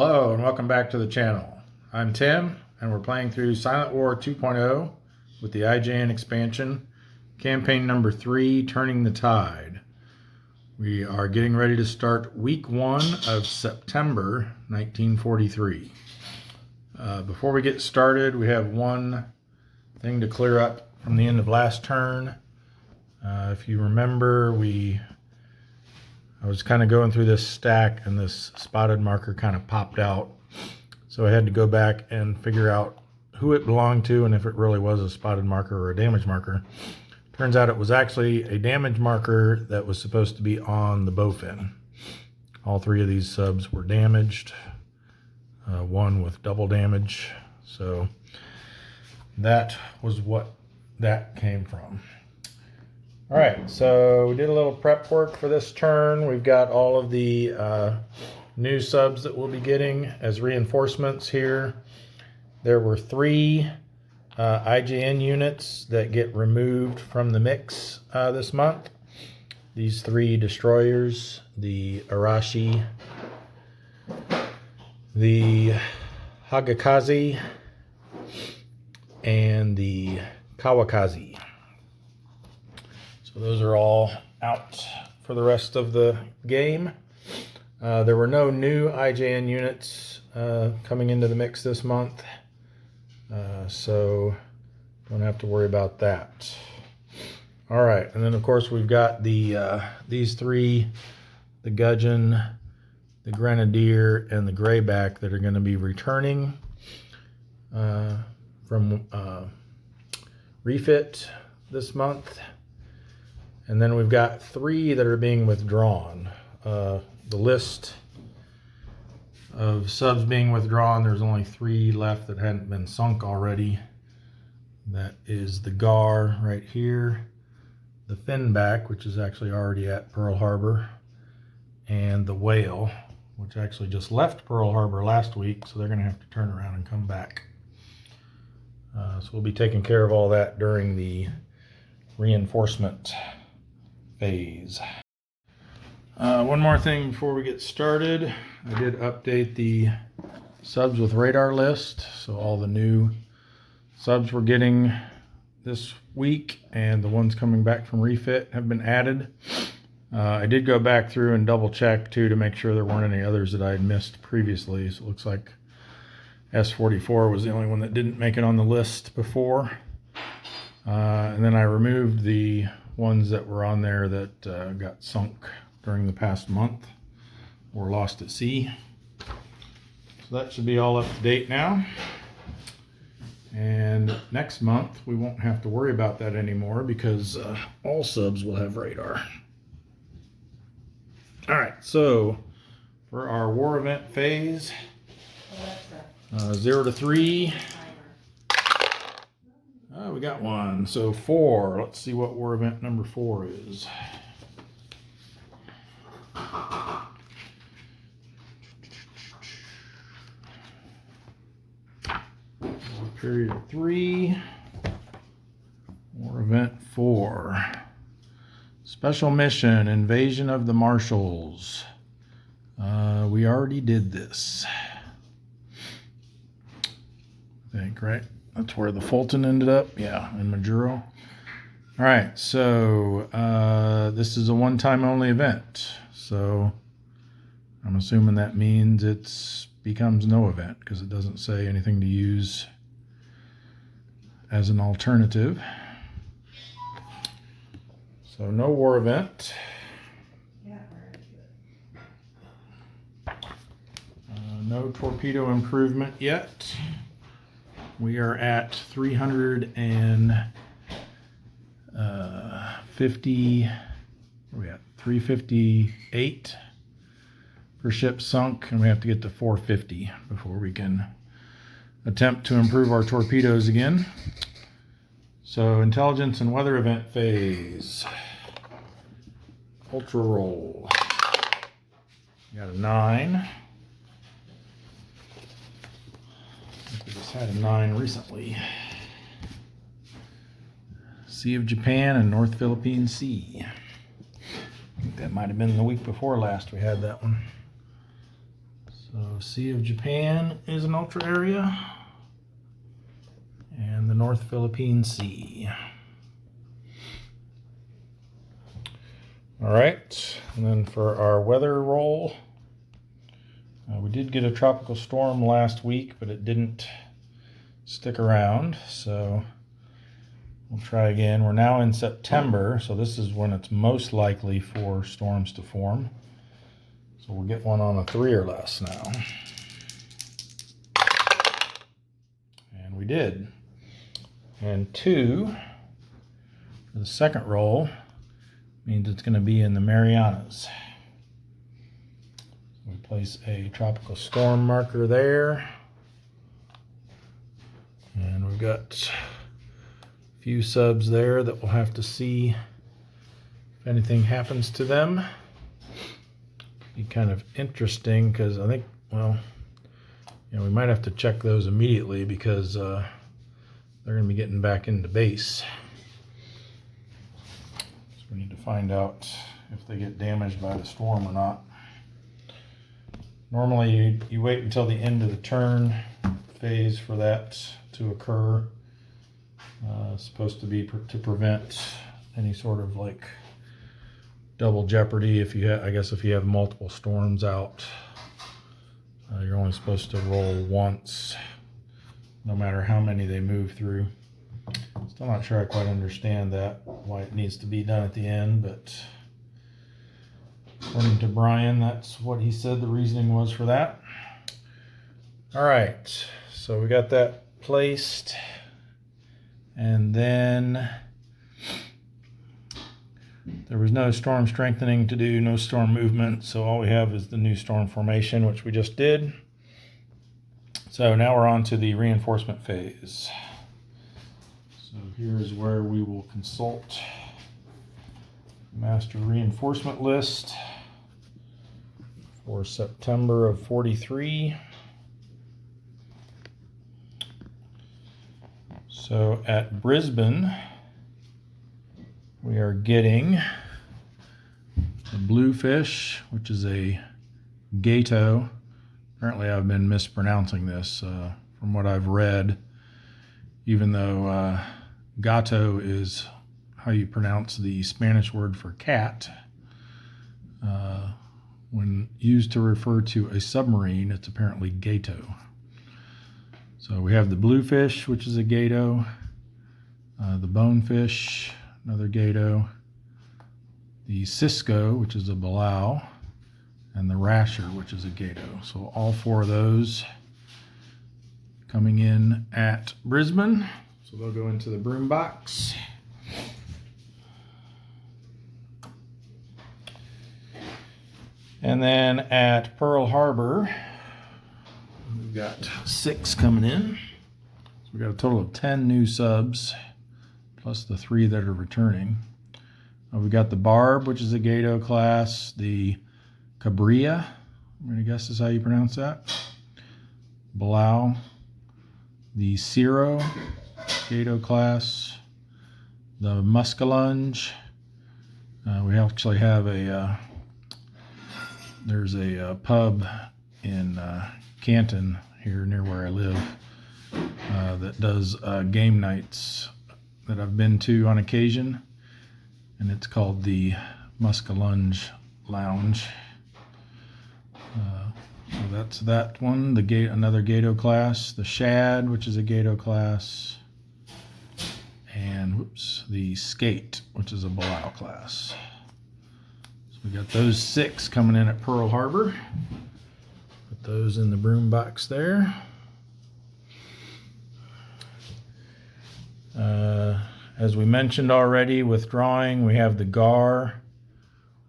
Hello and welcome back to the channel. I'm Tim and we're playing through Silent War 2.0 with the IJN expansion, campaign number 3, Turning the Tide. We are getting ready to start week 1 of September 1943. Before we get started, we have one thing to clear up from the end of last turn. If you remember, I was kind of going through this stack and this spotted marker kind of popped out. So I had to go back and figure out who it belonged to and if it really was a spotted marker or a damage marker. Turns out it was actually a damage marker that was supposed to be on the bowfin. All 3 of these subs were damaged, one with double damage. So that was what that came from. All right, so we did a little prep work for this turn. We've got all of the new subs that we'll be getting as reinforcements here. There were 3 IJN units that get removed from the mix this month. These 3 destroyers, the Arashi, the Hagakaze, and the Kawakaze. So those are all out for the rest of the game. There were no new IJN units coming into the mix this month, so don't have to worry about that. All right, and then of course we've got the these 3, the Gudgeon, the Grenadier, and the Greyback that are going to be returning from refit this month. And then we've got 3 that are being withdrawn. The list of subs being withdrawn, there's only 3 left that hadn't been sunk already. That is the Gar right here, the Finback, which is actually already at Pearl Harbor, and the Whale, which actually just left Pearl Harbor last week, so they're going to have to turn around and come back. So we'll be taking care of all that during the reinforcement phase. One more thing before we get started. I did update the subs with radar list, so all the new subs we're getting this week and the ones coming back from refit have been added. I did go back through and double check too to make sure there weren't any others that I had missed previously. So it looks like S44 was the only one that didn't make it on the list before. And then I removed the ones that were on there that got sunk during the past month or lost at sea. So that should be all up to date now. And next month we won't have to worry about that anymore because all subs will have radar. All right, so for our war event phase, 0 to 3. We got one. So 4. Let's see what war event number 4 is. Period 3. War event 4. Special mission, Invasion of the Marshalls. We already did this, I think, right? That's where the Fulton ended up. Yeah, in Majuro. All right, so this is a one-time only event. So I'm assuming that means it becomes no event because it doesn't say anything to use as an alternative. So no war event. No torpedo improvement yet. We are at 358 per ship sunk, and we have to get to 450 before we can attempt to improve our torpedoes again. So intelligence and weather event phase. Ultra roll. We got a 9. We just had a 9 recently. Sea of Japan and North Philippine Sea. I think that might have been the week before last we had that one. So Sea of Japan is an ultra area, and the North Philippine Sea. All right, and then for our weather roll, we did get a tropical storm last week, but it didn't stick around, so we'll try again. We're now in September, so this is when it's most likely for storms to form. So we'll get one on a 3 or less now. And we did. And 2 for the second roll means it's going to be in the Marianas. We place a tropical storm marker there. And we've got a few subs there that we'll have to see if anything happens to them. Be kind of interesting because I think, well, we might have to check those immediately because they're going to be getting back into base. So we need to find out if they get damaged by the storm or not. Normally you wait until the end of the turn phase for that to occur. It's supposed to be to prevent any sort of like double jeopardy. If you if you have multiple storms out, you're only supposed to roll once, no matter how many they move through. Still not sure I quite understand that, why it needs to be done at the end, but according to Brian, that's what he said the reasoning was for that. All right, so we got that placed, and then there was no storm strengthening to do, no storm movement, so all we have is the new storm formation, which we just did. So now we're on to the reinforcement phase. So here's where we will consult master reinforcement list for September of 43. So at Brisbane, we are getting the bluefish, which is a gato. Apparently I've been mispronouncing this from what I've read, even though gato is how you pronounce the Spanish word for cat. When used to refer to a submarine, it's apparently gato. So we have the bluefish, which is a gato, the bonefish, another gato, the cisco, which is a belau, and the rasher, which is a gato. So all 4 of those coming in at Brisbane. So they'll go into the broom box. And then at Pearl Harbor, we've got 6 coming in. So we've got a total of 10 new subs, plus the 3 that are returning. We've got the Barb, which is a gato class, the Cabria, I'm going to guess is how you pronounce that, Belau, the Ciro, gato class, the Muskellunge. We actually have there's a pub in Canton here near where I live that does game nights that I've been to on occasion, and it's called the Muskellunge Lounge. So that's that one. Another gato class, the Shad, which is a gato class, and the Skate, which is a belau class. So we got those 6 coming in at Pearl Harbor. Put those in the broom box there. As we mentioned already, withdrawing, we have the Gar,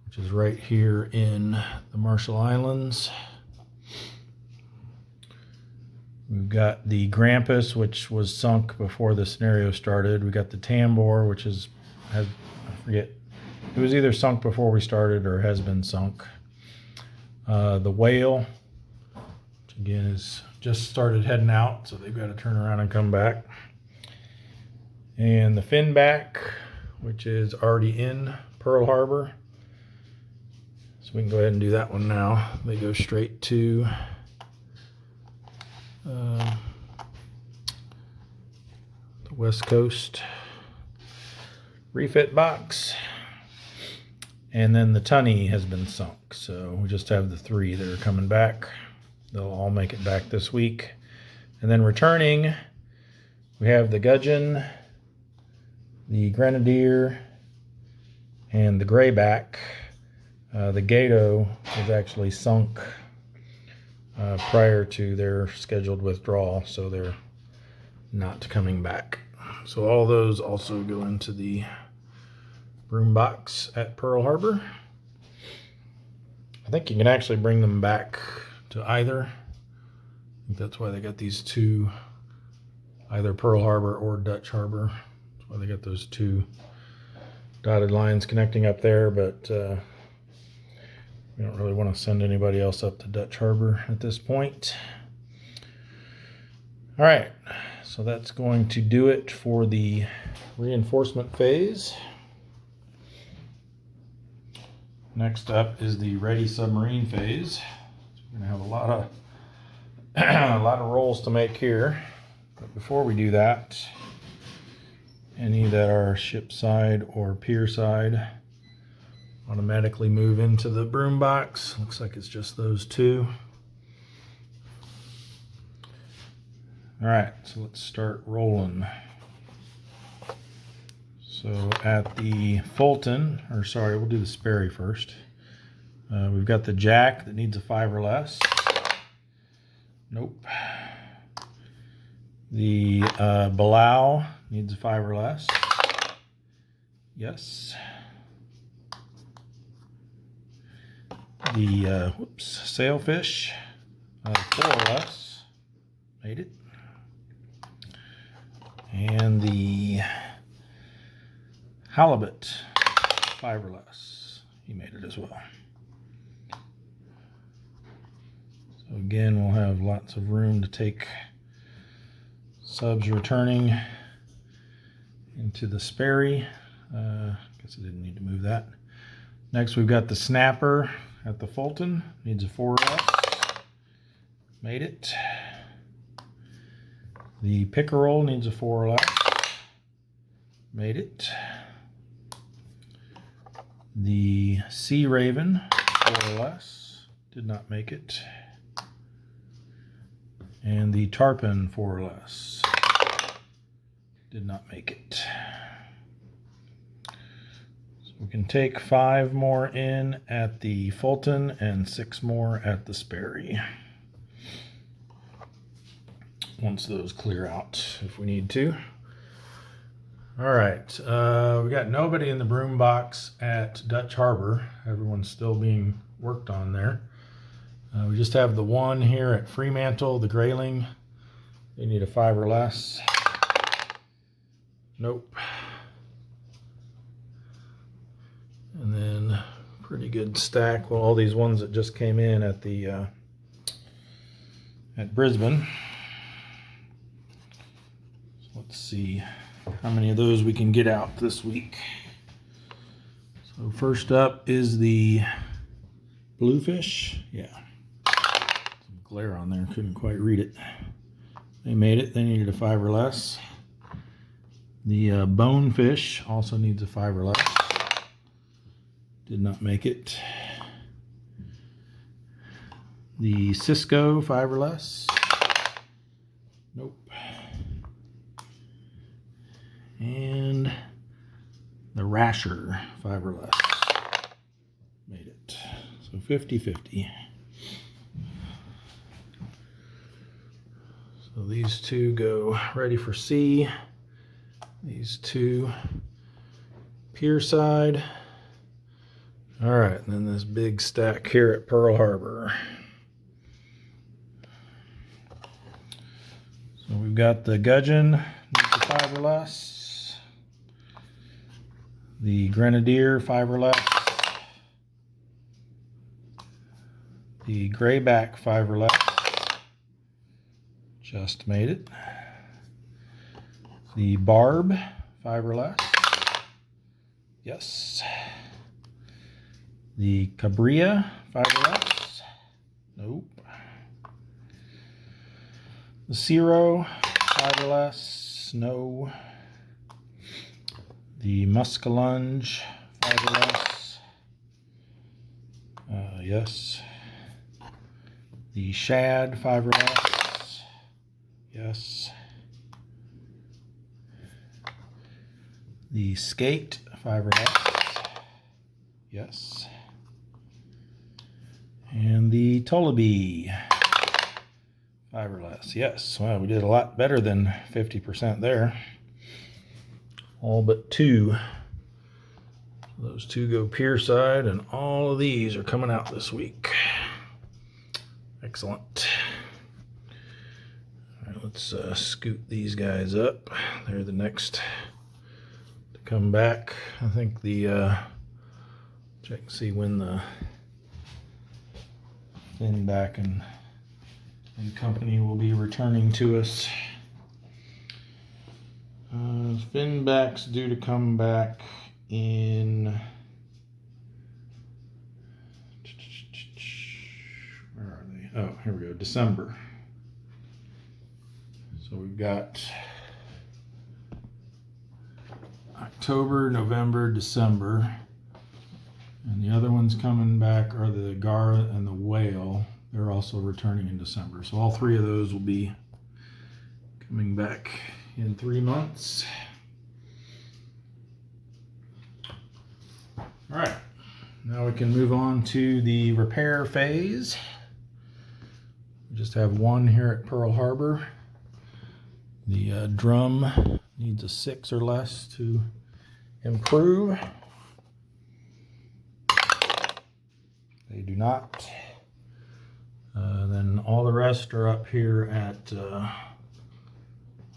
which is right here in the Marshall Islands. We've got the Grampus, which was sunk before the scenario started. We got the Tambor, which I forget, it was either sunk before we started or has been sunk. The Whale, which again is just started heading out, so they've got to turn around and come back. And the Finback, which is already in Pearl Harbor. So we can go ahead and do that one now. They go straight to the West Coast refit box. And then the tunny has been sunk, so we just have the 3 that are coming back. They'll all make it back this week. And then returning, we have the gudgeon, the grenadier, and the grayback. The Gato was actually sunk prior to their scheduled withdrawal, so they're not coming back. So all those also go into the broom box at Pearl Harbor. I think you can actually bring them back to either. I think that's why they got these 2, either Pearl Harbor or Dutch Harbor. That's why they got those 2 dotted lines connecting up there, but we don't really want to send anybody else up to Dutch Harbor at this point. All right, so that's going to do it for the reinforcement phase. Next up is the ready submarine phase. So we're going to have a lot of a lot of rolls to make here. But before we do that, any that are ship side or pier side automatically move into the broom box. Looks like it's just those 2. All right, so let's start rolling. So at the Fulton, or sorry, we'll do the Sperry first. We've got the Jack that needs a 5 or less. Nope. The Belau needs a 5 or less. Yes. The Sailfish, 4 or less. Made it. And the Halibut, 5 or less. He made it as well. So again, we'll have lots of room to take subs returning into the Sperry. Guess I didn't need to move that. Next, we've got the Snapper at the Fulton. Needs a 4 or less. Made it. The Pickerel needs a 4 or less. Made it. The Sea Raven, 4 or less. Did not make it. And the Tarpon, 4 or less. Did not make it. So we can take 5 more in at the Fulton and 6 more at the Sperry. Once those clear out, if we need to. All right, we got nobody in the broom box at Dutch Harbor. Everyone's still being worked on there. We just have the 1 here at Fremantle, the Grayling. They need a 5 or less. Nope. And then pretty good stack. Well, all these ones that just came in at the at Brisbane. So let's see how many of those we can get out this week. So first up is the Bluefish. Yeah. Some glare on there, couldn't quite read it. They made it, they needed a 5 or less. The Bonefish also needs a 5 or less. Did not make it. The Cisco, 5 or less. Nope. And the Rasher, 5 or less. Made it. So 50-50. So these 2 go ready for sea. These 2 pier side. All right, and then this big stack here at Pearl Harbor. So we've got the Gudgeon, needs a 5 or less. The Grenadier, 5 or less. The Grayback, 5 or less. Just made it. The Barb, 5 or less. Yes. The Cabria, 5 or less. Nope. The Zero, 5 or less, no. The Muskellunge, 5 or less, yes. The Shad, 5 or less, yes. The Skate, 5 or less, yes. And the Tullibee, 5 or less, yes. Well, we did a lot better than 50% there. All but 2. Those 2 go pier side, and all of these are coming out this week. Excellent. All right, let's scoot these guys up. They're the next to come back. I think the check and see when the Finback and company will be returning to us. Finback's due to come back in, where are they? Oh, here we go, December. So we've got October, November, December. And the other ones coming back are the Gara and the Whale. They're also returning in December. So all 3 of those will be coming back in 3 months. All right, now we can move on to the repair phase. We just have 1 here at Pearl Harbor. The drum needs a 6 or less to improve. They do not. Then all the rest are up here at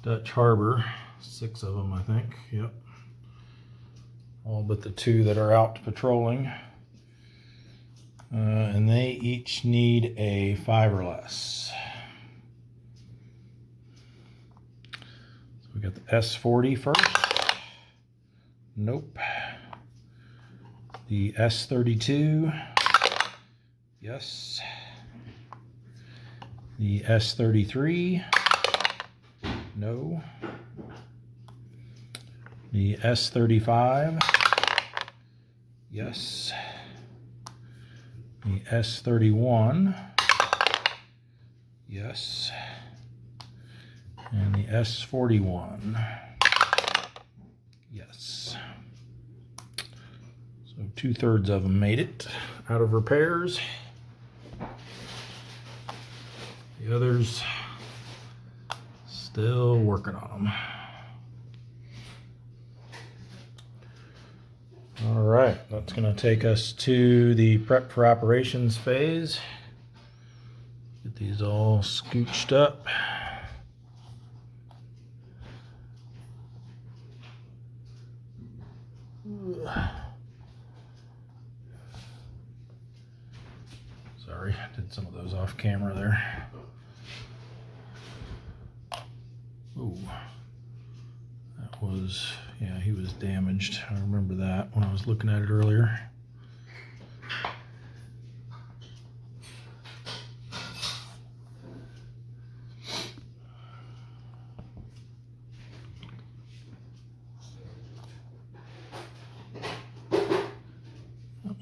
Dutch Harbor. 6 of them, I think. Yep. All but the 2 that are out patrolling. And they each need a 5 or less. So we got the S40 first. Nope. The S32. Yes. The S33. No. The S35. Yes. The S31. Yes. And the S41. Yes. So 2/3 of them made it out of repairs. The others still working on them. All right, that's going to take us to the prep for operations phase. Get these all scooched up. Sorry, I did some of those off camera there. Oh, that was, yeah, he was damaged. I remember that when I was looking at it earlier. Oh,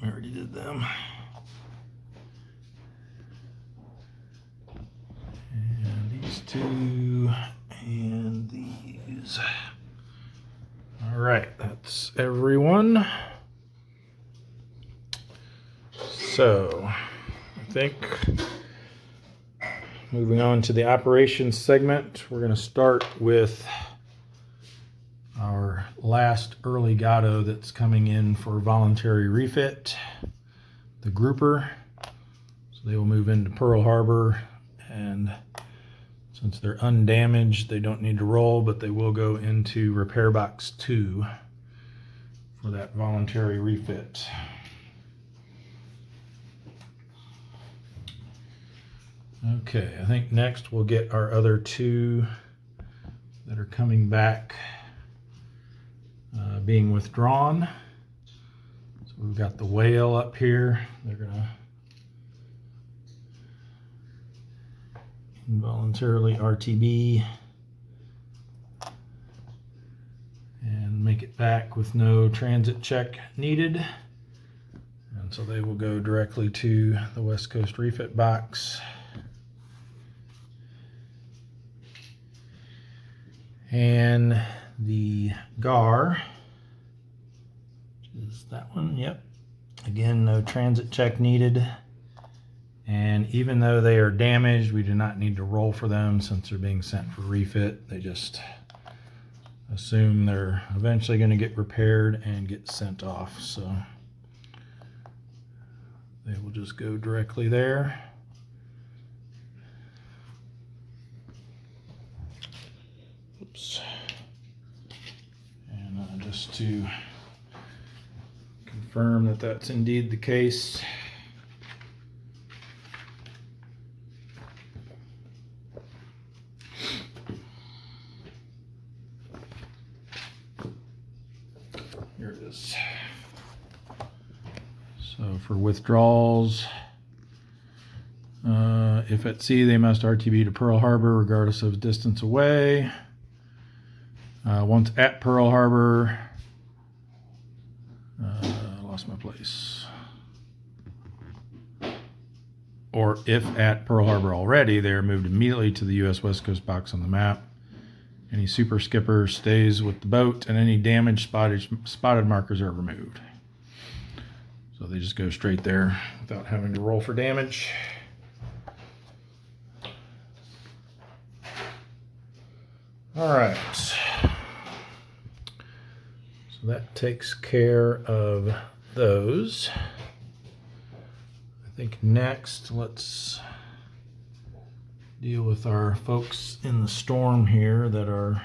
we already did them. And these 2 and these. All right, that's everyone. So I think moving on to the operations segment, we're going to start with our last early Gato that's coming in for voluntary refit, the grouper. So they will move into Pearl Harbor, and since they're undamaged, they don't need to roll, but they will go into repair box 2 for that voluntary refit. Okay, I think next we'll get our other 2 that are coming back being withdrawn. So we've got the Whale up here. They're gonna involuntarily RTB, and make it back with no transit check needed. And so they will go directly to the West Coast refit box. And the GAR, which is that one, yep. Again, no transit check needed. And even though they are damaged, we do not need to roll for them since they're being sent for refit. They just assume they're eventually going to get repaired and get sent off. So they will just go directly there. Oops. And just to confirm that that's indeed the case, here it is. So for withdrawals, if at sea, they must RTB to Pearl Harbor regardless of distance away. Once at Pearl Harbor, lost my place. Or if at Pearl Harbor already, they are moved immediately to the U.S. West Coast box on the map. Any super skipper stays with the boat, and any damaged spotted markers are removed. So they just go straight there without having to roll for damage. All right. So that takes care of those. I think next, let's deal with our folks in the storm here that are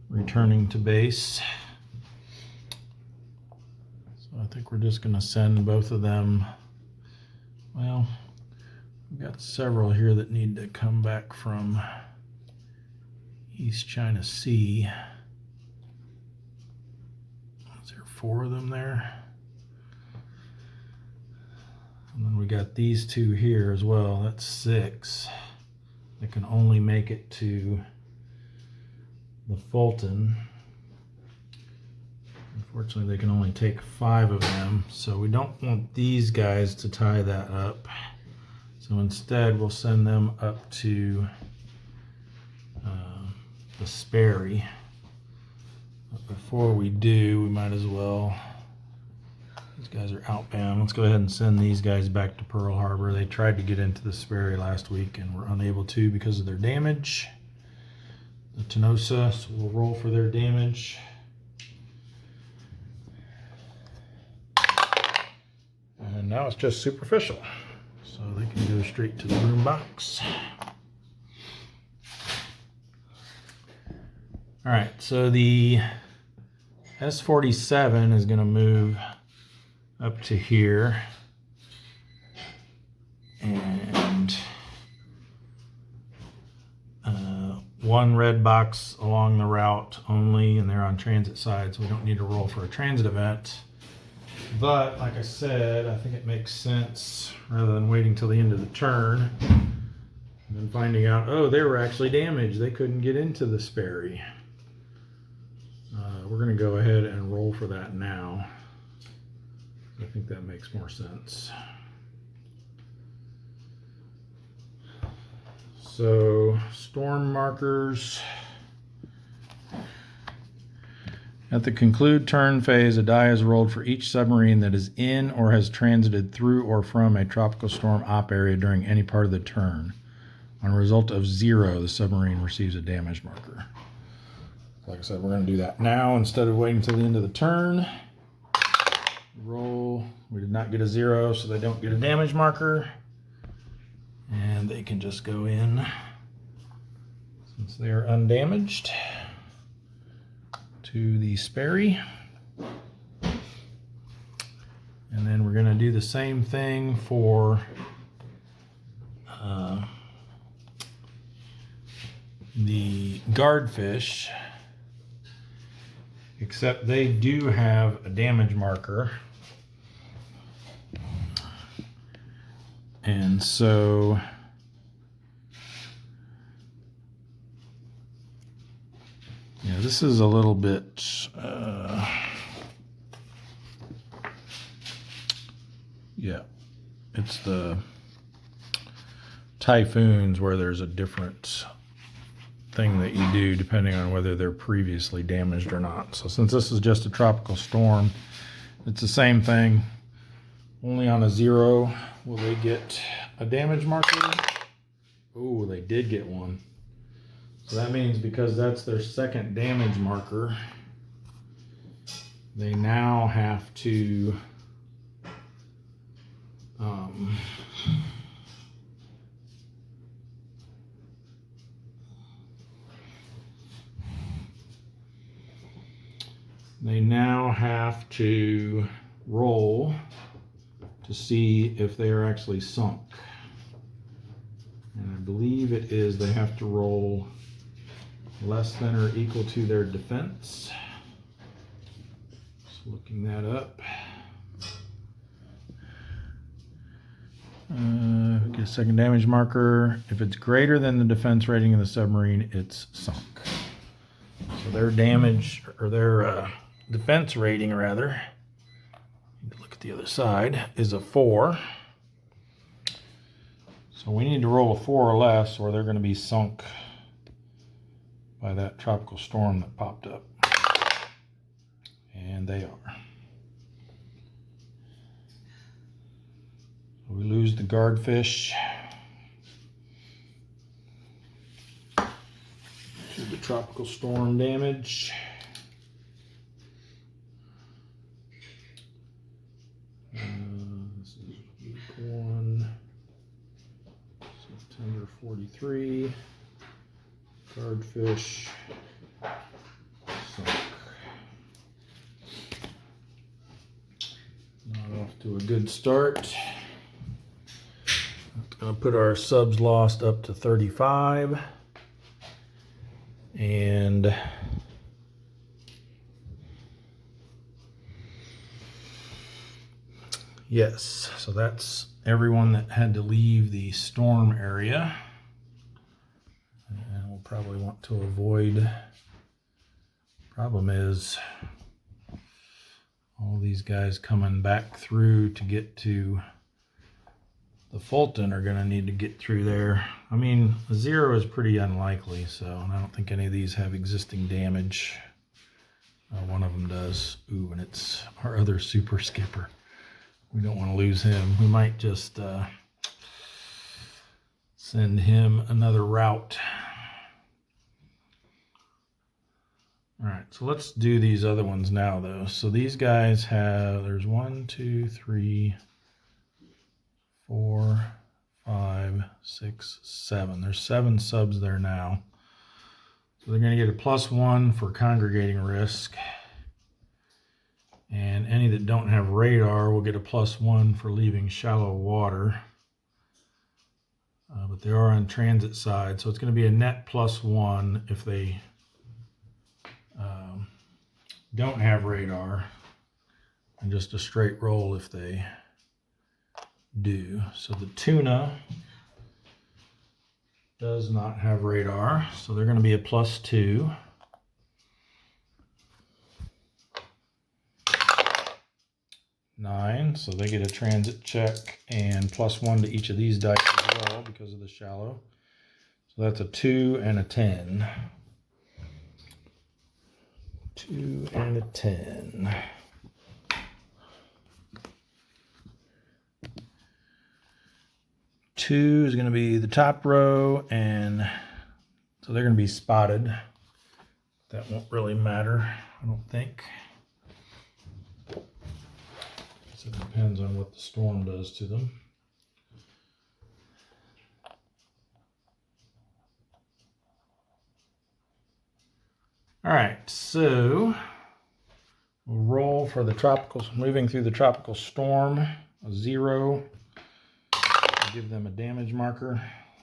returning to base. So I think we're just going to send both of them. Well, we've got several here that need to come back from East China Sea. Is there 4 of them there? And then we got these 2 here as well. That's 6. They can only make it to the Fulton. Unfortunately, they can only take 5 of them, so we don't want these guys to tie that up. So instead, we'll send them up to the Sperry. But before we do, we might as well, these guys are outbound. Let's go ahead and send these guys back to Pearl Harbor. They tried to get into the Sperry last week and were unable to because of their damage. The Tenosa, so we'll roll for their damage. And now it's just superficial. So they can go straight to the room box. All right, so the S-47 is going to move up to here. And one red box along the route only, and they're on transit side, so we don't need to roll for a transit event. But like I said, I think it makes sense rather than waiting till the end of the turn and then finding out, oh, they were actually damaged. They couldn't get into the Sperry. We're going to go ahead and roll for that now. I think that makes more sense. So, storm markers. At the conclude turn phase, a die is rolled for each submarine that is in or has transited through or from a tropical storm op area during any part of the turn. On a result of 0, the submarine receives a damage marker. Like I said, we're going to do that now instead of waiting until the end of the turn. Roll. We did not get a 0, so they don't get a damage marker. And they can just go in since they are undamaged to the Sperry. And then we're going to do the same thing for the guardfish, except they do have a damage marker. And so Yeah, this is a little bit yeah, it's the typhoons where there's a different thing that you do depending on whether they're previously damaged or not. So since this is just a tropical storm, it's the same thing. Only on a 0 will they get a damage marker. Oh, they did get one. So that means because that's their second damage marker, they now have to roll to see if they are actually sunk. And I believe it is they have to roll less than or equal to their defense. Just looking that up. Get a second damage marker. If it's greater than the defense rating of the submarine, it's sunk. So their damage, or their defense rating rather, look at the other side, is a 4. So we need to roll a 4 or less or they're going to be sunk by that tropical storm that popped up. And they are. We lose the guardfish to the tropical storm damage. This is week 1, September 43. Guardfish sunk. Not off to a good start. Going to put our subs lost up to 35. And yes, so that's everyone that had to leave the storm area. And we'll probably want to avoid, problem is all these guys coming back through to get to the Fulton are going to need to get through there. I mean, a 0 is pretty unlikely, so I don't think any of these have existing damage. One of them does. Ooh, and it's our other super skipper. We don't want to lose him. We might just send him another route. All right, so let's do these other ones now, though. So these guys have, there's 1, 2, 3, 4, 5, 6, 7. There's 7 subs there now. So they're going to get a +1 for congregating risk. And any that don't have radar will get a +1 for leaving shallow water. But they are on transit side, so it's going to be a net +1 if they don't have radar, and just a straight roll if they do. So the tuna does not have radar, so they're going to be a +2. Nine, so they get a transit check and +1 to each of these dice as well because of the shallow. So that's a 2 and a 10. 2 and a 10. Two is going to be the top row, and so they're going to be spotted. That won't really matter, I don't think. So it depends on what the storm does to them. All right, so we'll roll for the tropicals, moving through the tropical storm, a 0. Give them a damage marker.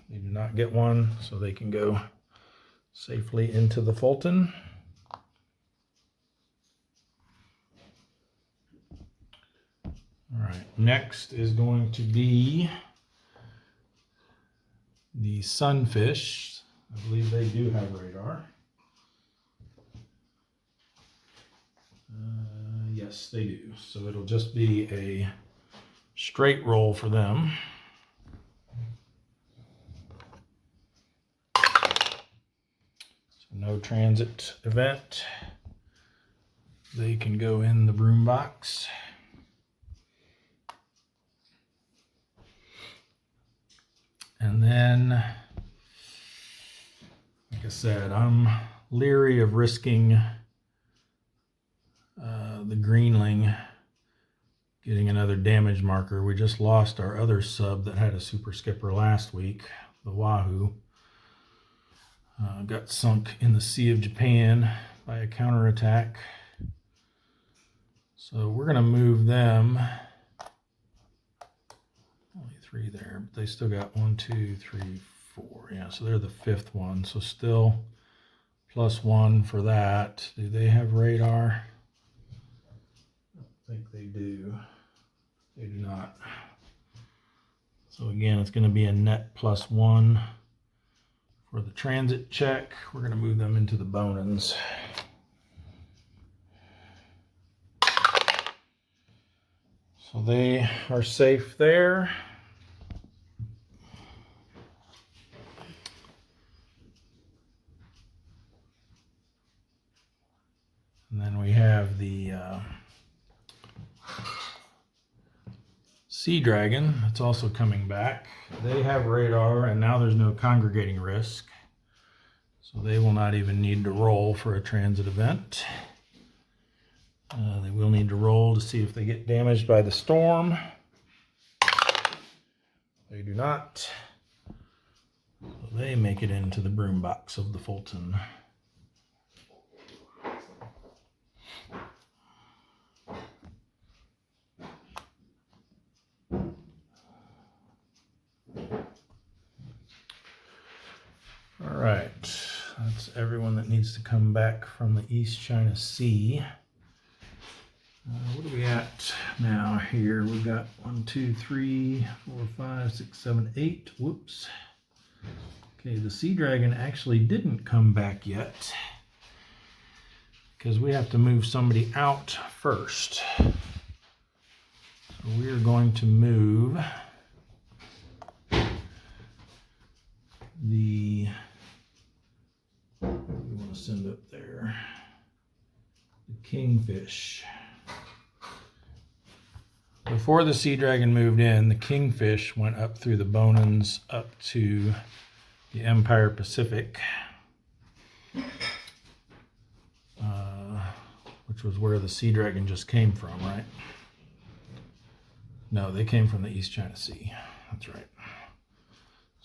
They do not get one, so they can go safely into the Fulton. All right, next is going to be the sunfish. I believe they do have radar. Yes, they do. So it'll just be a straight roll for them. So no transit event. They can go in the broom box. And then, like I said, I'm leery of risking the greenling getting another damage marker. We just lost our other sub that had a super skipper last week, the Wahoo. Got sunk in the Sea of Japan by a counterattack. So we're going to move them. Only 3 there, but they still got 1, 2, 3, 4. Yeah, so they're the 5th one. So still +1 for that. Do they have radar? I think they do. They do not. So again, it's going to be a net +1 for the transit check. We're going to move them into the bone-ins. So they are safe there. And then we have the Sea Dragon that's also coming back. They have radar, and now there's no congregating risk. So they will not even need to roll for a transit event. They will need to roll to see if they get damaged by the storm. They do not. So they make it into the broom box of the Fulton. All right, that's everyone that needs to come back from the East China Sea. What are we at now here? We've got 1, 2, 3, 4, 5, 6, 7, 8. Whoops. Okay, the Sea Dragon actually didn't come back yet because we have to move somebody out first. So we're going to move the, what do we want to send up there? The Kingfish. Before the Sea Dragon moved in, the Kingfish went up through the Bonans up to the Empire Pacific, which was where the Sea Dragon just came from, right? No, they came from the East China Sea. That's right.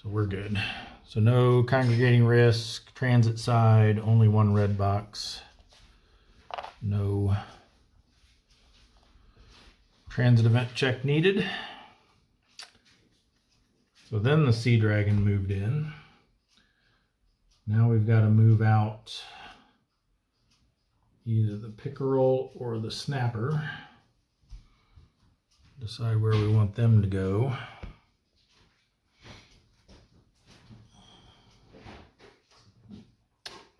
So we're good. So no congregating risk, transit side, only 1 red box. No transit event check needed. So then the Sea Dragon moved in. Now we've got to move out either the pickerel or the snapper. Decide where we want them to go.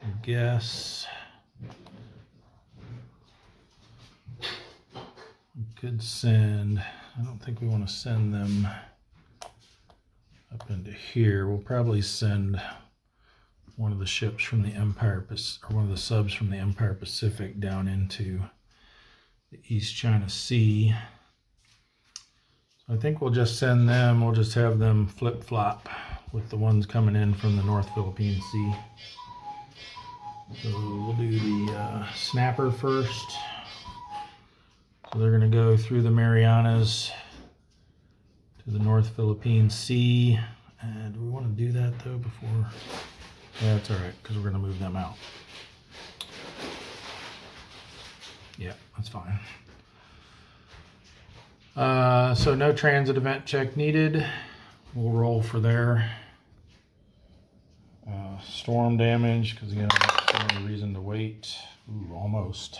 I guess we could send, I don't think we want to send them up into here. We'll probably send one of the ships from the Empire, or one of the subs from the Empire Pacific down into the East China Sea. So I think we'll just send them, we'll just have them flip-flop with the ones coming in from the North Philippine Sea. So we'll do the snapper first. So they're going to go through the Marianas to the North Philippine Sea. And do we want to do that though before? Yeah, that's all right, because we're going to move them out. Yeah, that's fine. So no transit event check needed. We'll roll for their storm damage, because again, I'm not seeing any reason to wait. Ooh, almost.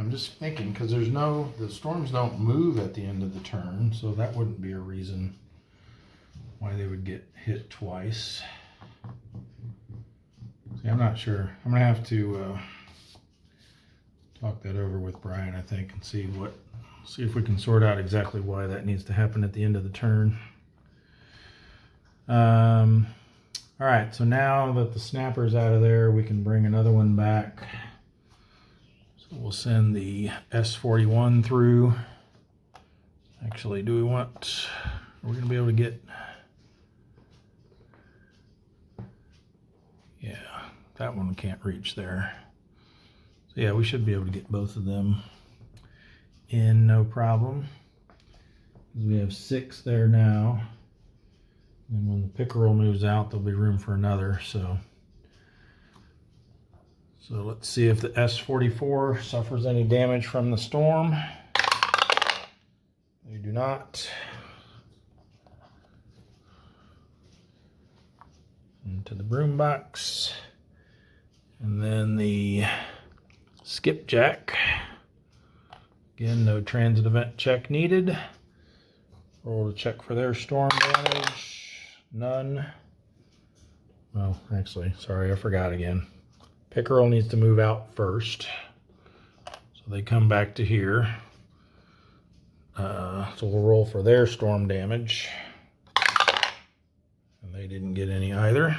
I'm just thinking, because the storms don't move at the end of the turn, so that wouldn't be a reason why they would get hit twice. See, I'm not sure. I'm gonna have to talk that over with Brian, I think, and see if we can sort out exactly why that needs to happen at the end of the turn. All right, so now that the snapper's out of there, we can bring another one back. So we'll send the S41 through. Actually, are we gonna be able to get, yeah, that one can't reach there. So yeah, we should be able to get both of them in, no problem. We have 6 there now. And when the pickerel moves out, there'll be room for another. So let's see if the S44 suffers any damage from the storm. They do not. Into the broom box. And then the skipjack. Again, no transit event check needed. Roll to check for their storm damage. None. Well, actually, sorry, I forgot again. Pickerel needs to move out first. So they come back to here. So we'll roll for their storm damage. And they didn't get any either.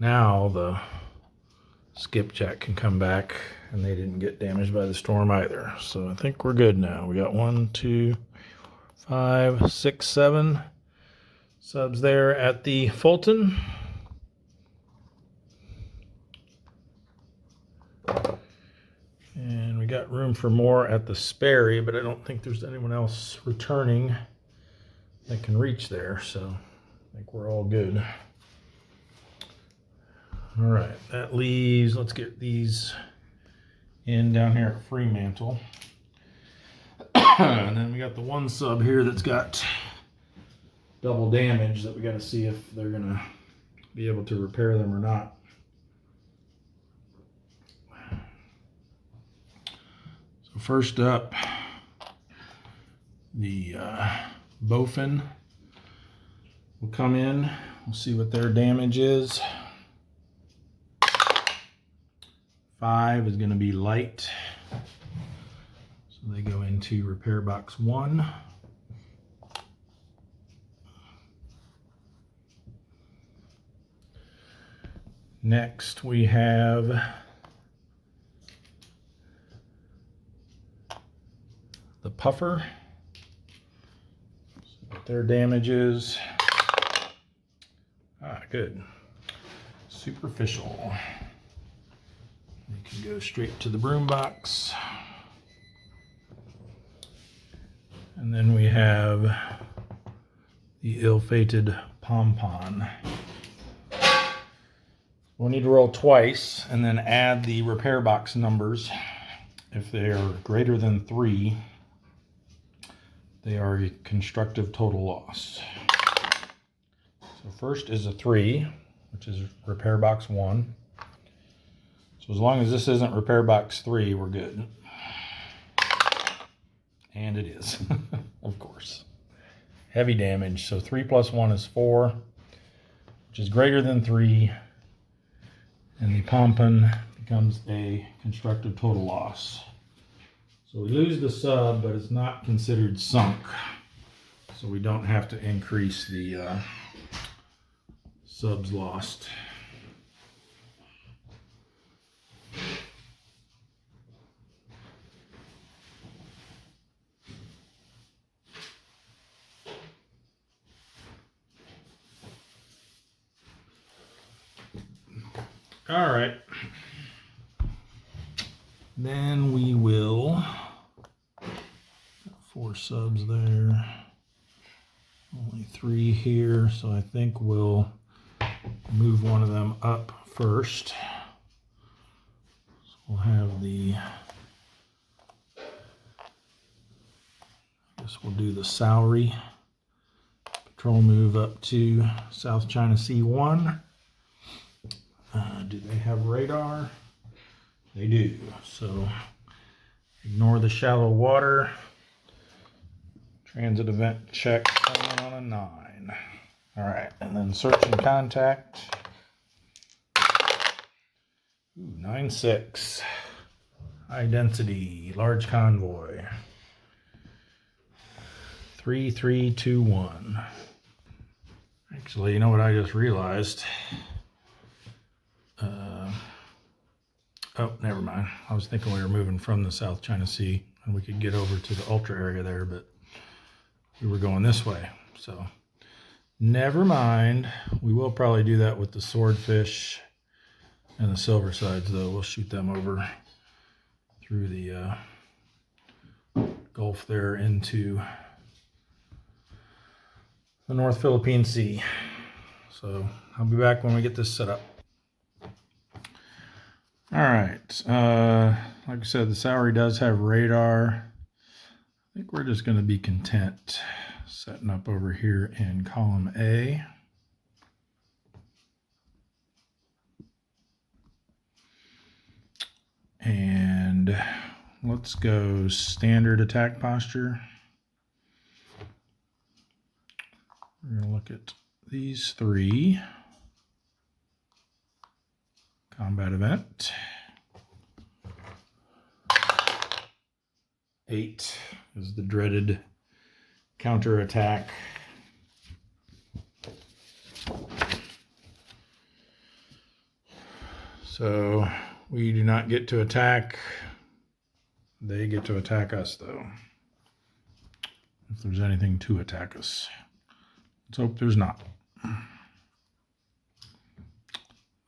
Now the skipjack can come back, and they didn't get damaged by the storm either. So I think we're good now. We got 1, 2, 5, 6, 7 subs there at the Fulton. And we got room for more at the Sperry, but I don't think there's anyone else returning that can reach there, so I think we're all good. All right, that leaves, let's get these in down here at Fremantle. And then we got the one sub here that's got double damage that we got to see if they're going to be able to repair them or not. So first up, the Bowfin will come in. We'll see what their damage is. 5 is going to be light. So they go into repair box 1. Next we have the Puffer. See what their damage is. Good. Superficial. You can go straight to the broom box. And then we have the ill-fated Pompon. We'll need to roll twice and then add the repair box numbers. If they are greater than 3, they are a constructive total loss. So first is a 3, which is repair box 1. So as long as this isn't repair box 3, we're good. And it is, of course. Heavy damage, so 3 plus 1 is 4, which is greater than 3. And the Pompon becomes a constructive total loss. So we lose the sub, but it's not considered sunk. So we don't have to increase the subs lost. All right. Then we will, 4 subs there, only 3 here, so I think we'll move one of them up first. So we'll have I guess we'll do the Salary patrol move up to South China Sea 1. Do they have radar? They do. So ignore the shallow water. Transit event check coming on a 9. All right, and then search and contact. Ooh, 9-6. High density, large convoy. 3321. Actually, you know what I just realized? Oh, never mind. I was thinking we were moving from the South China Sea and we could get over to the ultra area there, but we were going this way. So never mind. We will probably do that with the swordfish and the silver sides, though. We'll shoot them over through the Gulf there into the North Philippine Sea. So I'll be back when we get this set up. All right. Like I said, the Sowery does have radar. I think we're just going to be content setting up over here in column A. And let's go standard attack posture. We're going to look at these 3. Combat event. 8 is the dreaded counterattack. So we do not get to attack. They get to attack us, though. If there's anything to attack us. Let's hope there's not.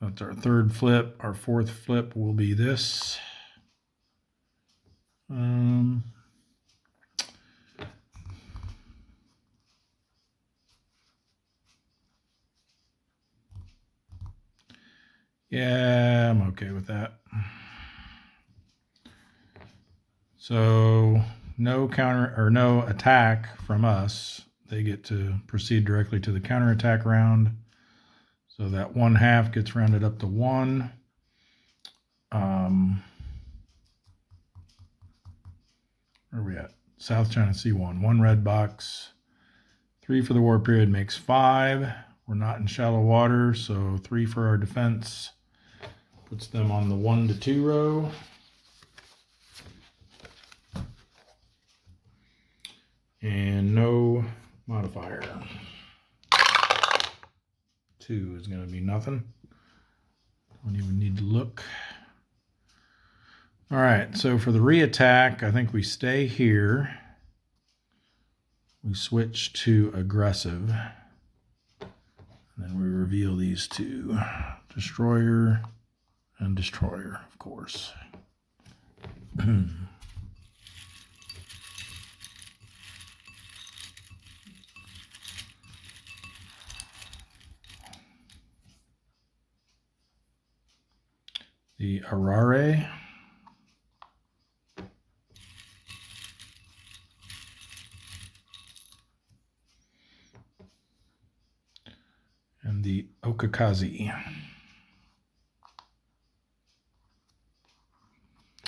That's our 3rd flip. Our 4th flip will be this. Yeah, I'm okay with that. So no counter or no attack from us. They get to proceed directly to the counterattack round. So that 1/2 gets rounded up to 1. Where are we at? South China Sea 1. 1 red box. 3 for the war period makes 5. We're not in shallow water, so 3 for our defense. Puts them on the 1 to 2 row. And no modifier. 2 is going to be nothing. Don't even need to look. All right, so for the re-attack, I think we stay here. We switch to aggressive. And then we reveal these 2. Destroyer and destroyer, of course. The Arare. And the Okakazi.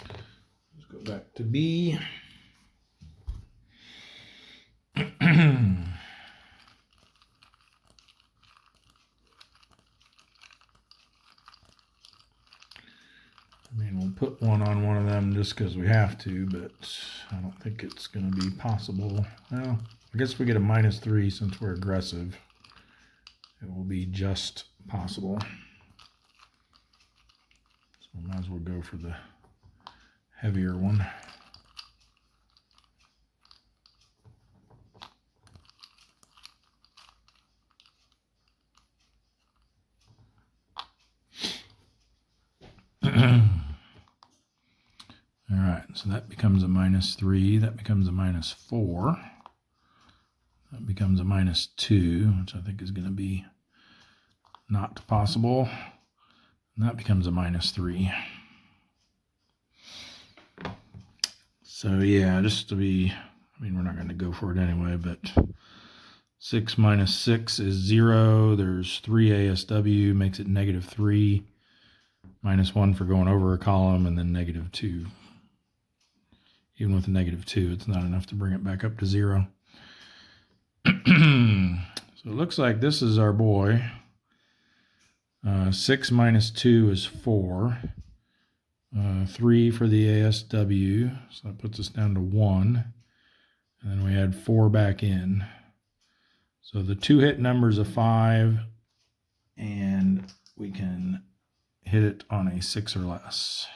Let's go back to B. I mean, we'll put 1 on one of them just because we have to, but I don't think it's going to be possible. Well, I guess if we get a -3 since we're aggressive, it will be just possible. So we might as well go for the heavier one. All right, so that becomes a -3. That becomes a -4. That becomes a -2, which I think is going to be not possible. And that becomes a -3. So yeah, just to be, I mean, we're not going to go for it anyway, but 6 minus 6 is 0. There's 3 ASW, makes it -3. -1 for going over a column, and then -2. Even with a -2, it's not enough to bring it back up to 0. So it looks like this is our boy. 6 minus 2 is 4. 3 for the ASW, so that puts us down to 1. And then we add 4 back in. So the 2 hit number is a 5, and we can hit it on a 6 or less.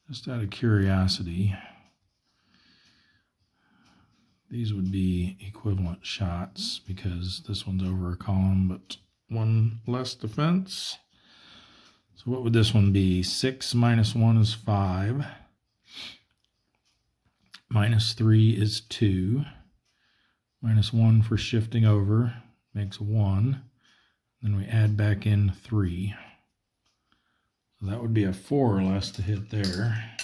Just out of curiosity, these would be equivalent shots because this one's over a column, but 1 less defense. So what would this one be? 6 minus 1 is 5. -3 is 2. -1 for shifting over makes 1. Then we add back in 3. So that would be a 4 or less to hit there.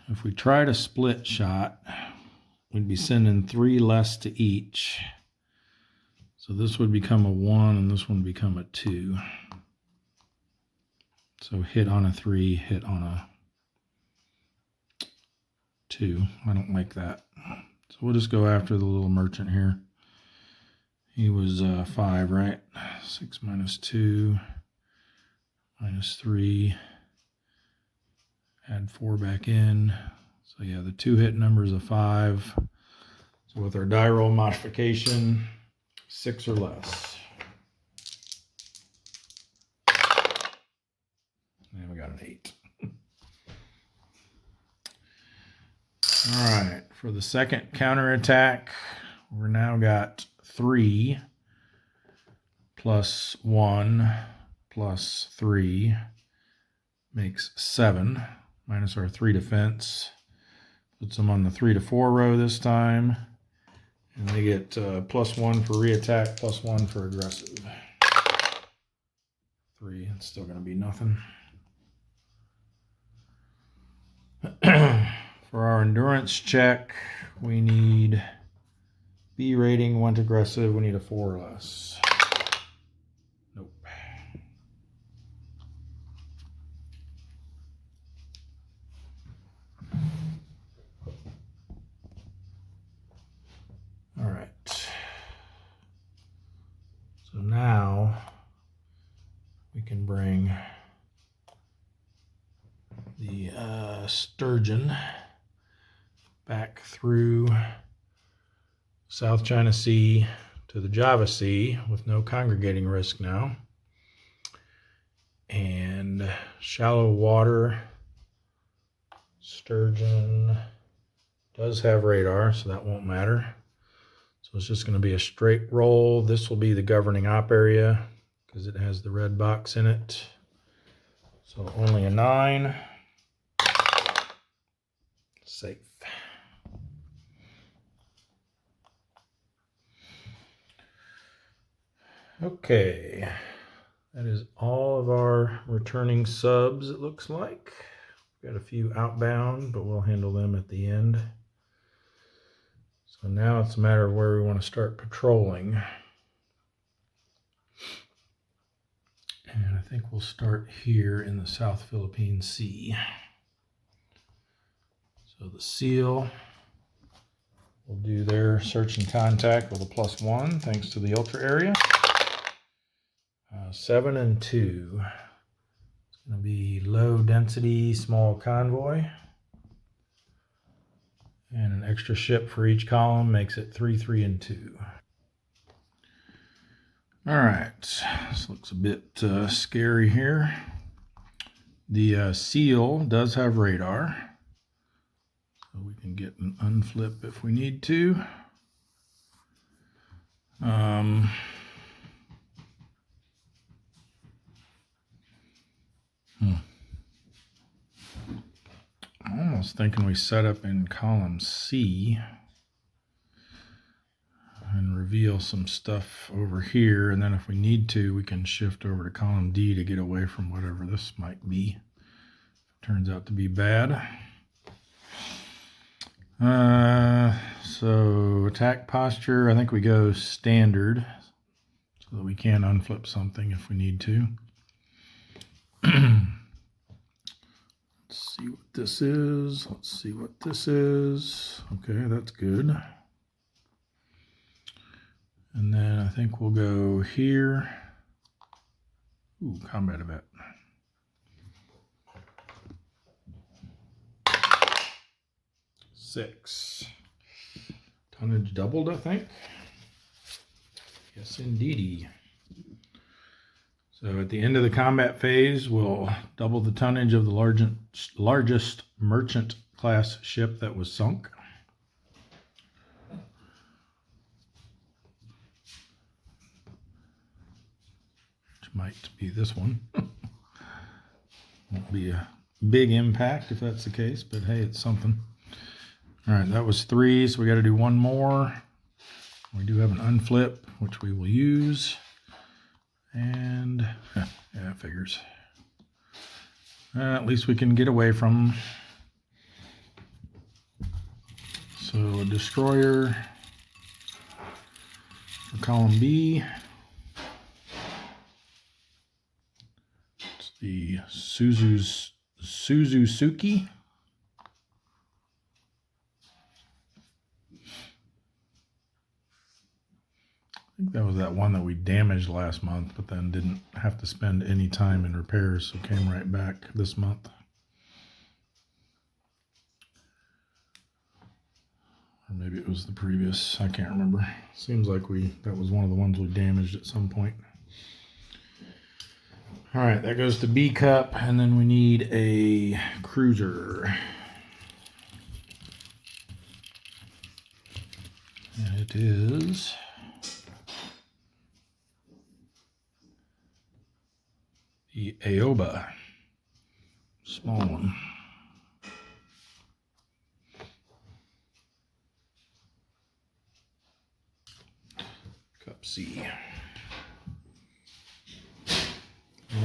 If we tried a split shot, we'd be sending 3 less to each. So this would become a 1 and this one would become a 2. So hit on a 3, hit on a 2. I don't like that. So we'll just go after the little merchant here. He was 5, right? 6 minus 2 minus 3. Add 4 back in. So yeah, the 2 hit number is a 5. So with our die roll modification, 6 or less. And we got an 8. All right, for the second counterattack, we're now got 3 plus 1 plus 3 makes 7, minus our 3 defense. Puts them on the 3 to 4 row this time. And they get +1 for reattack, +1 for aggressive. 3, it's still going to be nothing. For our endurance check, we need B rating, went aggressive. We need a 4 or less. Nope. All right. So now we can bring the sturgeon back through South China Sea to the Java Sea with no congregating risk now. And shallow water sturgeon does have radar, so that won't matter. So it's just going to be a straight roll. This will be the governing op area because it has the red box in it. So only a 9. Safe. Okay, that is all of our returning subs, it looks like. We've got a few outbound, but we'll handle them at the end. So now it's a matter of where we want to start patrolling. And I think we'll start here in the South Philippine Sea. So the SEAL will do their search and contact with a +1, thanks to the ultra area. 7 and 2. It's going to be low density, small convoy. And an extra ship for each column makes it 3, 3, and 2. All right, this looks a bit scary here. The SEAL does have radar. So we can get an unflip if we need to. I'm almost thinking we set up in column C and reveal some stuff over here, and then if we need to, we can shift over to column D to get away from whatever this might be. Turns out to be bad. So attack posture, I think we go standard. so that we can unflip something if we need to. Let's see what this is. Let's see what this is. Okay, that's good. And then I think we'll go here. Ooh, combat event. Six. Tonnage doubled, I think. Yes, indeedy. So at the end of the combat phase, we'll double the tonnage of the largest merchant class ship that was sunk. Which might be this one. Won't be a big impact if that's the case, but hey, it's something. All right, that was 3, so we got to do one more. We do have an unflip, which we will use. And, yeah, figures. At least we can get away from them. So, a destroyer for column B. It's the Suzuki. I think that was that one that we damaged last month, but then didn't have to spend any time in repairs, so came right back this month. Or maybe it was the previous, I can't remember. Seems like that was one of the ones we damaged at some point. All right, that goes to B cup, and then we need a cruiser. And it is the Aoba, small one. Cup C.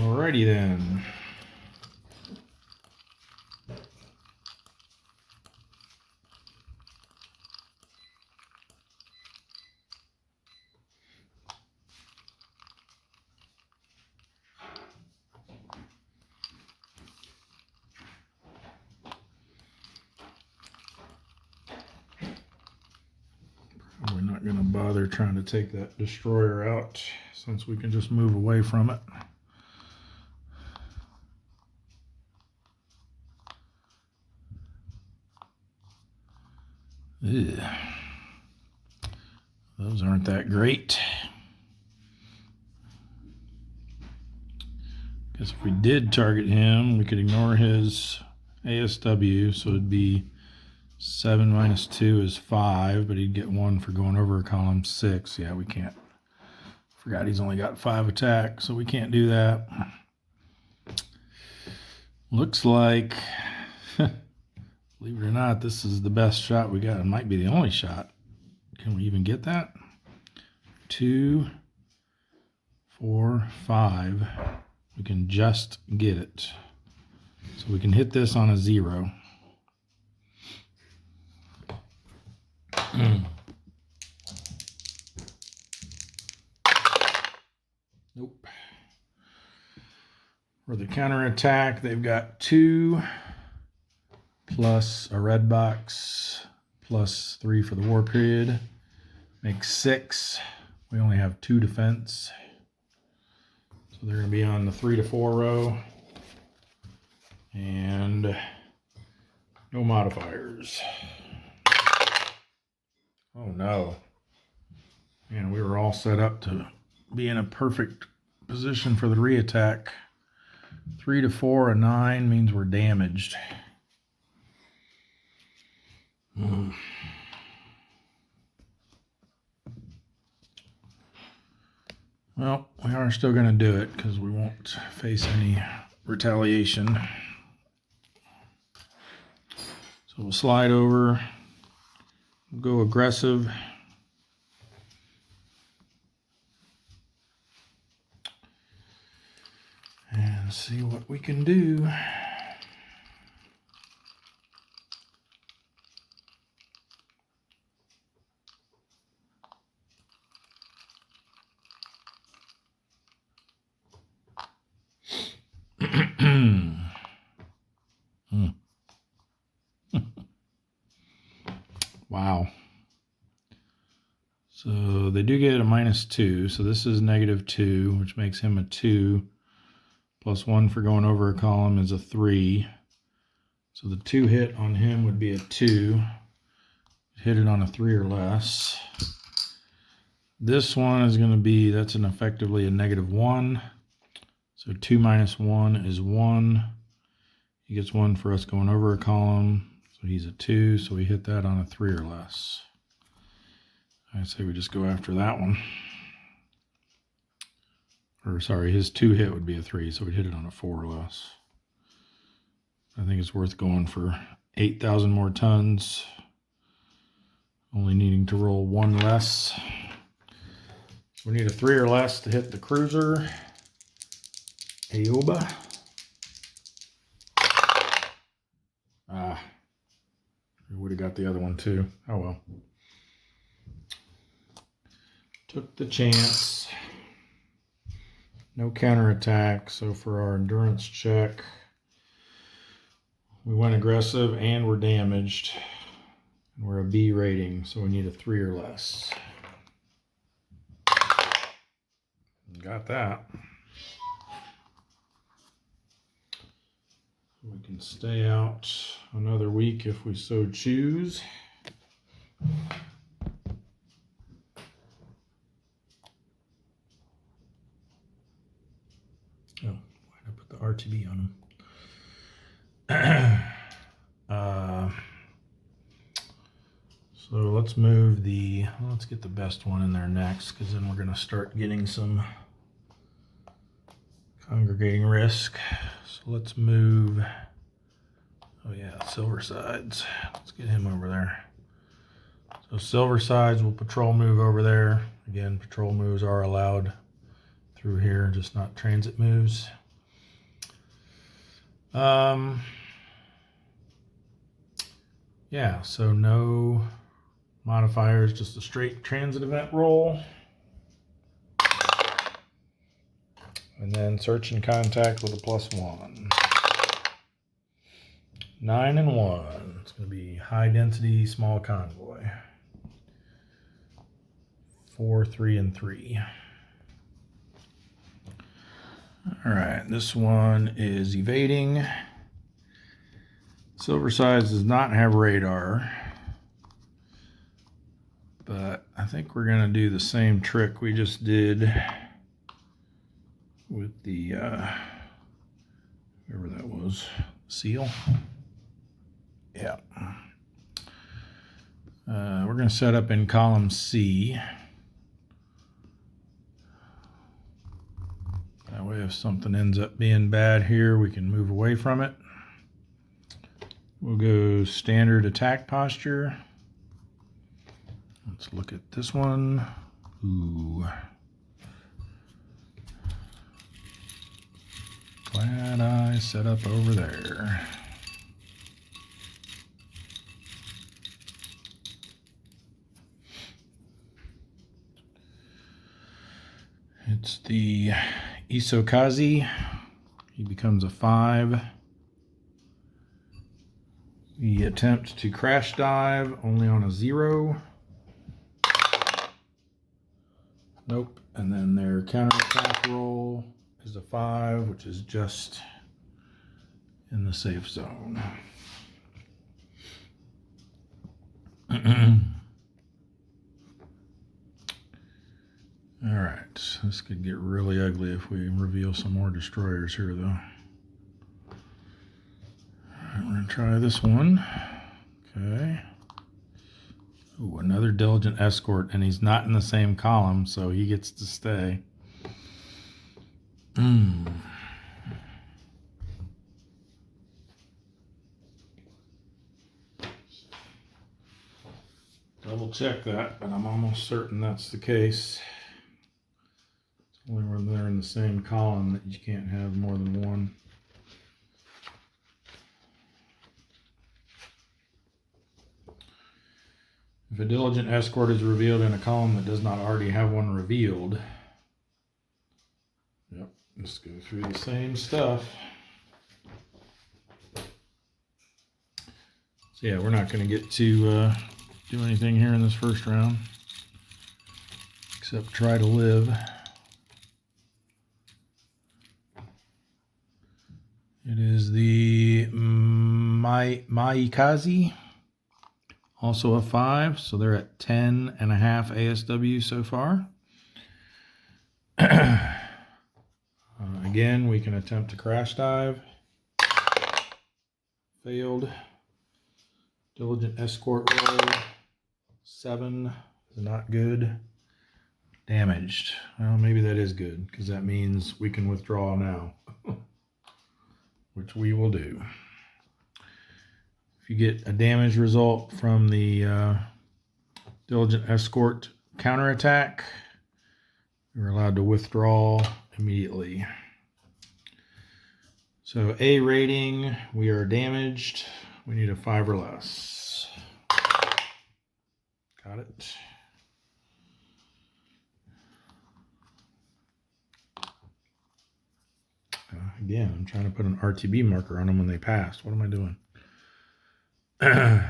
Alrighty then. We're not going to bother trying to take that destroyer out since we can just move away from it. Ew. Those aren't that great. Guess if we did target him, we could ignore his ASW, so it'd be 7 minus 2 is 5, but he'd get 1 for going over a column 6. Yeah, we can't. Forgot he's only got 5 attack, so we can't do that. Looks like, believe it or not, this is the best shot we got. It might be the only shot. Can we even get that? 2, 4, 5. We can just get it. So we can hit this on a 0. Nope. For the counterattack, they've got 2 plus a red box plus 3 for the war period. Makes 6. We only have 2 defense. So they're going to be on the 3 to 4 row. And no modifiers. Oh no. Man, we were all set up to be in a perfect position for the reattack. 3 to 4, a 9 means we're damaged. Well, we are still going to do it because we won't face any retaliation. So we'll slide over, go aggressive. And see what we can do. Wow. So they do get a -2. So this is -2, which makes him a 2. +1 for going over a column is a 3. So the 2 hit on him would be a 2. Hit it on a 3 or less. This one is going to be, that's effectively a -1. So 2 minus 1 is 1. He gets 1 for us going over a column. So he's a 2. So we hit that on a 3 or less. I say we just go after that one. Or sorry, his 2 hit would be a 3. So we'd hit it on a 4 or less. I think it's worth going for 8,000 more tons. Only needing to roll 1 less. We need a 3 or less to hit the cruiser. Aoba. We would have got the other one too. Oh well. Took the chance. No counterattack. So for our endurance check, we went aggressive and we're damaged. We're a B rating, so we need a 3 or less. Got that. We can stay out another week if we so choose. Oh, why did I put the RTB on them? So let's move the, let's get the best one in there next, because then we're going to start getting some congregating risk. So let's move, oh yeah, silver sides. Let's get him over there. So silver sides will patrol move over there. Again, patrol moves are allowed through here, just not transit moves. Yeah, so no modifiers, just a straight transit event roll. And then search and contact with a +1. 9 and 1. It's going to be high density, small convoy. 4, 3, and 3. All right, this one is evading. Silver Sides does not have radar, but I think we're going to do the same trick we just did with the, whoever that was, seal. Yeah. We're going to set up in column C. That way if something ends up being bad here, we can move away from it. We'll go standard attack posture. Let's look at this one. Ooh. Glad I set up over there. It's the Isokazi. He becomes a 5. We attempt to crash dive only on a 0. Nope. And then their counterattack roll is a 5, which is just in the safe zone. All right, this could get really ugly if we reveal some more destroyers here, though. All right, we're gonna try this one. Okay. Ooh, another diligent escort, and he's not in the same column, so he gets to stay. Double check that, but I'm almost certain that's the case. It's only when they're in the same column that you can't have more than one. If a diligent escort is revealed in a column that does not already have one revealed, yep, let's go through the same stuff. So yeah, we're not going to get to do anything here in this first round except try to live. It is the Maikaze, also a 5, so they're at 10.5 ASW so far. Again, we can attempt to crash dive. Failed. Diligent escort roll. 7 is not good. Damaged. Well, maybe that is good, because that means we can withdraw now. Which we will do. If you get a damage result from the Diligent Escort counterattack, you're allowed to withdraw immediately. So A rating, we are damaged. We need a 5 or less. Got it. Again, I'm trying to put an RTB marker on them when they pass. What am I doing? Well,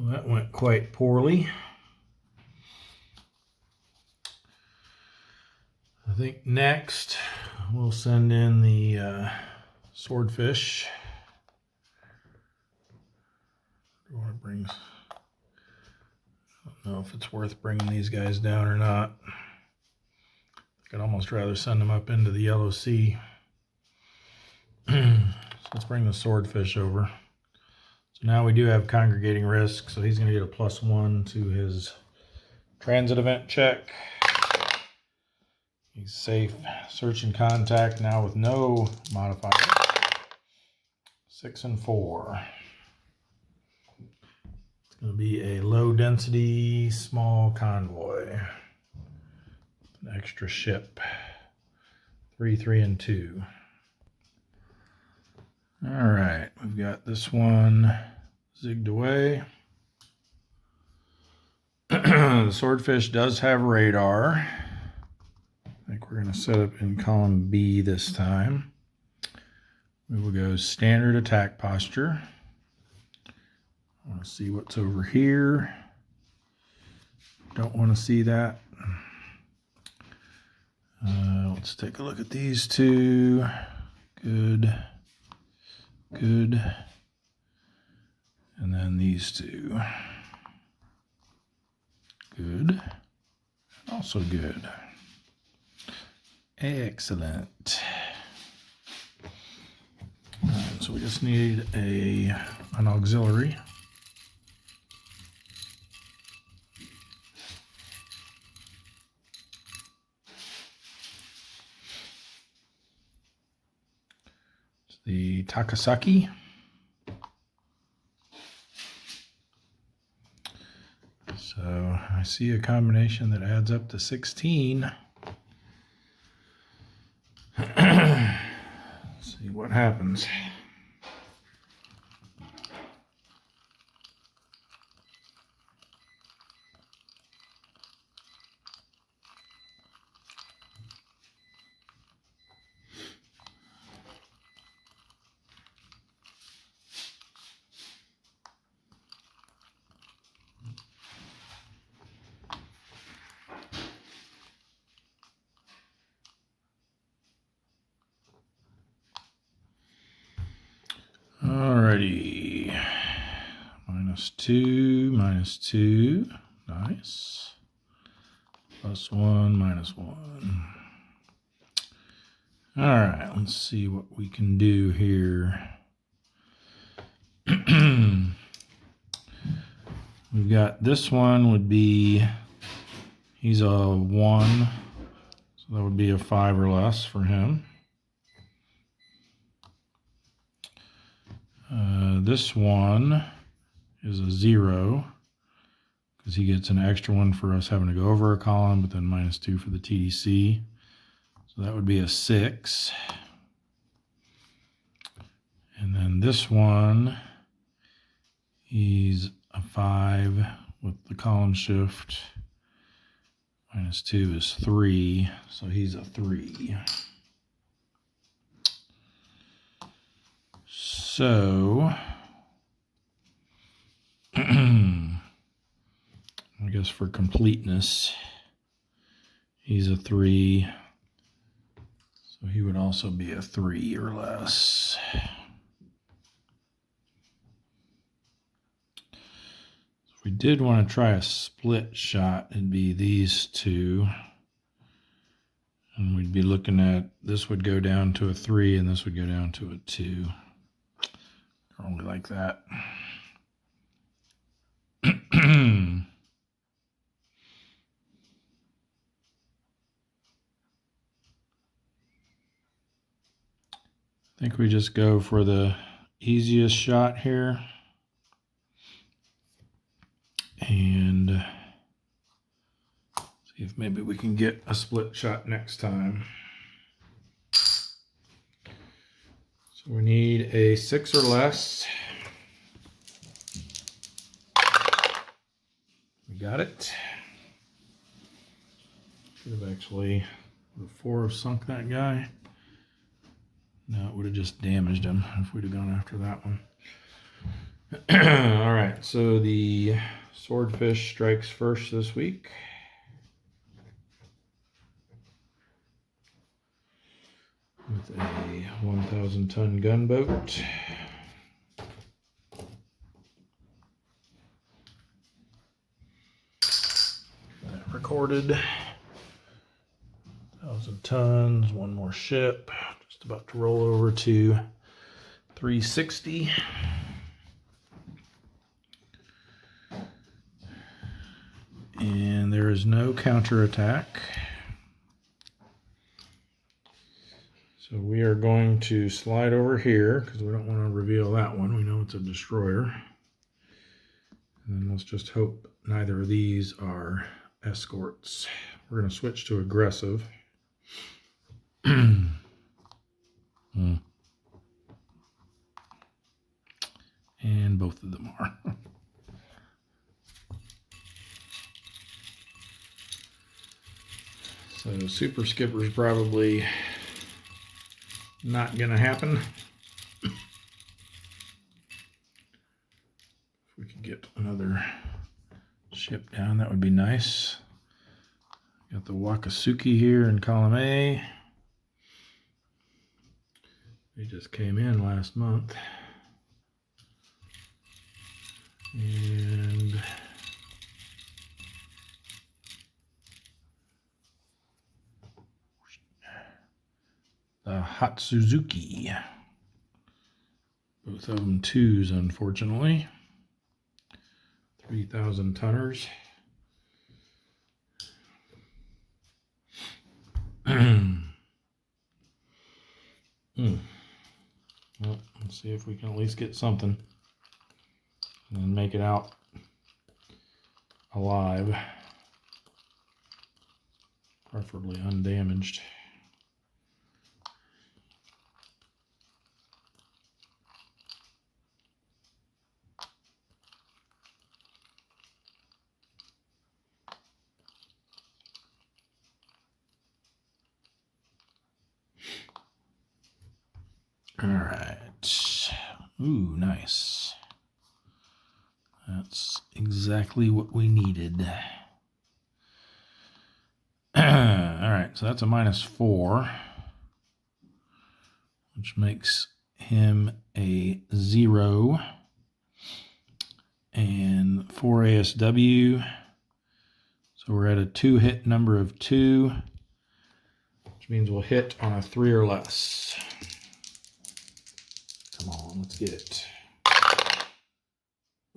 that went quite poorly. I think next we'll send in the swordfish. I don't know if it's worth bringing these guys down or not. I'd almost rather send them up into the Yellow Sea. So let's bring the swordfish over. So now we do have congregating risk, so he's going to get a +1 to his transit event check. He's safe. Search and contact now with no modifier. 6 and 4. It's going to be a low density small convoy. An extra ship. 3, 3, and 2. All right, we've got this one zigged away. The swordfish does have radar. I think we're going to set up in column B this time. We will go standard attack posture. I want to see what's over here. Don't want to see that. Let's take a look at these two. Good. Good. And then these two. Good. Also good. Excellent. So we just need an auxiliary. The Takasaki. So I see a combination that adds up to 16. Let's see what happens. Alrighty, -2, -2, nice, +1, -1. Alright, let's see what we can do here. We've got this one would be, he's a 1, so that would be a 5 or less for him. This one is a 0 because he gets an extra 1 for us having to go over a column, but then -2 for the TDC. So that would be a 6. And then this one, he's a 5 with the column shift. -2 is 3, so he's a 3. So just for completeness. He's a 3. So he would also be a 3 or less. If we did want to try a split shot, it'd be these two. And we'd be looking at, this would go down to a 3 and this would go down to a 2. Only like that. I think we just go for the easiest shot here. And see if maybe we can get a split shot next time. So we need a 6 or less. We got it. Should have actually, would 4 have sunk that guy? No, it would have just damaged him if we'd have gone after that one. All right, so the swordfish strikes first this week. With a 1,000-ton gunboat. That recorded. 1,000 tons, one more ship. Just about to roll over to 360. And there is no counterattack. So we are going to slide over here because we don't want to reveal that one. We know it's a destroyer. And then let's just hope neither of these are escorts. We're going to switch to aggressive. And both of them are. So super skipper's probably not going to happen. If we could get another ship down, that would be nice. Got the Wakasuki here in column A. They just came in last month. And the Hatsuzuki. Both of them 2s, unfortunately. 3,000 tonners. Well, let's see if we can at least get something and make it out alive, preferably undamaged. All right. Ooh, nice. That's exactly what we needed. All right, so that's a -4, which makes him a 0. And 4 ASW. So we're at a 2-hit number of 2, which means we'll hit on a 3 or less. Come on, let's get it.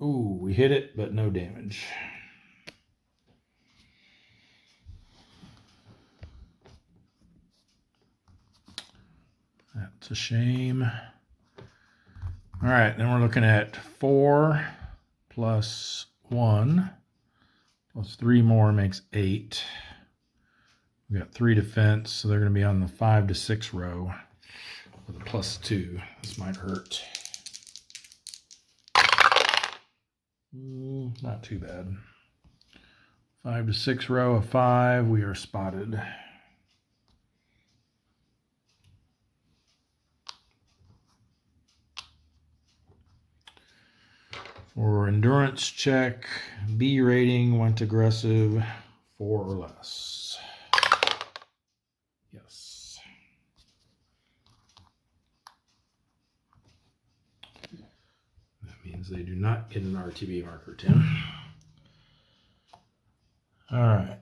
Ooh, we hit it, but no damage. That's a shame. All right, then we're looking at 4 plus 1 plus 3 more makes 8. We got 3 defense, so they're going to be on the 5 to 6 row with a +2. This might hurt. Not too bad. 5 to 6 row of 5. We are spotted. For endurance check, B rating, went aggressive, 4 or less. Yes. That means they do not get an RTB marker, Tim. All right.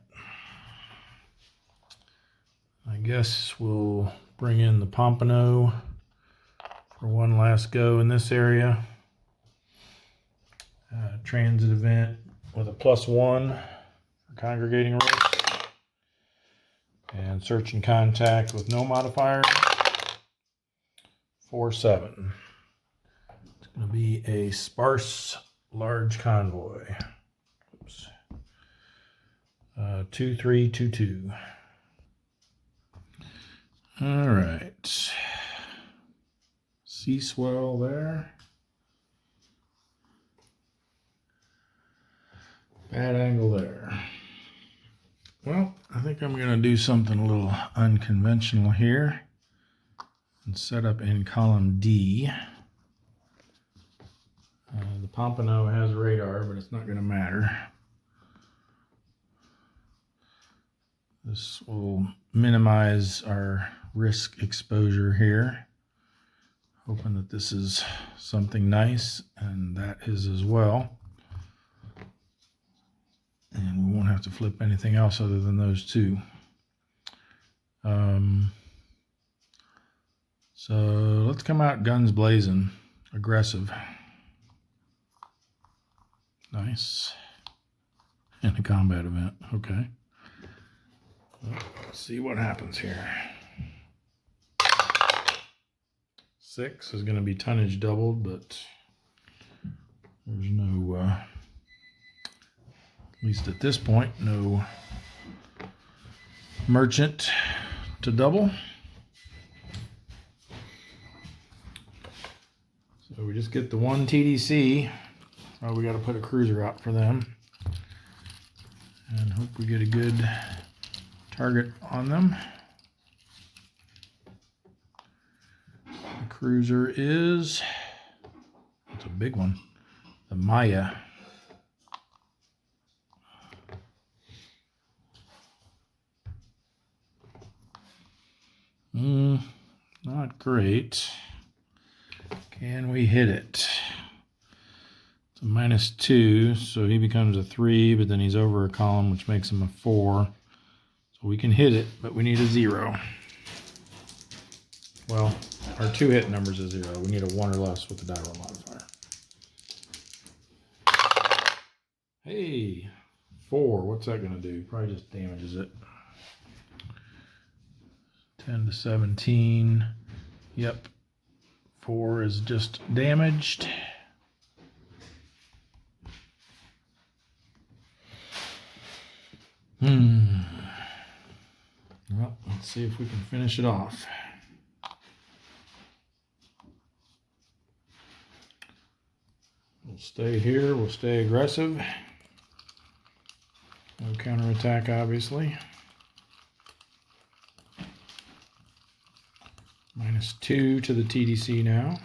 I guess we'll bring in the Pompano for one last go in this area. Transit event with a +1 for congregating risk. And search and contact with no modifier, 4-7. It's going to be a sparse large convoy. Oops. 2322. All right. Sea swell there. Bad angle there. Well, I think I'm going to do something a little unconventional here and set up in column D. The Pompano has radar, but it's not going to matter. This will minimize our risk exposure here. Hoping that this is something nice, and that is as well. And we won't have to flip anything else other than those two. So let's come out guns blazing, aggressive. Nice. And a combat event, okay. Let's see what happens here. 6 is going to be tonnage doubled, but there's no, at least at this point, no merchant to double. So we just get the one TDC. Oh, we got to put a cruiser out for them. And hope we get a good target on them. The cruiser is, it's a big one, the Maya. Not great. Can we hit it? It's a -2, so he becomes a 3, but then he's over a column, which makes him a 4. So we can hit it, but we need a 0. Well, our 2 hit number's a 0. We need a 1 or less with the die roll modifier. Hey, 4. What's that going to do? Probably just damages it. 10 to 17. Yep. 4 is just damaged. Well, let's see if we can finish it off. We'll stay here. We'll stay aggressive. No counterattack, obviously. -2 to the TDC now.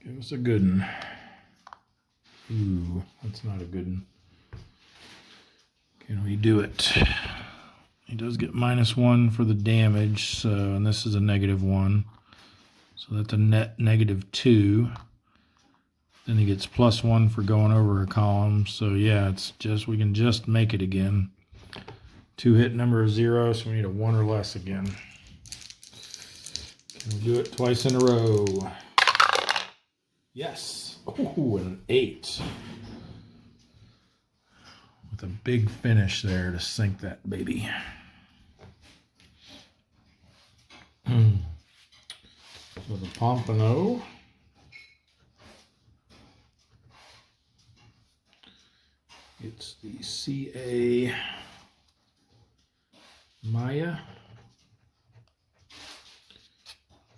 Give us a good one. Ooh, that's not a good one. Can we do it? He does get -1 for the damage, so, and this is a -1. So that's a net -2. Then he gets +1 for going over a column. So yeah, it's just, we can just make it again. 2 hit number of 0, so we need a 1 or less again. Can we do it twice in a row? Yes. Ooh, and an 8. With a big finish there to sink that baby. So the Pompano. It's the CA Maya.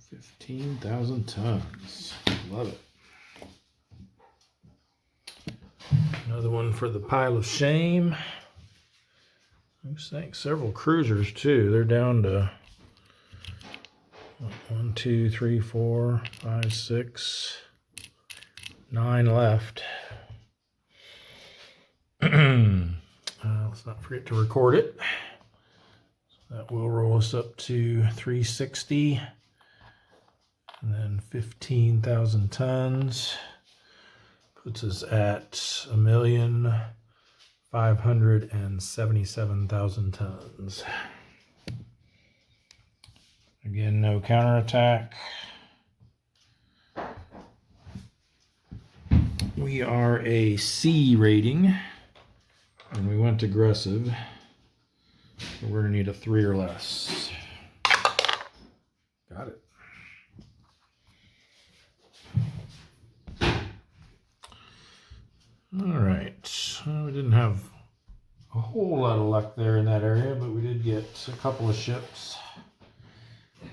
15,000 tons. Love it. Another one for the pile of shame. We sank several cruisers too. They're down to 1, 2, 3, 4, 5, 6. 9 left. Let's not forget to record it. So that will roll us up to 360, and then 15,000 tons puts us at 1,577,000 tons. Again, no counterattack. We are a C rating, and we went aggressive, so we're going to need a 3 or less. Got it. All right, well, we didn't have a whole lot of luck there in that area, but we did get a couple of ships.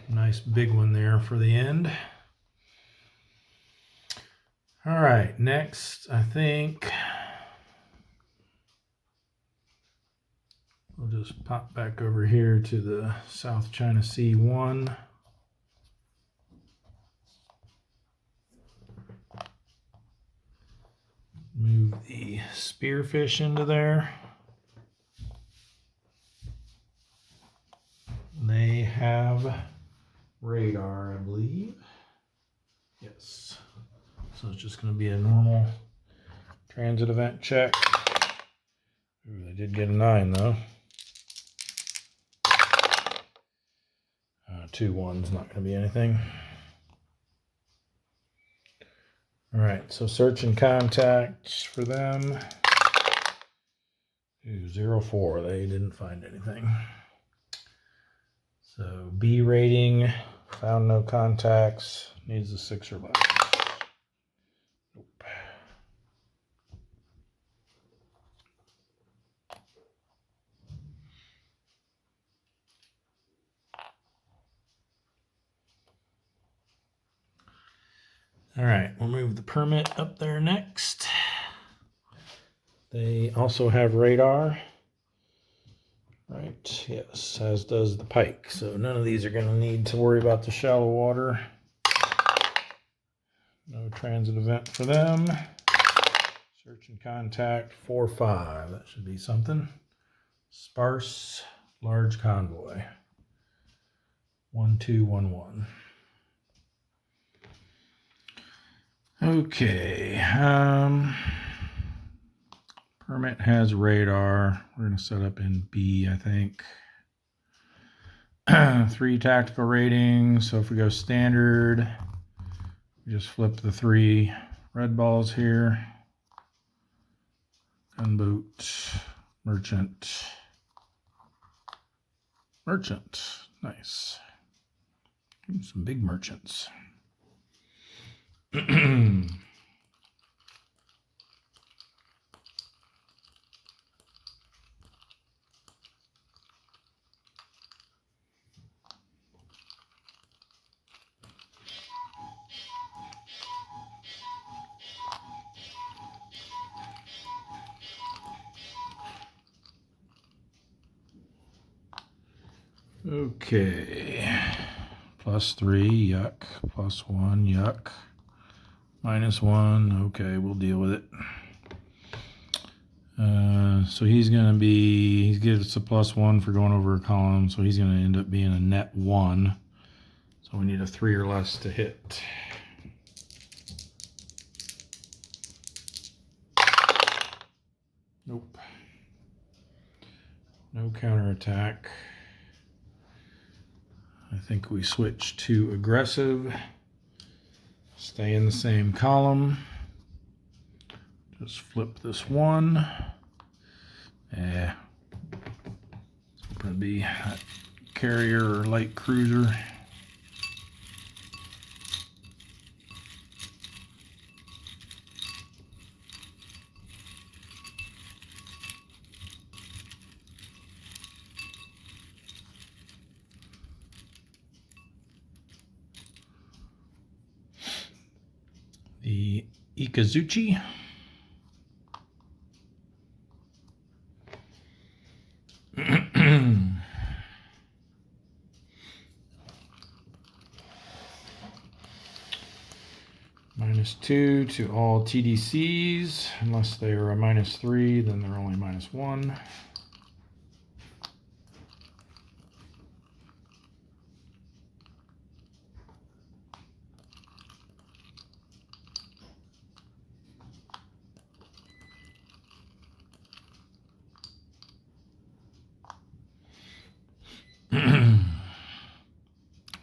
Nice big one there for the end. All right, next, I think we'll just pop back over here to the South China Sea 1. Move the spearfish into there. They have radar, I believe. Yes. So it's just going to be a normal transit event check. Ooh, they did get a 9 though. 2 1's not going to be anything. All right, so search and contacts for them. Ooh, 04, they didn't find anything. So B rating, found no contacts, needs a 6 or less. Nope. All right, we'll move the permit up there next. They also have radar. Right, yes, as does the pike. So none of these are going to need to worry about the shallow water. No transit event for them. Search and contact 4-5. That should be something. Sparse, large convoy. 1211. Okay. Permit has radar. We're going to set up in B, I think. 3 tactical ratings. So if we go standard, we just flip the 3 red balls here. Gunboat, merchant, merchant. Nice. Some big merchants. Okay, +3, yuck, +1, yuck, -1, okay, we'll deal with it. So he's going to be, he gives us a +1 for going over a column, so he's going to end up being a net 1. So we need a 3 or less to hit. Nope. No counterattack. I think we switch to aggressive. Stay in the same column. Just flip this 1. It's going to be a carrier or light cruiser. The Ikazuchi. -2 to all TDCs. Unless they are a -3, then they're only -1.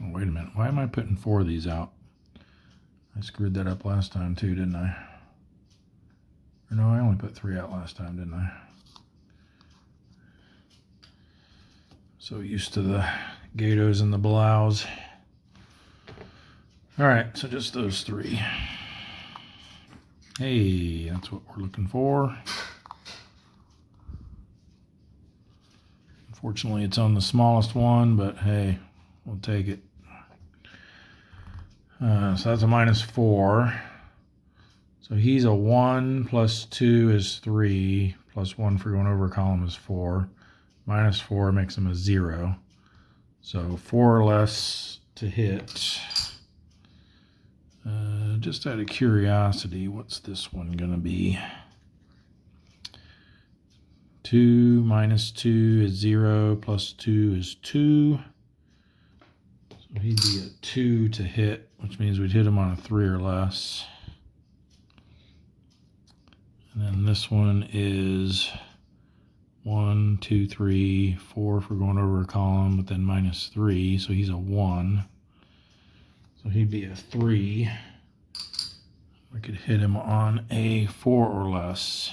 Oh, wait a minute. Why am I putting 4 of these out? I screwed that up last time too, didn't I? Or no, I only put 3 out last time, didn't I? So used to the Gatos and the Blouses. All right, so just those 3. Hey, that's what we're looking for. Unfortunately, it's on the smallest one, but hey, we'll take it. So that's a -4. So he's a 1 plus 2 is 3, plus 1 for going over a column is 4. -4 makes him a 0. So 4 or less to hit. Just out of curiosity, what's this one going to be? 2 minus 2 is 0, plus 2 is 2. So he'd be a 2 to hit, which means we'd hit him on a 3 or less. And then this one is 1, 2, 3, 4 for going over a column, but then -3, so he's a 1. So he'd be a 3. We could hit him on a 4 or less.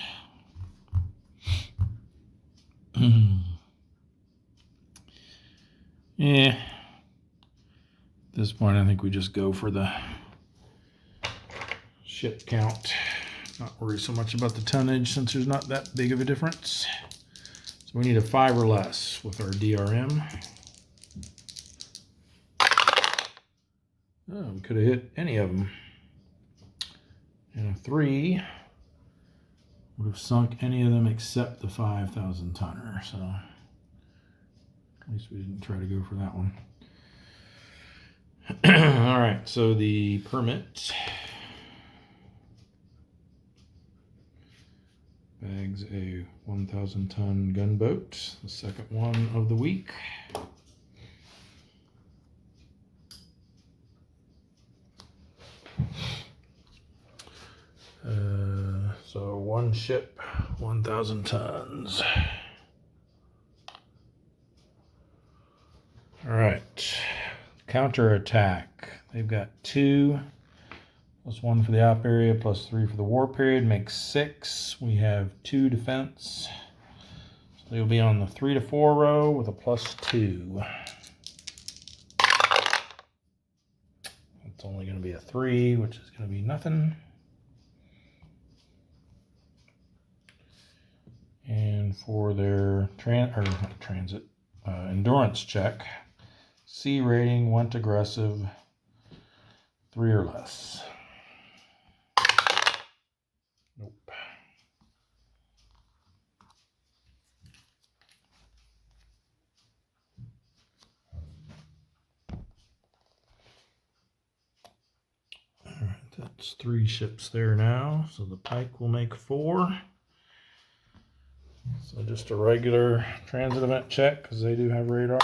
Yeah. At this point, I think we just go for the ship count. Not worry so much about the tonnage since there's not that big of a difference. So we need a 5 or less with our DRM. Oh, we could have hit any of them. And a 3 would have sunk any of them except the 5,000 tonner. So at least we didn't try to go for that one. All right, so the permit bags a 1,000 ton gunboat, the second one of the week. So one ship, 1,000 tons. All right, counterattack. They've got 2, plus 1 for the op area, plus 3 for the war period, makes 6. We have 2 defense. So they'll be on the 3 to 4 row with a +2. It's only going to be a 3, which is going to be nothing. And for their endurance check, C rating, went aggressive, 3 or less. Nope. All right, that's 3 ships there now. So the Pike will make 4. So just a regular transit event check because they do have radar.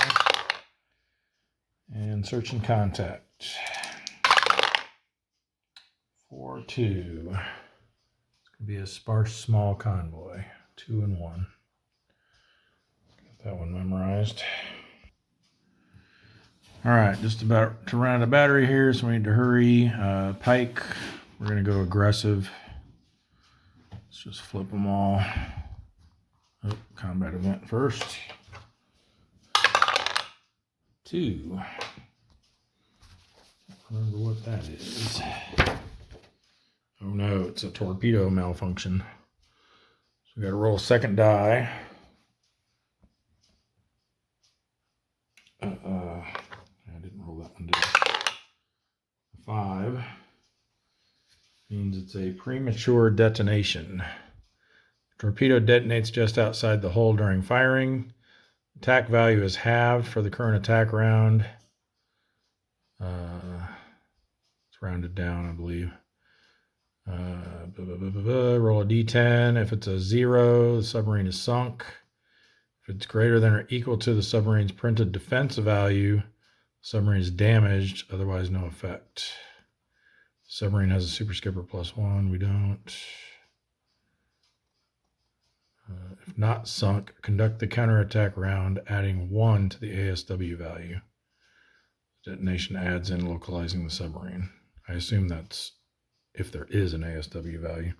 And search and contact. 4-2. It's going to be a sparse small convoy. 2 and 1. Got that one memorized. All right, just about to run out of battery here, so we need to hurry. Pike, we're going to go aggressive. Let's just flip them all. Oh, combat event first. 2. Remember what that is. Oh no, it's a torpedo malfunction. So we got to roll a second die. I didn't roll that one, did I? 5 means it's a premature detonation. Torpedo detonates just outside the hull during firing. Attack value is halved for the current attack round. It's rounded down, I believe. Roll a d10. If it's a 0, the submarine is sunk. If it's greater than or equal to the submarine's printed defense value, the submarine is damaged, otherwise no effect. Submarine has a super skipper +1. We don't. If not sunk, conduct the counterattack round, adding 1 to the ASW value. Detonation adds in localizing the submarine. I assume that's if there is an ASW value.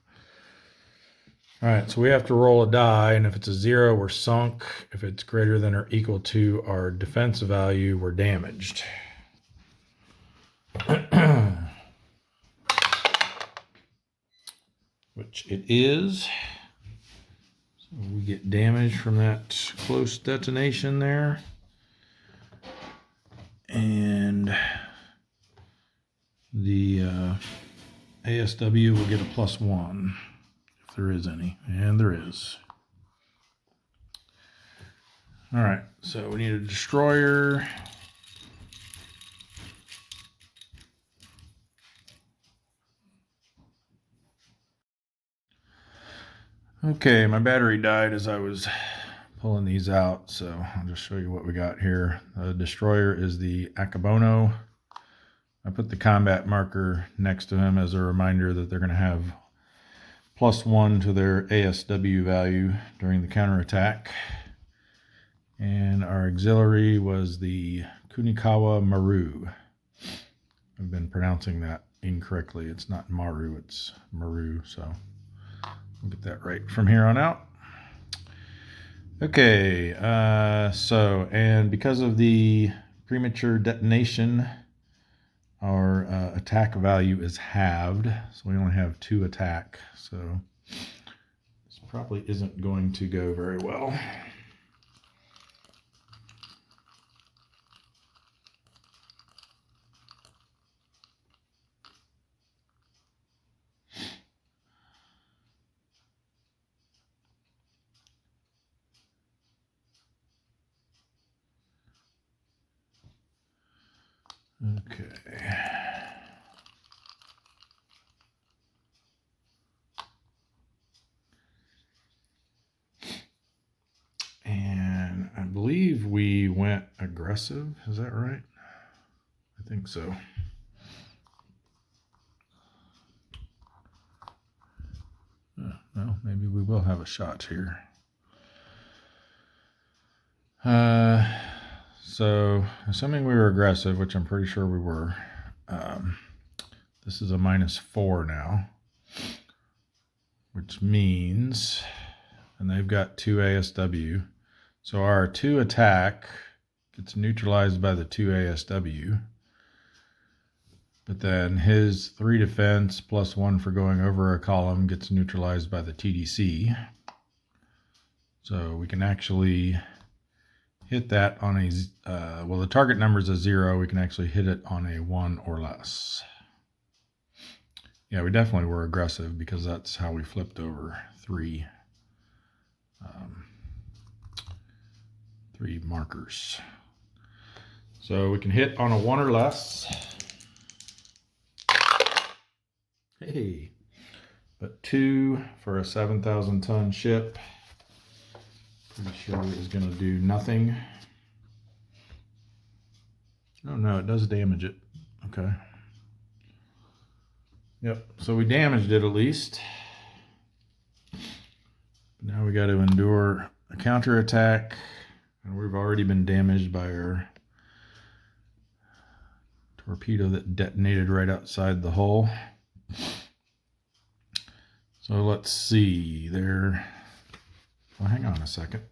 All right, so we have to roll a die, and if it's a 0, we're sunk. If it's greater than or equal to our defense value, we're damaged. Which it is. So we get damage from that close detonation there. And the ASW will get a +1 if there is any, and there is. All right, so we need a destroyer. Okay, my battery died as I was pulling these out, so I'll just show you what we got here. The destroyer is the Akabono. I put the combat marker next to him as a reminder that they're going to have +1 to their ASW value during the counterattack. And our auxiliary was the Kunikawa Maru. I've been pronouncing that incorrectly. It's not Maru, it's Maru, so we'll get that right from here on out. Okay, and because of the premature detonation, our attack value is halved, so we only have 2 attack, so this probably isn't going to go very well. Okay. And I believe we went aggressive. Is that right? I think so. Well, maybe we will have a shot here. So assuming we were aggressive, which I'm pretty sure we were, this is a -4 now, which means, and they've got 2 ASW, so our 2 attack gets neutralized by the 2 ASW, but then his 3 defense +1 for going over a column gets neutralized by the TDC. So we can actually hit that on a, well, the target number is a 0. We can actually hit it on a 1 or less. Yeah, we definitely were aggressive because that's how we flipped over 3 markers. So we can hit on a 1 or less. Hey, but 2 for a 7,000 ton ship. Pretty sure it is going to do nothing. Oh no, it does damage it. Okay. Yep, so we damaged it at least. But now we got to endure a counterattack, and we've already been damaged by our torpedo that detonated right outside the hull. So let's see there. Well, hang on a second.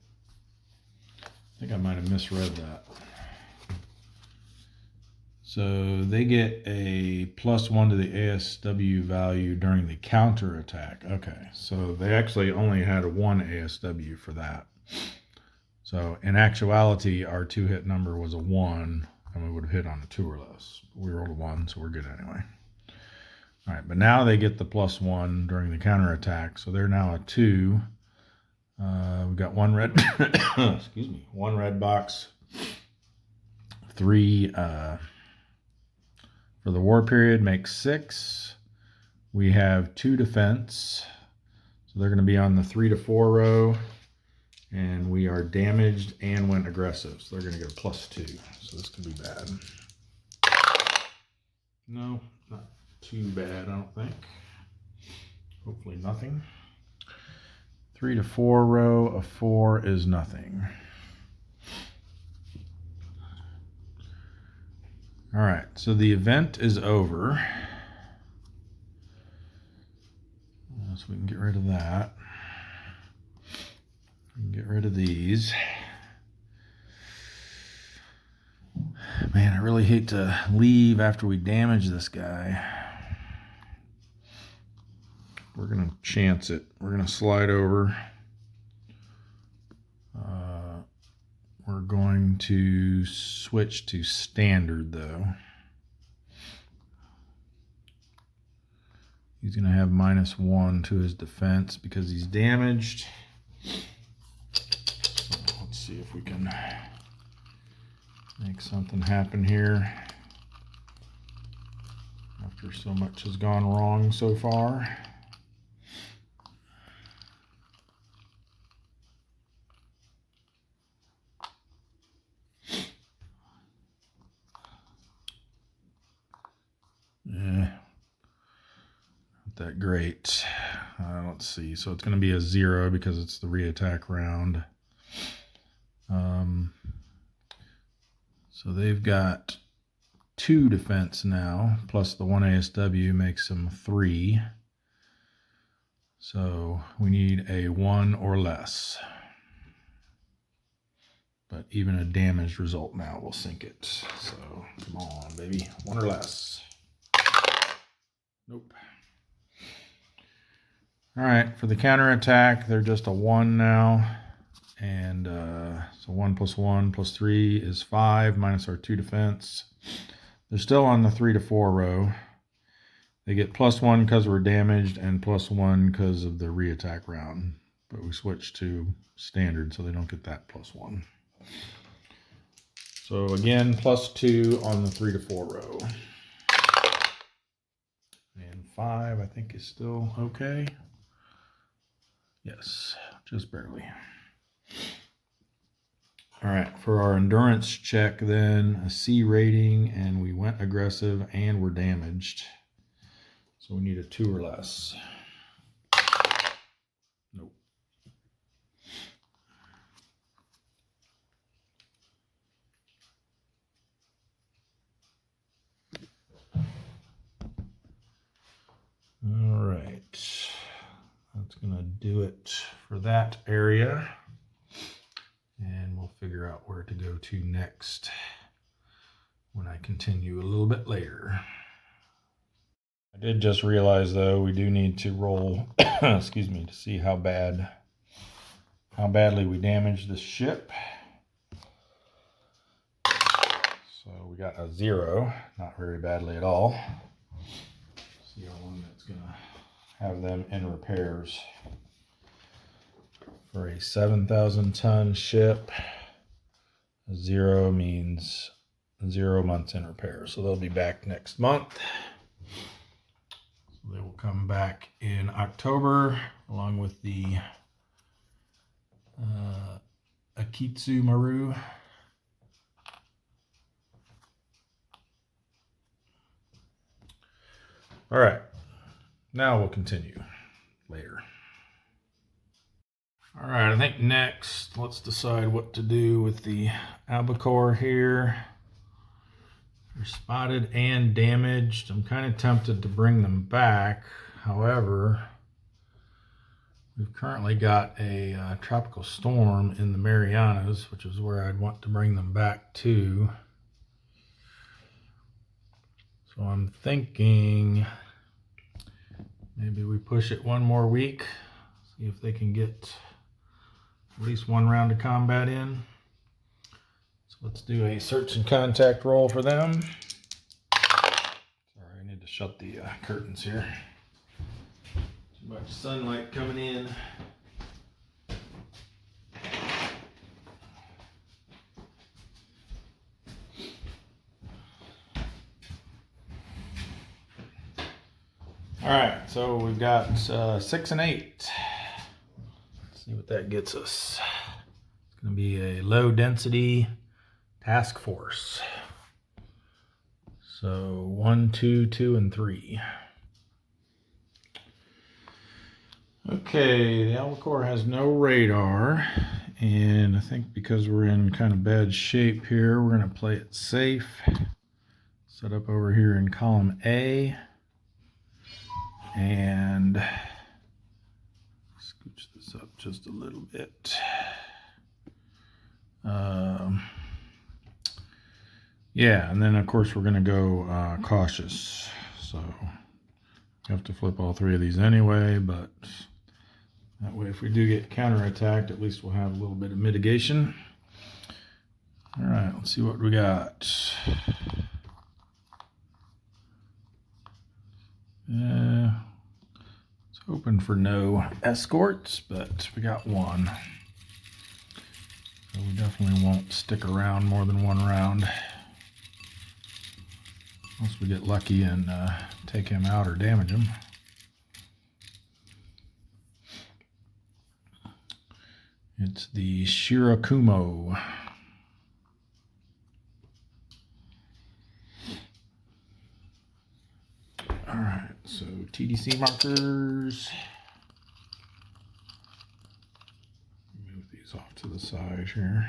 I think I might have misread that. So they get a +1 to the ASW value during the counterattack. Okay, so they actually only had a 1 ASW for that. So in actuality, our 2 hit number was a 1, and we would have hit on a 2 or less. We rolled a 1, so we're good anyway. All right, but now they get the +1 during the counterattack, so they're now a 2. We've got 1 red, excuse me, 1 red box, 3 for the war period makes 6. We have 2 defense, so they're going to be on the 3 to 4 row, and we are damaged and went aggressive, so they're going to get a +2, so this could be bad. No, not too bad, I don't think. Hopefully nothing. 3 to 4 row, a 4 is nothing. All right, so the event is over. So we can get rid of that. We can get rid of these. Man, I really hate to leave after we damage this guy. We're going to chance it. We're going to slide over. We're going to switch to standard, though. He's going to have -1 to his defense because he's damaged. Let's see if we can make something happen here after so much has gone wrong so far. Yeah, not that great. Let's see. So it's going to be a 0 because it's the re-attack round. So they've got 2 defense now, plus the 1 ASW makes them 3. So we need a 1 or less. But even a damaged result now will sink it. So come on, baby. 1 or less. Nope. All right, for the counterattack, they're just a 1 now. And so 1 + 1 + 3 is 5, minus our 2 defense. They're still on the 3 to 4 row. They get +1 because we're damaged and +1 because of the re-attack round. But we switch to standard so they don't get that +1. So again, +2 on the 3 to 4 row. And 5, I think, is still okay. Yes, just barely. All right, for our endurance check then, a C rating, and we went aggressive and we're damaged. So we need a 2 or less. Nope. All right, that's gonna do it for that area. And we'll figure out where to go to next when I continue a little bit later. I did just realize, though, we do need to roll, excuse me, to see how badly we damaged this ship. So we got a 0, not very badly at all. See how long that's gonna have them in repairs. For a 7,000-ton ship, a 0 means 0 months in repair. So they'll be back next month. So they will come back in October along with the Akitsu Maru. All right, now we'll continue later. All right, I think next, let's decide what to do with the albacore here. They're spotted and damaged. I'm kind of tempted to bring them back. However, we've currently got a tropical storm in the Marianas, which is where I'd want to bring them back to. So I'm thinking maybe we push it 1 more week, see if they can get at least 1 round of combat in. So let's do a search and contact roll for them. Sorry, I need to shut the curtains here. Too much sunlight coming in. All right, so we've got 6 and 8. Let's see what that gets us. It's going to be a low density task force. So 1, 2, 2, and 3. Okay, the albacore has no radar, and I think because we're in kind of bad shape here, we're going to play it safe. Set up over here in column A, and scooch this up just a little bit. Yeah, and then of course we're going to go cautious. So you have to flip all 3 of these anyway, but that way if we do get counterattacked, at least we'll have a little bit of mitigation. All right, let's see what we got. It's hoping for no escorts, but we got 1. So we definitely won't stick around more than 1 round. Unless we get lucky and take him out or damage him. It's the Shirakumo. All right, so TDC markers. Move these off to the side here.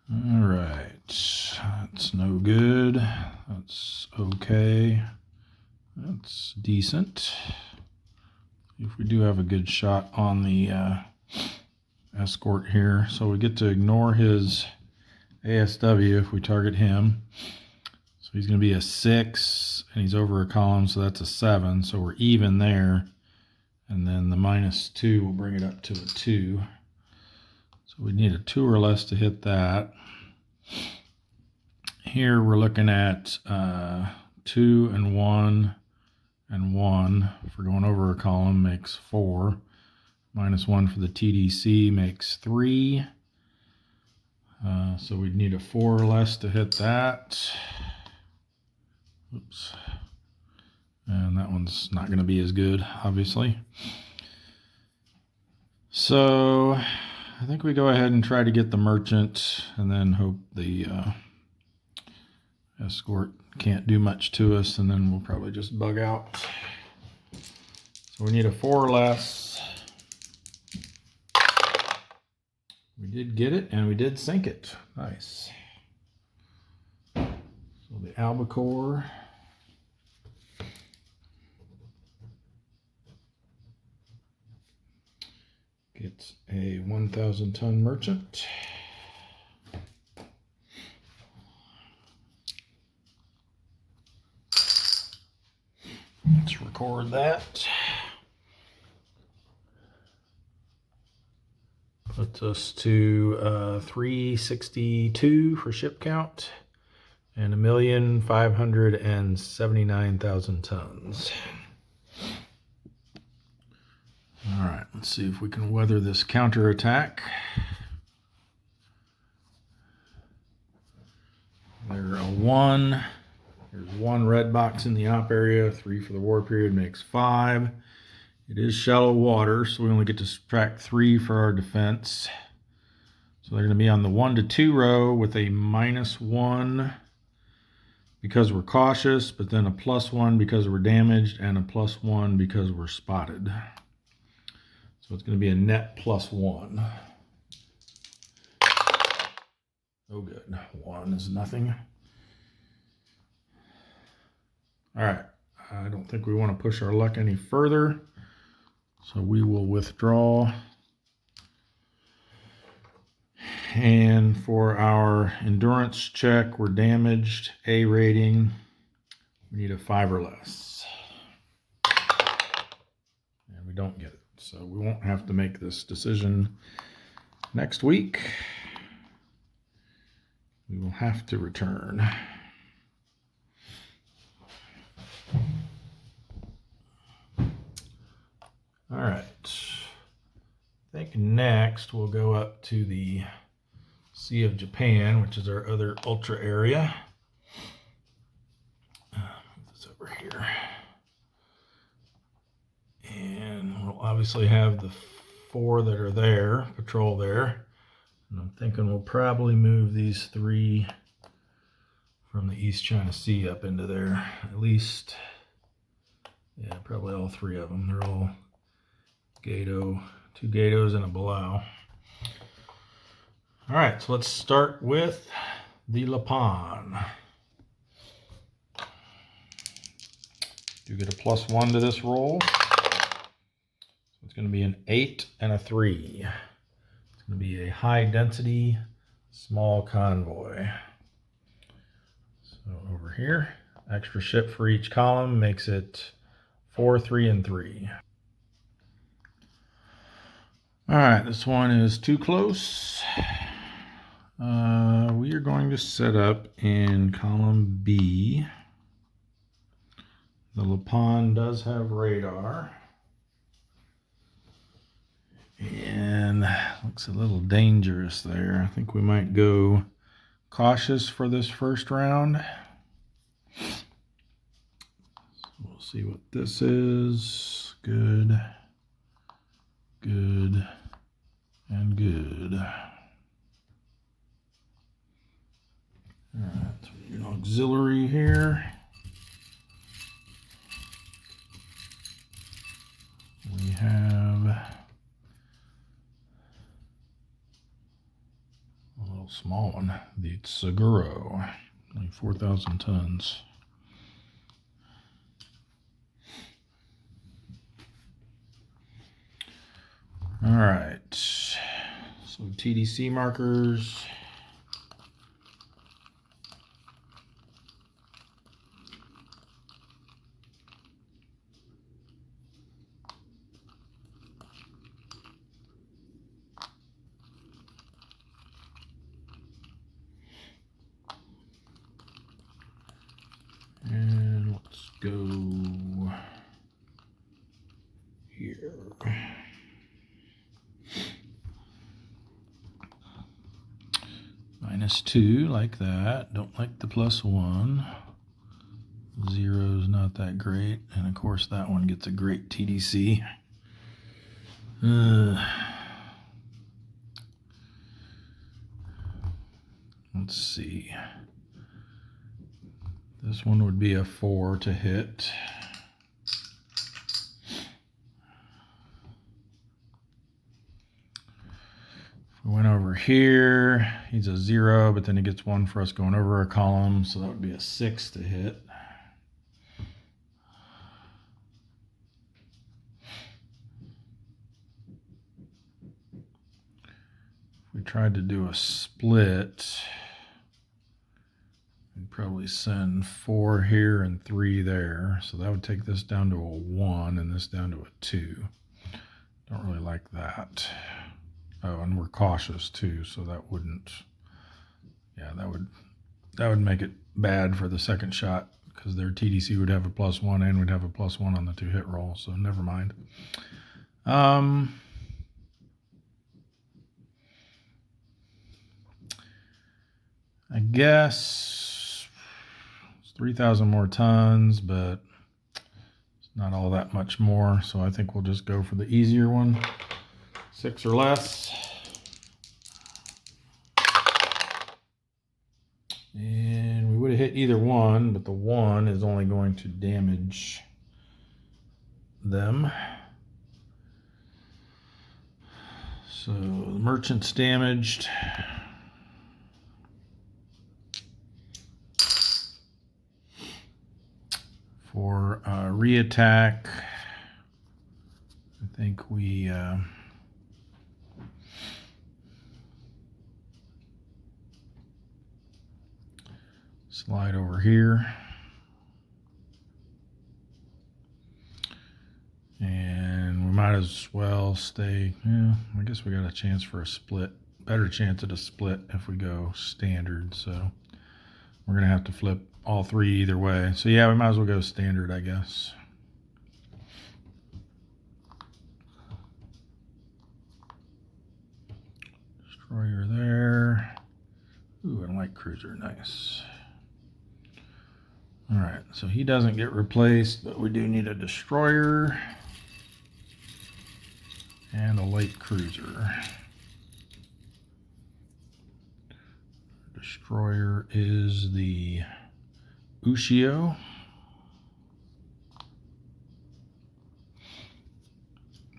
All right, that's no good. That's okay. That's decent. If we do have a good shot on the escort here, so we get to ignore his ASW if we target him. So he's going to be a 6, and he's over a column, so that's a 7. So we're even there, and then the -2 will bring it up to a 2. So we need a 2 or less to hit that. Here we're looking at 2 and 1 and 1 for going over a column makes 4. -1 for the TDC makes 3. So we'd need a 4 or less to hit that. Oops. And that one's not going to be as good, obviously. So I think we go ahead and try to get the merchant and then hope the escort can't do much to us, and then we'll probably just bug out. So we need a 4 or less. We did get it, and we did sink it. Nice. So the albacore gets a 1,000-ton merchant. Let's record that. Puts us to 362 for ship count and 1,579,000 tons. All right, let's see if we can weather this counterattack. They're a 1. There's 1 red box in the op area. 3 for the war period makes 5. It is shallow water, so we only get to subtract 3 for our defense. So they're going to be on the 1 to 2 row with a -1 because we're cautious, but then a +1 because we're damaged, and a +1 because we're spotted. So it's going to be a net +1. Oh, good. 1 is nothing. All right. I don't think we want to push our luck any further, so we will withdraw. And for our endurance check, we're damaged, A rating. We need a 5 or less. And we don't get it. So we won't have to make this decision next week. We will have to return. All right. I think next we'll go up to the Sea of Japan, which is our other ultra area. Move this over here. And we'll obviously have the 4 that are there, patrol there. And I'm thinking we'll probably move these 3 from the East China Sea up into there. At least, yeah, probably all 3 of them. They're all Gato, 2 Gatos and a Belau. All right, so let's start with the Lapon. You get a +1 to this roll. So it's going to be an 8 and a 3. It's going to be a high density, small convoy. So over here, extra ship for each column makes it 4, 3, and 3. All right, this one is too close. We are going to set up in column B. The Lapon does have radar. And looks a little dangerous there. I think we might go cautious for this first round. So we'll see what this is. Good, good, and good. All right, so we get an auxiliary here. We have a little small one, the Seguro, only 4,000 tons. All right, so TDC markers. And let's go here. -2, like that. Don't like the +1. 0 is not that great. And of course that one gets a great TDC. Let's see. This one would be a 4 to hit. If we went over here, he's a 0, but then he gets 1 for us going over our column, so that would be a 6 to hit. If we tried to do a split, we'd probably send 4 here and 3 there. So that would take this down to a 1 and this down to a 2. Don't really like that. Oh, and we're cautious too, so that wouldn't, yeah, that would make it bad for the second shot because their TDC would have a +1 and we'd have a +1 on the 2 hit roll, so never mind. I guess it's 3,000 more tons, but it's not all that much more. So I think we'll just go for the easier one, 6 or less. And we would have hit either one, but the 1 is only going to damage them. So the merchant's damaged. For re-attack, I think we slide over here. And we might as well stay, yeah, I guess we got a chance for a split. Better chance at a split if we go standard, so we're going to have to flip all 3 either way. So yeah, we might as well go standard, I guess. Destroyer there. Ooh, I like cruiser, nice. All right, so he doesn't get replaced, but we do need a destroyer and a light cruiser. Destroyer is the Ushio.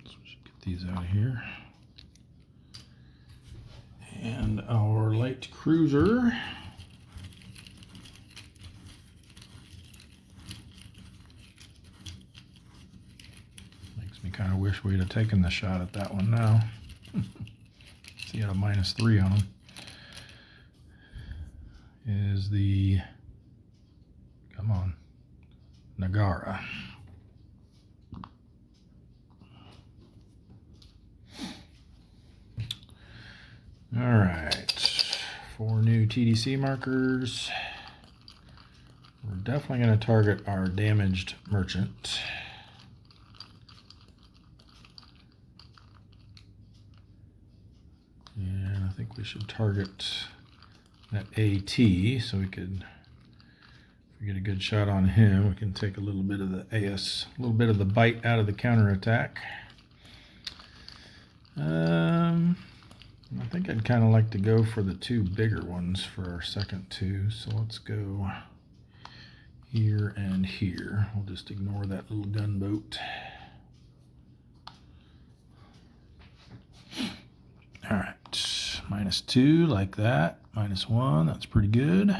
So we should get these out of here. And our light cruiser makes me kind of wish we'd have taken the shot at that one now. See, had a -3 on him. Is the, come on, Nagara. All right, 4 new TDC markers. We're definitely going to target our damaged merchant. And I think we should target that AT, so we could, if we get a good shot on him, we can take a little bit of the AS, a little bit of the bite out of the counterattack. I think I'd kind of like to go for the 2 bigger ones for our second 2, so let's go here and here. We'll just ignore that little gunboat. All right, -2 like that, -1, that's pretty good.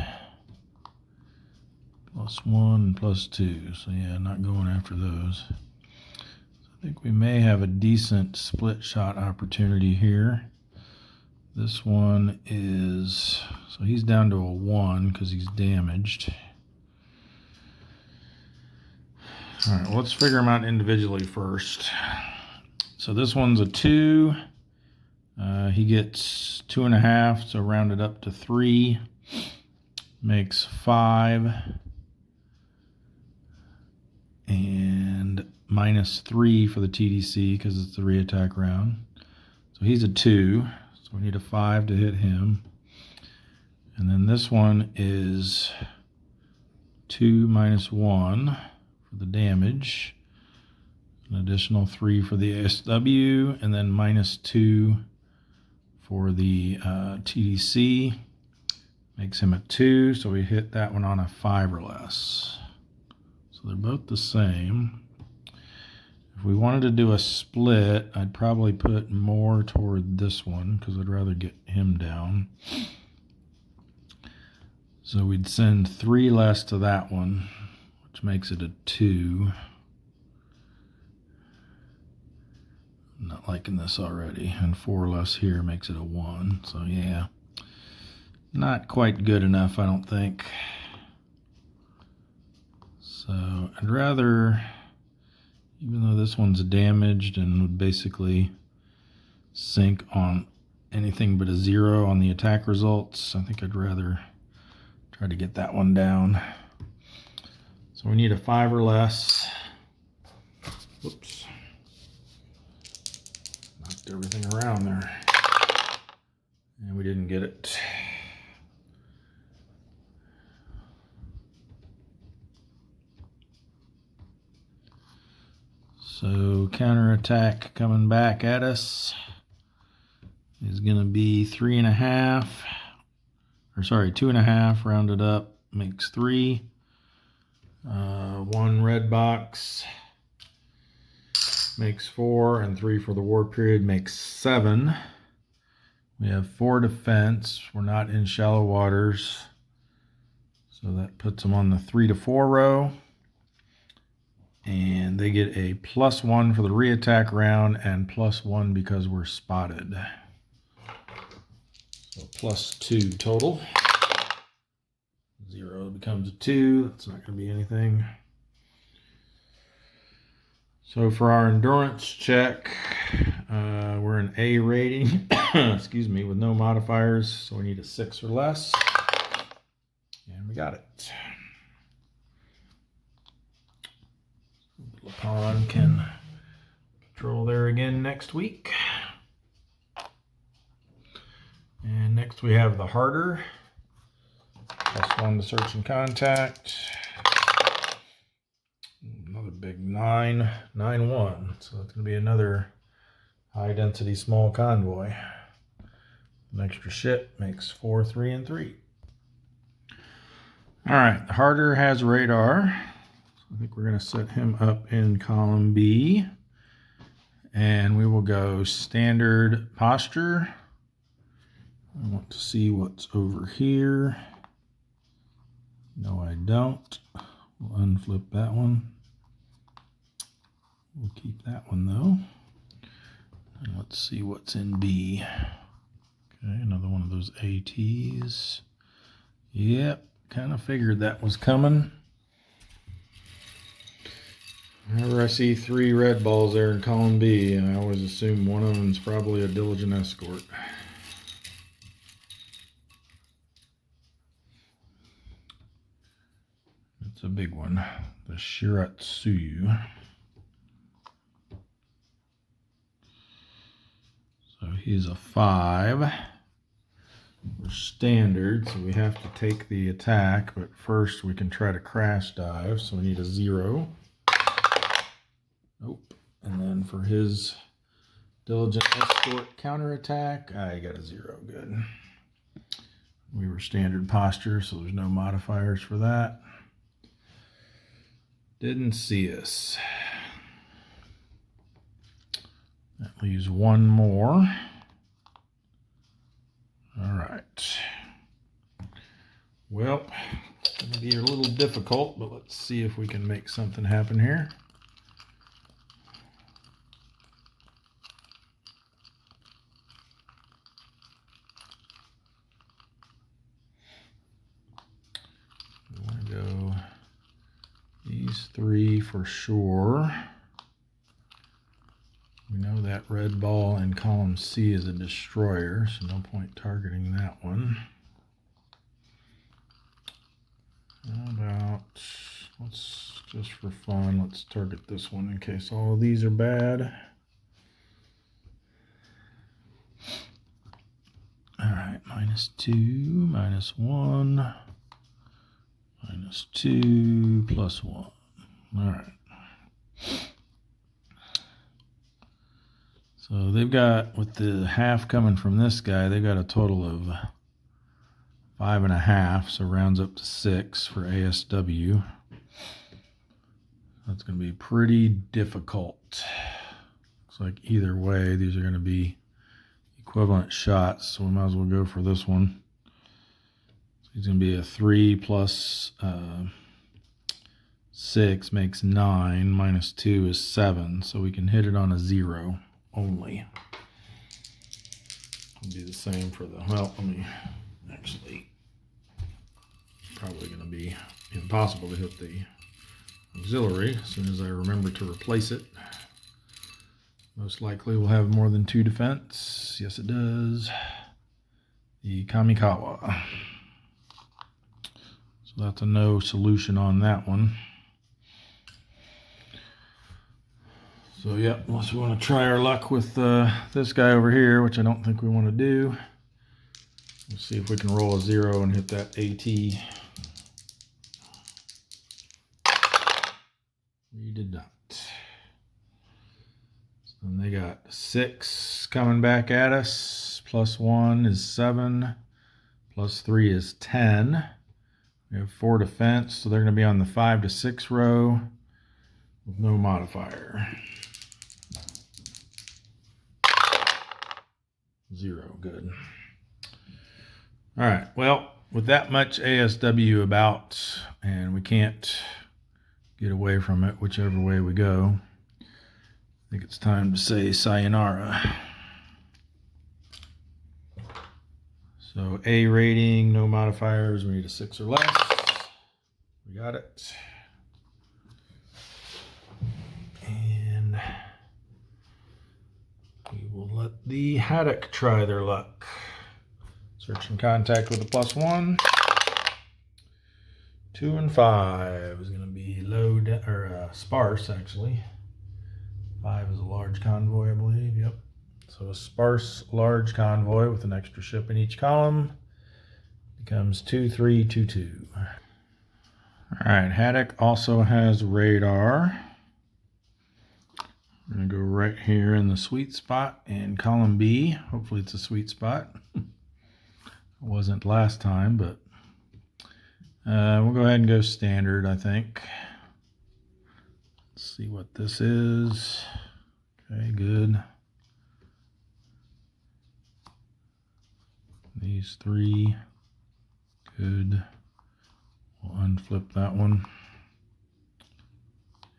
+1 and +2, so yeah, not going after those. So I think we may have a decent split shot opportunity here. This one is, so he's down to a 1 because he's damaged. All right, well, let's figure them out individually first. So this one's a 2. He gets 2.5, so rounded up to 3. Makes 5. And -3 for the TDC because it's the re-attack round. So he's a 2. So we need a 5 to hit him. And then this one is 2 -1 for the damage. An additional 3 for the ASW, and then -2 for the TDC. Makes him a 2, so we hit that one on a 5 or less. So they're both the same. If we wanted to do a split, I'd probably put more toward this one because I'd rather get him down. So we'd send 3 less to that one, which makes it a 2. I'm not liking this already. And 4 less here makes it a 1. So yeah, not quite good enough, I don't think. So I'd rather, even though this one's damaged and would basically sink on anything but a 0 on the attack results, I think I'd rather try to get that one down. So we need a 5 or less. Whoops. Knocked everything around there. And we didn't get it. So counterattack coming back at us is going to be 3.5, or sorry, 2.5 rounded up makes 3. 1 red box makes 4, and 3 for the war period makes 7. We have 4 defense. We're not in shallow waters, so that puts them on the 3 to 4 row. And they get a +1 for the re-attack round and +1 because we're spotted. So +2 total. 0 becomes a 2. That's not going to be anything. So for our endurance check, we're an A rating, excuse me, with no modifiers. So we need a 6 or less. And we got it. Lapon can patrol there again next week. Next we have the harder. +1 to search and contact. Another big 9-9-1. So that's going to be another high density small convoy. An extra ship makes 4, 3, and 3. All right, the harder has radar. So I think we're going to set him up in column B. And we will go standard posture. I want to see what's over here. No, I don't. We'll unflip that one. We'll keep that one though. And let's see what's in B. Okay, another one of those ATs. Yep, kind of figured that was coming. Whenever I see 3 red balls there in column B, I always assume one of them is probably a diligent escort. It's a big one, the Shiratsuyu. So he's a 5. We're standard, so we have to take the attack, but first we can try to crash dive, so we need a 0. Nope. And then for his diligent escort counterattack, I got a 0. Good. We were standard posture, so there's no modifiers for that. Didn't see us. That leaves one more. All right. Well, it's going to be a little difficult, but let's see if we can make something happen here. We want to go these 3 for sure. We know that red ball in column C is a destroyer, so no point targeting that one. How about, let's just for fun, let's target this one in case all of these are bad. All right, -2, -1, -2, +1. All right. So they've got, with the half coming from this guy, they've got a total of 5.5, so rounds up to 6 for ASW. That's going to be pretty difficult. Looks like either way, these are going to be equivalent shots, so we might as well go for this one. So he's going to be a 3 plus 6 makes 9, -2 is 7, so we can hit it on a 0. Only. It'll be the same for the, well, let me actually, probably going to be impossible to hit the auxiliary as soon as I remember to replace it. Most likely will have more than 2 defense. Yes, it does. The Kamikawa. So that's a no solution on that one. So yeah, unless we want to try our luck with this guy over here, which I don't think we want to do. Let's see if we can roll a 0 and hit that AT. We did not. So then they got 6 coming back at us. +1 is 7. +3 is 10. We have 4 defense, so they're going to be on the 5 to 6 row with no modifier. 0, good. All right, well, with that much ASW about, and we can't get away from it whichever way we go, I think it's time to say sayonara. So A rating, no modifiers, we need a 6 or less. We got it. And we will let the Haddock try their luck. Search and contact with a +1. 2 and 5 is going to be low, or sparse actually. 5 is a large convoy, I believe. Yep. So a sparse large convoy with an extra ship in each column becomes 2322. All right, Haddock also has radar. I'm going to go right here in the sweet spot in column B. Hopefully it's a sweet spot. It wasn't last time, but we'll go ahead and go standard, I think. Let's see what this is. Okay, good. These three, good. We'll unflip that one.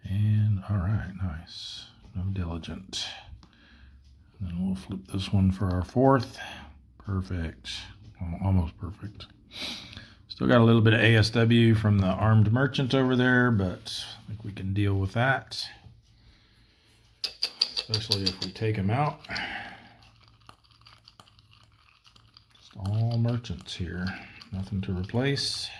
And all right, nice. No diligent. And then we'll flip this one for our fourth. Perfect. Almost perfect. Still got a little bit of ASW from the armed merchant over there, but I think we can deal with that. Especially if we take him out. Just all merchants here. Nothing to replace.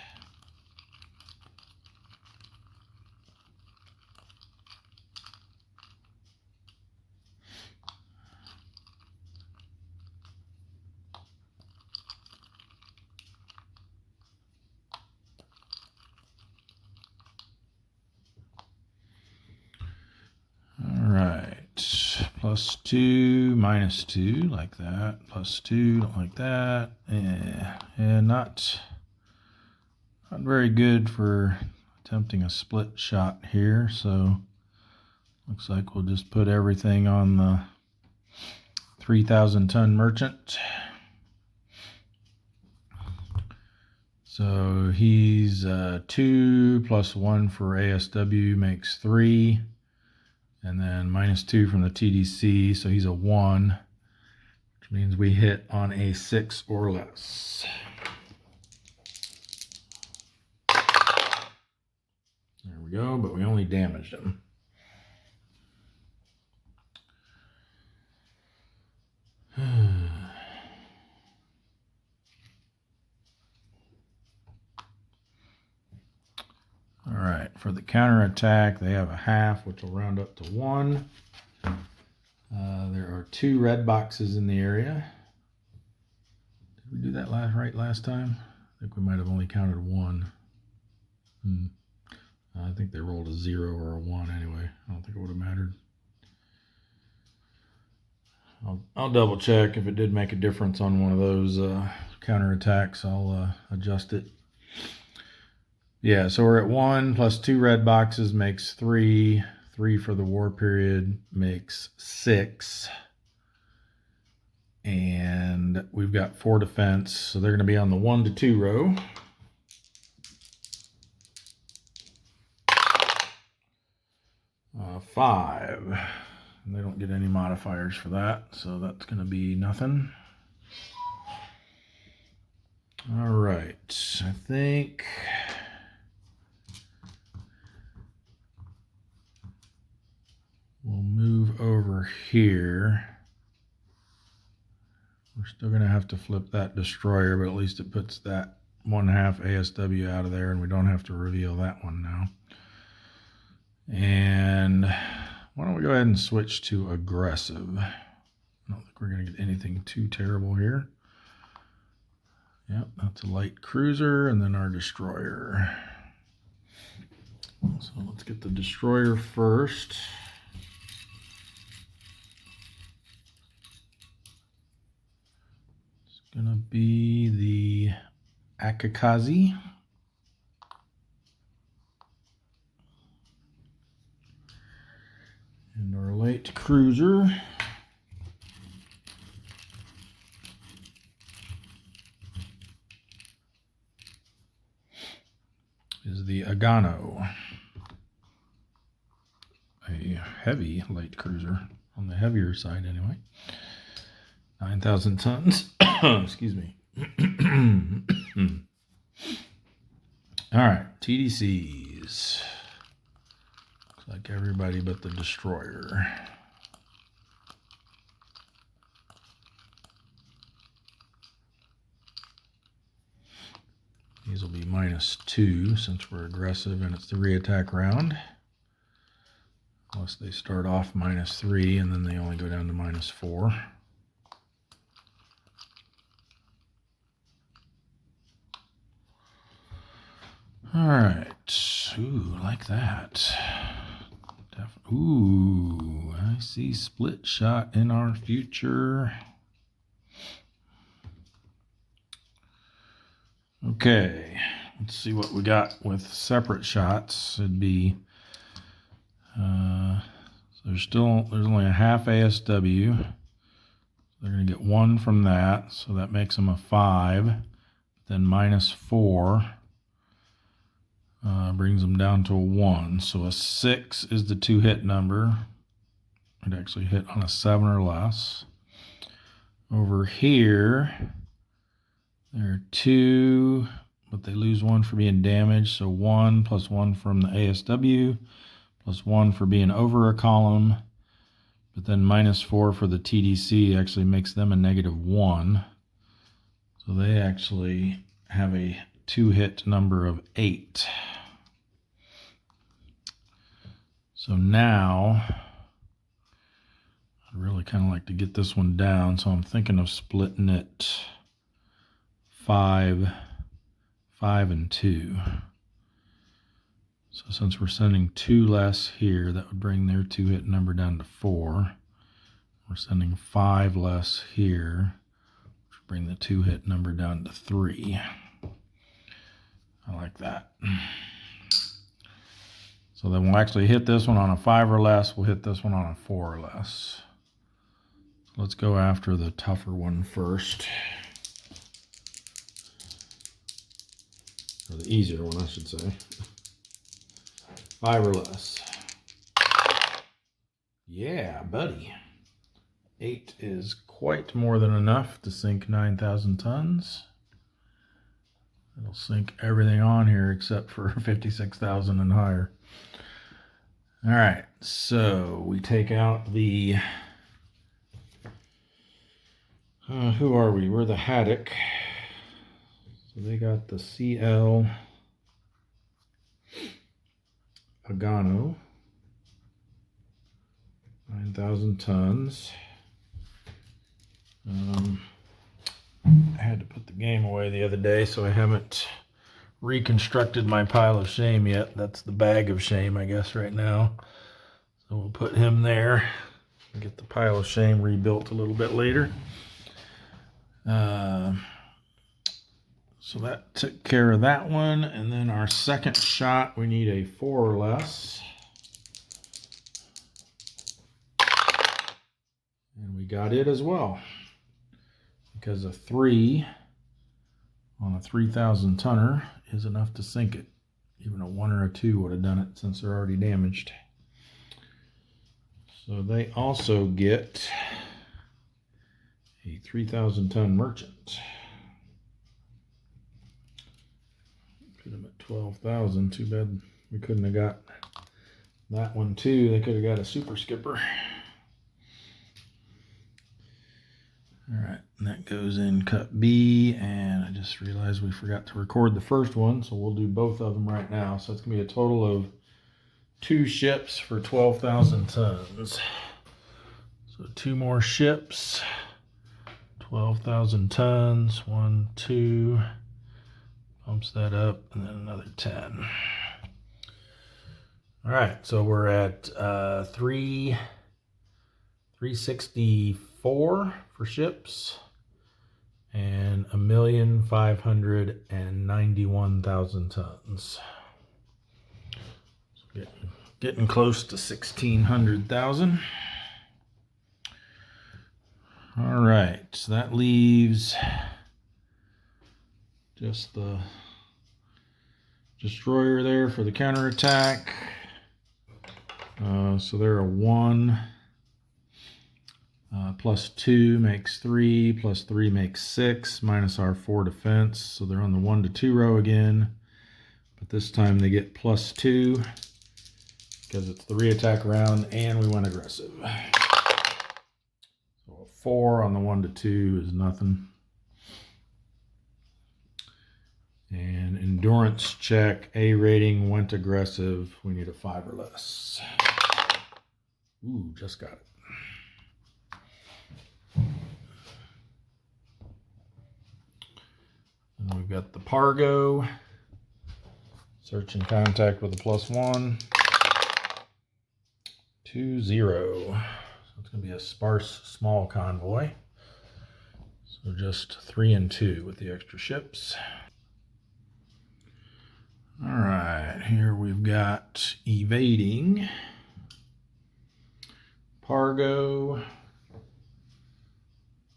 +2, -2, like that. +2, don't like that. And not very good for attempting a split shot here. So looks like we'll just put everything on the 3,000-ton merchant. So he's 2 + 1 for ASW makes 3. And then -2 from the TDC, so he's a 1, which means we hit on a 6 or less. There we go, but we only damaged him. All right, for the counterattack, they have a half, which will round up to 1. There are 2 red boxes in the area. Did we do that right last time? I think we might have only counted 1. I think they rolled a 0 or a 1 anyway. I don't think it would have mattered. I'll double check. If it did make a difference on one of those counterattacks, I'll adjust it. Yeah, so we're at 1 + 2 red boxes makes 3. 3 for the war period makes 6. And we've got 4 defense, so they're going to be on the 1 to 2 row. Five. And they don't get any modifiers for that, so that's going to be nothing. All right, I think we'll move over here. We're still going to have to flip that destroyer, but at least it puts that 1/2 ASW out of there, and we don't have to reveal that one now. And why don't we go ahead and switch to aggressive? I don't think we're going to get anything too terrible here. Yep, that's a light cruiser, and then our destroyer. So let's get the destroyer first. It's gonna be the Akakazi. And our light cruiser is the Agano, a heavy light cruiser, on the heavier side anyway. 9,000 tons. Excuse me. All right, TDCs. Looks like everybody but the destroyer. These will be -2 since we're aggressive and it's the reattack round. Unless they start off -3 and then they only go down to -4. All right. Ooh, like that. Ooh, I see split shot in our future. Okay, let's see what we got with separate shots. It'd be there's only a half ASW. They're going to get 1 from that, so that makes them a 5. Then minus 4 brings them down to a 1. So a 6 is the 2-hit number. I'd actually hit on a 7 or less. Over here, there are 2, but they lose 1 for being damaged. So 1 plus 1 from the ASW, plus 1 for being over a column. But then minus 4 for the TDC actually makes them a -1. So they actually have a 2-hit number of 8. So now I'd really kind of like to get this one down. So I'm thinking of splitting it 5, 5, and 2. So since we're sending 2 less here, that would bring their 2-hit number down to 4. We're sending 5 less here, which would bring the 2-hit number down to 3. I like that. So then we'll actually hit this one on a 5 or less. We'll hit this one on a 4 or less. So let's go after the tougher one first. Or the easier one, I should say. 5 or less. Yeah, buddy. 8 is quite more than enough to sink 9,000 tons. It'll sink everything on here except for 56,000 and higher. All right, so we take out the, who are we? We're the Haddock. So they got the CL Agano, 9,000 tons. I had to put the game away the other day, so I haven't reconstructed my pile of shame yet. That's the bag of shame, I guess, right now. So we'll put him there and get the pile of shame rebuilt a little bit later. So that took care of that one. And then our second shot, we need a 4 or less. And we got it as well. Because a 3 on a 3,000 tonner is enough to sink it. Even a 1 or a 2 would have done it since they're already damaged. So they also get a 3,000 ton merchant. Put them at 12,000. Too bad we couldn't have got that one too. They could have got a super skipper. All right, and that goes in cut B, and I just realized we forgot to record the first one, so we'll do both of them right now. So it's gonna be a total of 2 ships for 12,000 tons. So 2 more ships, 12,000 tons, 1, 2, bumps that up, and then another 10. All right, so we're at 364 for ships and 1,591,000 tons. So getting close to 1,600,000. All right, so that leaves just the destroyer there for the counterattack. So they're a 1. Plus 2 makes 3, plus 3 makes 6, minus our 4 defense. So they're on the 1 to 2 row again. But this time they get plus 2 because it's the re-attack round and we went aggressive. So a 4 on the 1 to 2 is nothing. And endurance check, A rating, went aggressive. We need a 5 or less. Ooh, just got it. And we've got the Pargo, Search in contact with a +1. 2-0. So it's going to be a sparse small convoy. So just 3 and 2 with the extra ships. All right, here we've got evading. Pargo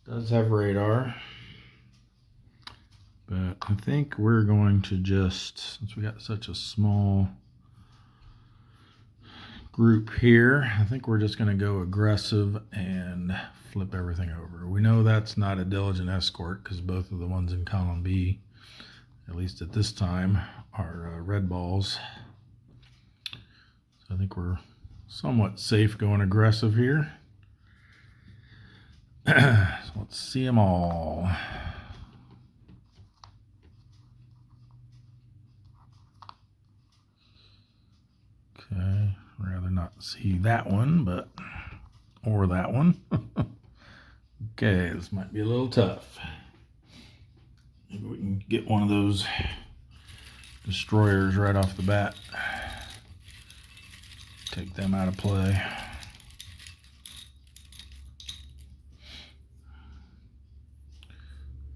does have radar. But I think we're going to just, since we got such a small group here, I think we're just going to go aggressive and flip everything over. We know that's not a diligent escort because both of the ones in column B, at least at this time, are red balls. So I think we're somewhat safe going aggressive here. So let's see them all. Okay, rather not see that one, but, or that one. Okay, this might be a little tough. Maybe we can get one of those destroyers right off the bat. Take them out of play.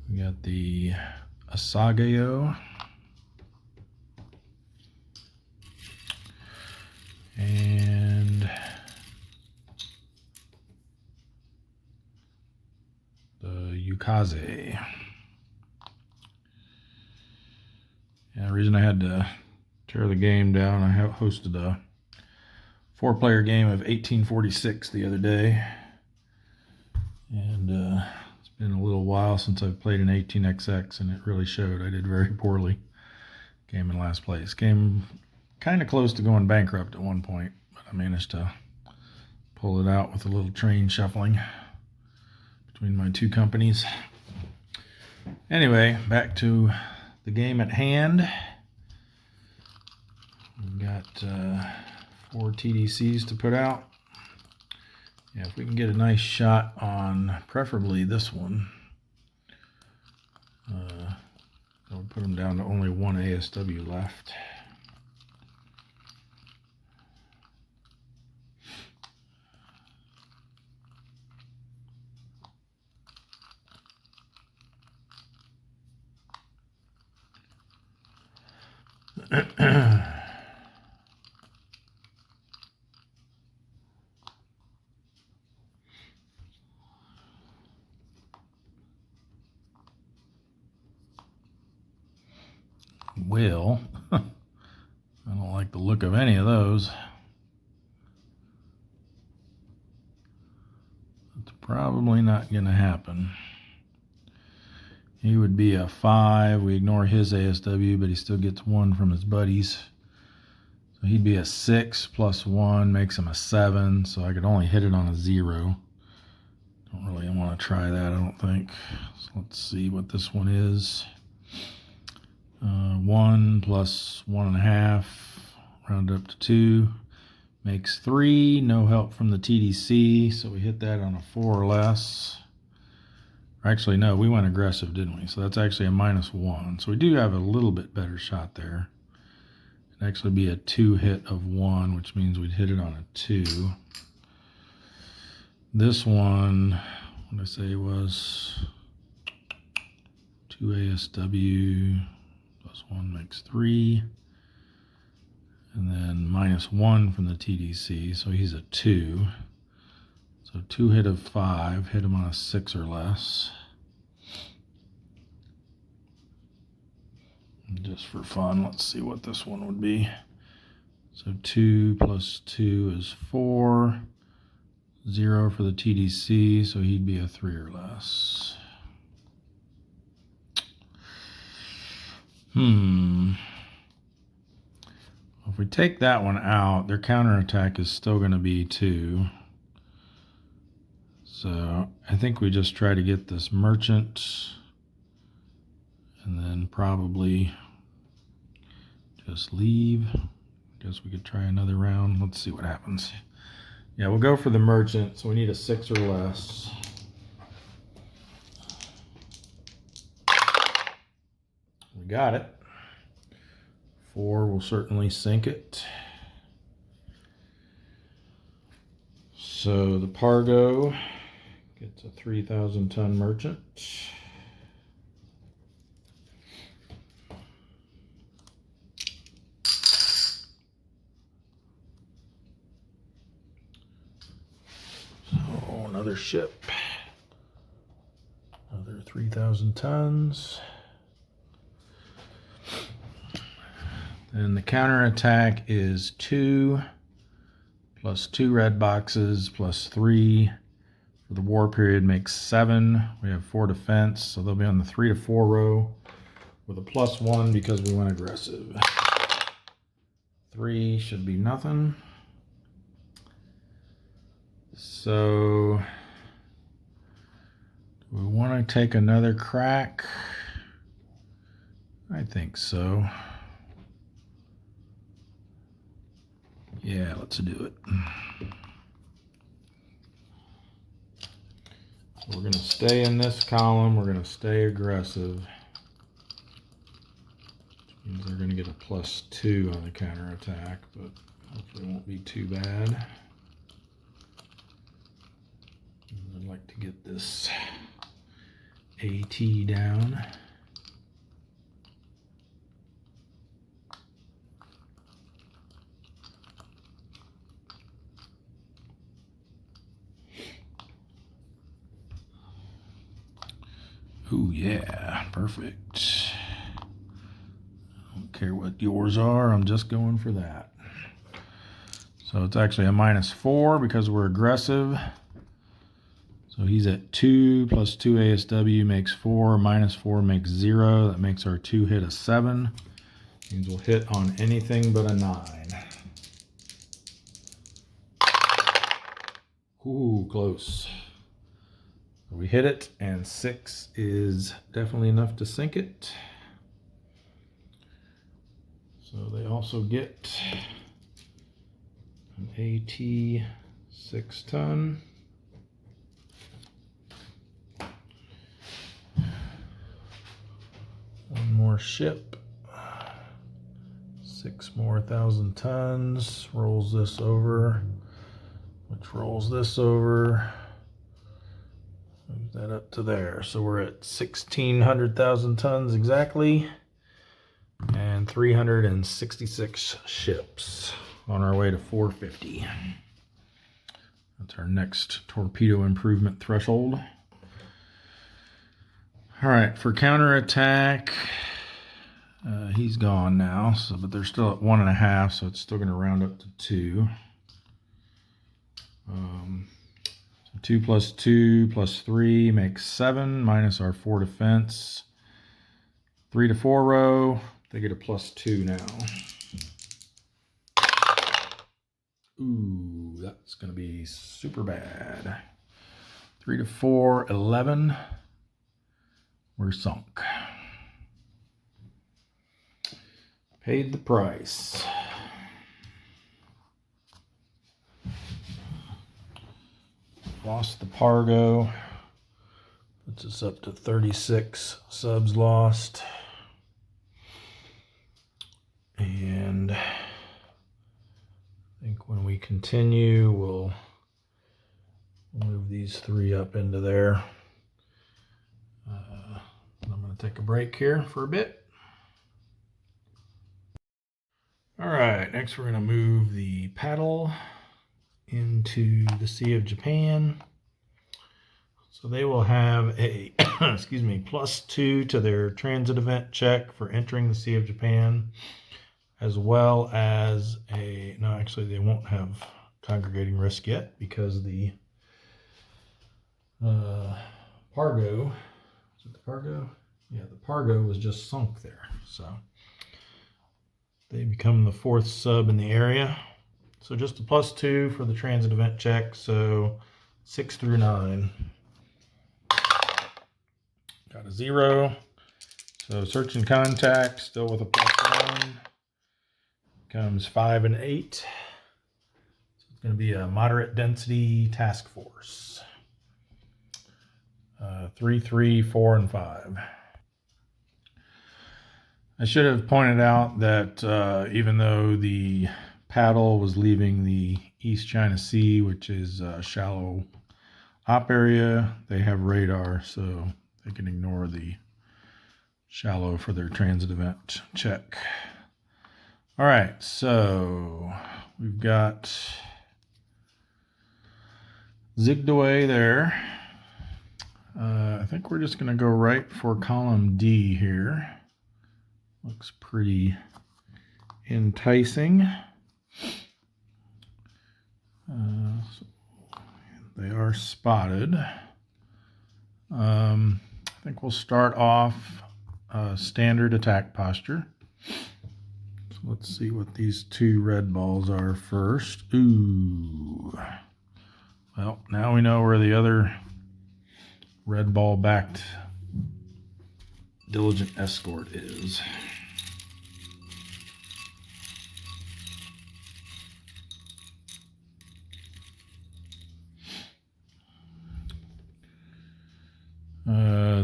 We got the Asageo. And the Yukaze. Yeah, the reason I had to tear the game down, I have hosted a 4-player game of 1846 the other day. And it's been a little while since I've played an 18XX, and it really showed. I did very poorly. Came in last place. Came kind of close to going bankrupt at one point, but I managed to pull it out with a little train shuffling between my two companies. Anyway, back to the game at hand. We've got 4 TDCs to put out. Yeah, if we can get a nice shot on preferably this one, that would put them down to only 1 ASW left. Well, I don't like the look of any of those. It's probably not going to happen. He would be a 5. We ignore his ASW, but he still gets 1 from his buddies. So he'd be a 6 plus 1 makes him a 7. So I could only hit it on a 0. Don't really want to try that, I don't think. So let's see what this one is. 1 plus 1.5, round up to 2, makes 3. No help from the TDC, so we hit that on a 4 or less. Actually, no, we went aggressive, didn't we? So that's actually a -1. So we do have a little bit better shot there. It'd actually be a 2 hit of 1, which means we'd hit it on a 2. This one, what did I say was 2 ASW. Plus 1 makes 3. And then -1 from the TDC, so he's a 2. So 2 hit of 5, hit him on a 6 or less. And just for fun, let's see what this one would be. So 2 plus 2 is 4. 0 for the TDC, so he'd be a 3 or less. If we take that one out, their counterattack is still going to be 2. So I think we just try to get this merchant and then probably just leave. Guess we could try another round. Let's see what happens. Yeah, we'll go for the merchant, so we need a 6 or less. We got it. 4 will certainly sink it. So the Pargo gets a 3,000 ton merchant. So another ship, another 3,000 tons. Then the counterattack is 2 plus 2 red boxes plus 3 for the war period makes 7. We have 4 defense, so they'll be on the 3 to 4 row with a +1 because we went aggressive. 3 should be nothing. So do we want to take another crack? I think so. Yeah, let's do it. We're going to stay in this column. We're going to stay aggressive. Which means they're going to get a +2 on the counterattack, but hopefully it won't be too bad. I'd like to get this AT down. Ooh, yeah, perfect. I don't care what yours are, I'm just going for that. So it's actually a -4 because we're aggressive. So he's at 2 plus 2 ASW makes 4, -4 makes 0. That makes our 2 hit a 7. Means we'll hit on anything but a 9. Ooh, close. We hit it, and 6 is definitely enough to sink it. So they also get an AT 6 ton. One more ship. 6 more 1,000 tons. Rolls this over, which rolls this over. Move that up to there. So we're at 1,600,000 tons exactly, and 366 ships on our way to 450. That's our next torpedo improvement threshold. All right, for counterattack, he's gone now, so but they're still at 1.5, so it's still going to round up to 2. 2 plus 2 plus 3 makes 7, minus our 4 defense. 3 to 4 row, they get a +2 now. Ooh, that's going to be super bad. 3 to 4, 11. We're sunk. Paid the price. Lost the Pargo. Puts us up to 36 subs lost. And I think when we continue, we'll move these 3 up into there. I'm going to take a break here for a bit. All right, next we're going to move the paddle into the Sea of Japan. So they will have a excuse me, +2 to their transit event check for entering the Sea of Japan, as well as a, no, actually they won't have congregating risk yet because the Pargo, is it the Pargo? Yeah, the Pargo was just sunk there. So they become the 4th sub in the area. So just a +2 for the transit event check. So 6 through 9. Got a 0. So search and contact, still with a +1. Comes 5 and 8. So it's going to be a moderate density task force. 3, 3, 4, and 5. I should have pointed out that even though the paddle was leaving the East China Sea, which is a shallow op area, they have radar, so they can ignore the shallow for their transit event check. All right, so we've got zigged away there. I think we're just going to go right for column D here. Looks pretty enticing. So they are spotted. I think we'll start off standard attack posture. So let's see what these two red balls are first. Ooh. Well, now we know where the other red ball backed diligent escort is.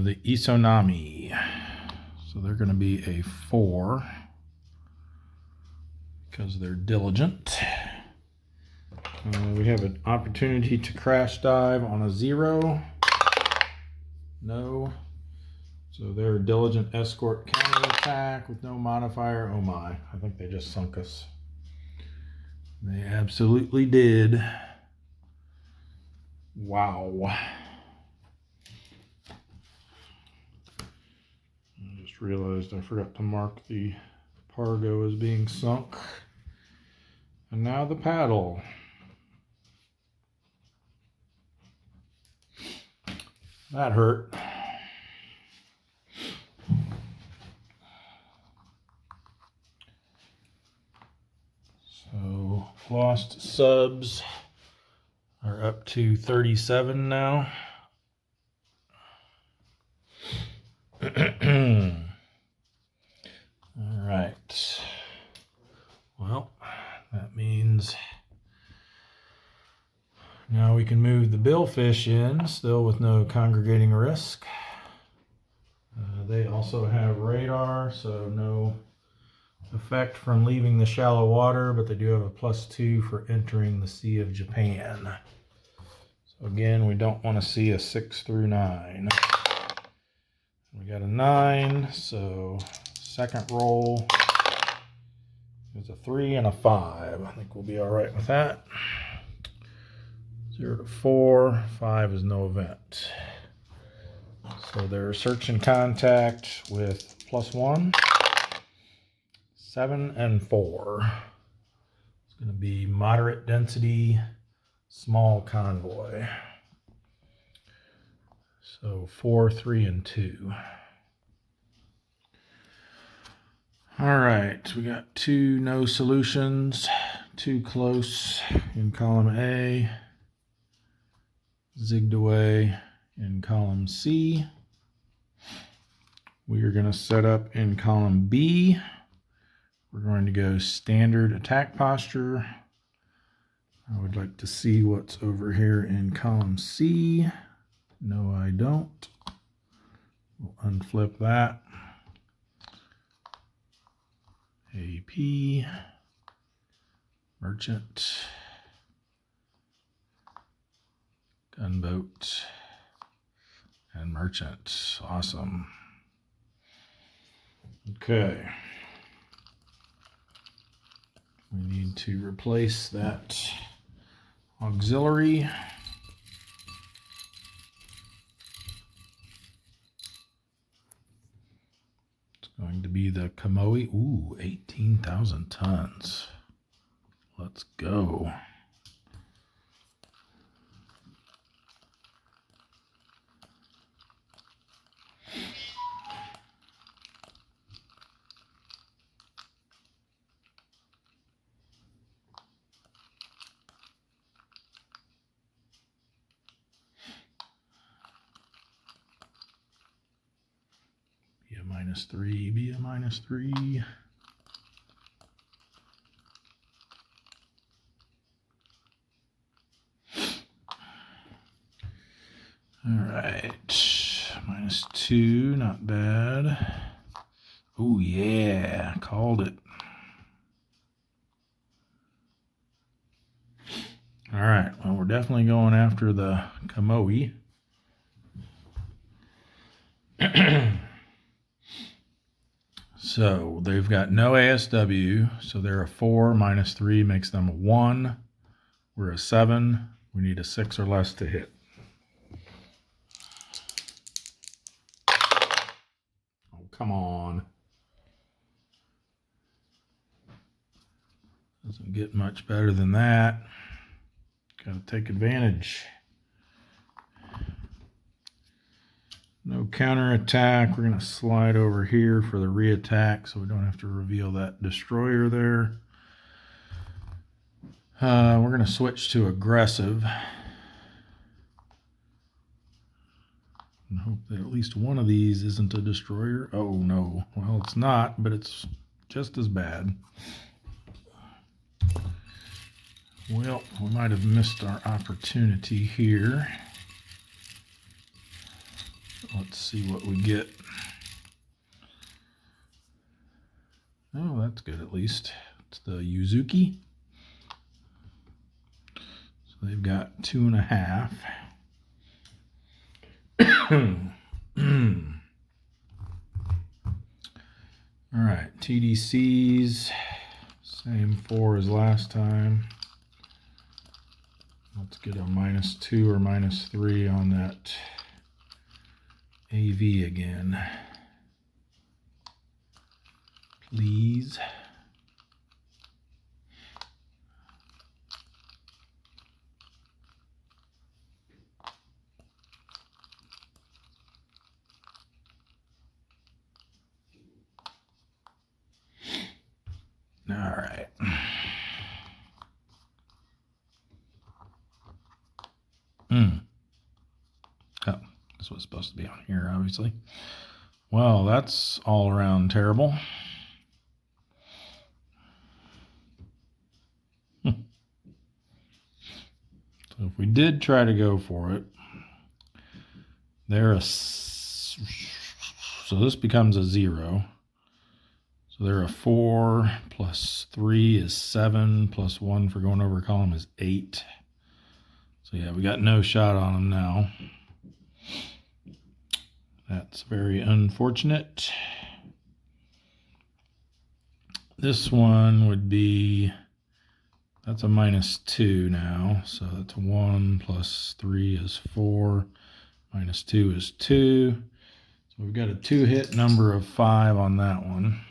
The Isonami. So they're going to be a 4 because they're diligent. We have an opportunity to crash dive on a 0. No. So they're diligent escort counterattack with no modifier. Oh my, I think they just sunk us. They absolutely did. Wow. I just realized I forgot to mark the Pargo as being sunk. And now the paddle. That hurt. So lost subs are up to 37 now. All right. Well, that means now we can move the billfish in, still with no congregating risk. They also have radar, so no effect from leaving the shallow water, but they do have a +2 for entering the Sea of Japan. So again, we don't want to see a 6 through 9. We got a 9, so second roll is a 3 and a 5. I think we'll be all right with that. 0 to 4, 5 is no event. So they're search and contact with +1, 7 and 4. It's going to be moderate density, small convoy. So 4, 3, and 2. All right, we got 2 no solutions, 2 close in column A, zigged away in column C. We are going to set up in column B. We're going to go standard attack posture. I would like to see what's over here in column C. No, I don't. We'll unflip that. AP, merchant, gunboat, and merchant. Awesome. Okay. We need to replace that auxiliary. It's going to be the Kamoi. Ooh, 18,000 tons. Let's go. Be a -3, be a -3. All right, -2, not bad. Oh yeah, called it. All right, well, we're definitely going after the Kamoi. So they've got no ASW, so they're a 4 minus 3 makes them a 1. We're a 7. We need a 6 or less to hit. Oh, come on. Doesn't get much better than that. Got to take advantage. No counterattack. We're going to slide over here for the re-attack so we don't have to reveal that destroyer there. We're going to switch to aggressive. And hope that at least one of these isn't a destroyer. Oh no. Well, it's not, but it's just as bad. Well, we might have missed our opportunity here. Let's see what we get. Oh, that's good at least. It's the Yuzuki. So they've got 2.5. All right, TDCs, same 4 as last time. Let's get a -2 or -3 on that AV again. Please. All right. Oh, this was supposed to be on here, obviously. Well, that's all around terrible. So if we did try to go for it, so this becomes a 0. So they're a 4 plus 3 is 7 plus 1 for going over a column is 8. So yeah, we got no shot on them now. That's very unfortunate. This one would be, that's a -2 now. So that's 1 plus 3 is 4. -2 is 2. So we've got a 2-hit number of 5 on that one.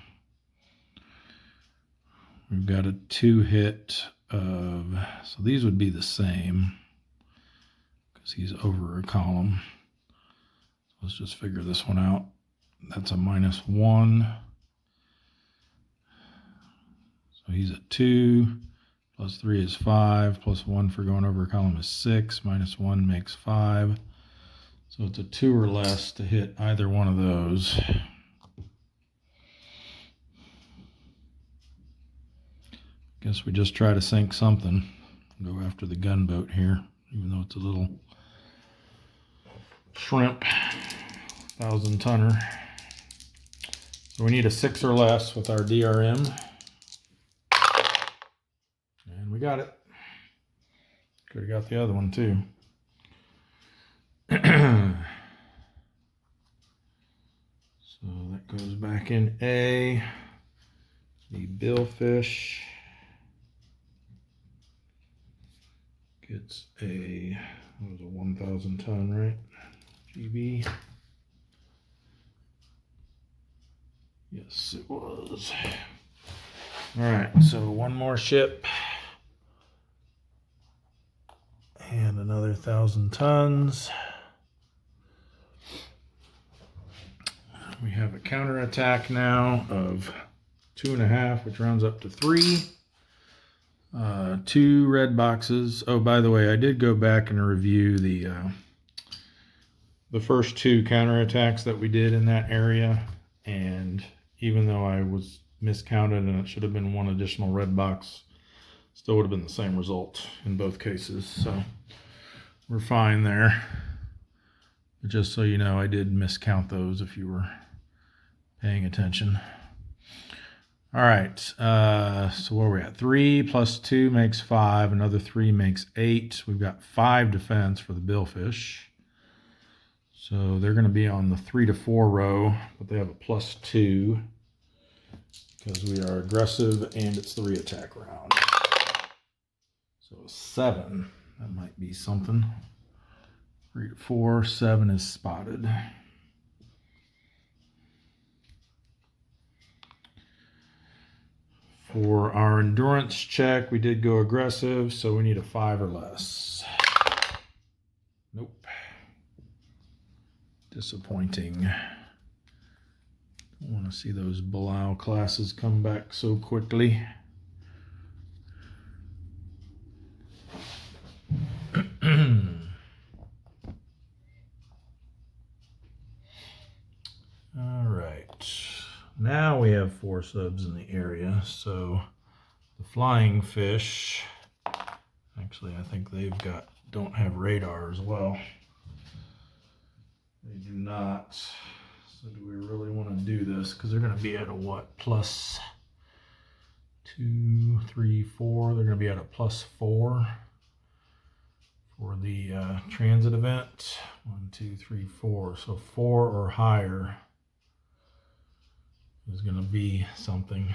We've got a 2-hit of, so these would be the same because he's over a column. Let's just figure this one out. That's a -1. So he's at 2, plus 3 is 5, plus 1 for going over a column is 6, -1 makes 5. So it's a 2 or less to hit either one of those. Guess we just try to sink something. Go after the gunboat here, even though it's a little shrimp 1,000-tonner. So we need a 6 or less with our DRM. And we got it. Could have got the other one too. So that goes back in A. The billfish gets a, that was a 1,000-ton, right? GB. Yes, it was. All right, so one more ship and another 1,000 tons. We have a counterattack now of 2.5, which rounds up to 3. 2 red boxes. Oh, by the way, I did go back and review the first 2 counterattacks that we did in that area, and even though I was miscounted and it should have been 1 additional red box, still would have been the same result in both cases. So we're fine there. But just so you know, I did miscount those if you were paying attention. All right, so where are we at? 3 plus 2 makes 5. Another 3 makes 8. We've got 5 defense for the billfish. So they're going to be on the 3 to 4 row, but they have a +2 because we are aggressive and it's the re-attack round. So 7, that might be something. 3 to 4, 7 is spotted. For our endurance check, we did go aggressive, so we need a 5 or less. Nope. Disappointing. Don't want to see those Bilal classes come back so quickly. All right. Now we have 4 subs in the area, so the flying fish, actually I think don't have radar as well. They do not. So do we really want to do this? Because they're going to be at a what? +2, 3, 4. They're going to be at a +4 for the transit event. 1, 2, 3, 4. So 4 or higher is going to be something.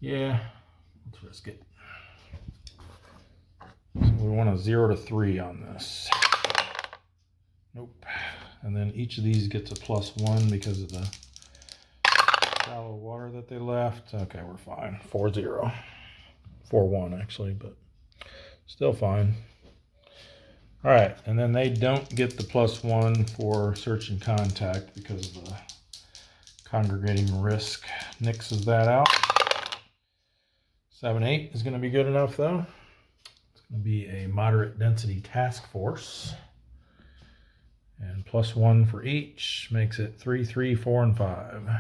Yeah, let's risk it. So we want a 0 to 3 on this. Nope. And then each of these gets a +1 because of the shallow water that they left. Okay, we're fine. 4-0. 4-1 actually, but still fine. All right, and then they don't get the +1 for search and contact because of the congregating risk. Nixes that out. 7-8 is going to be good enough though. It's going to be a moderate density task force. And +1 for each makes it 3, 3, 4, and 5.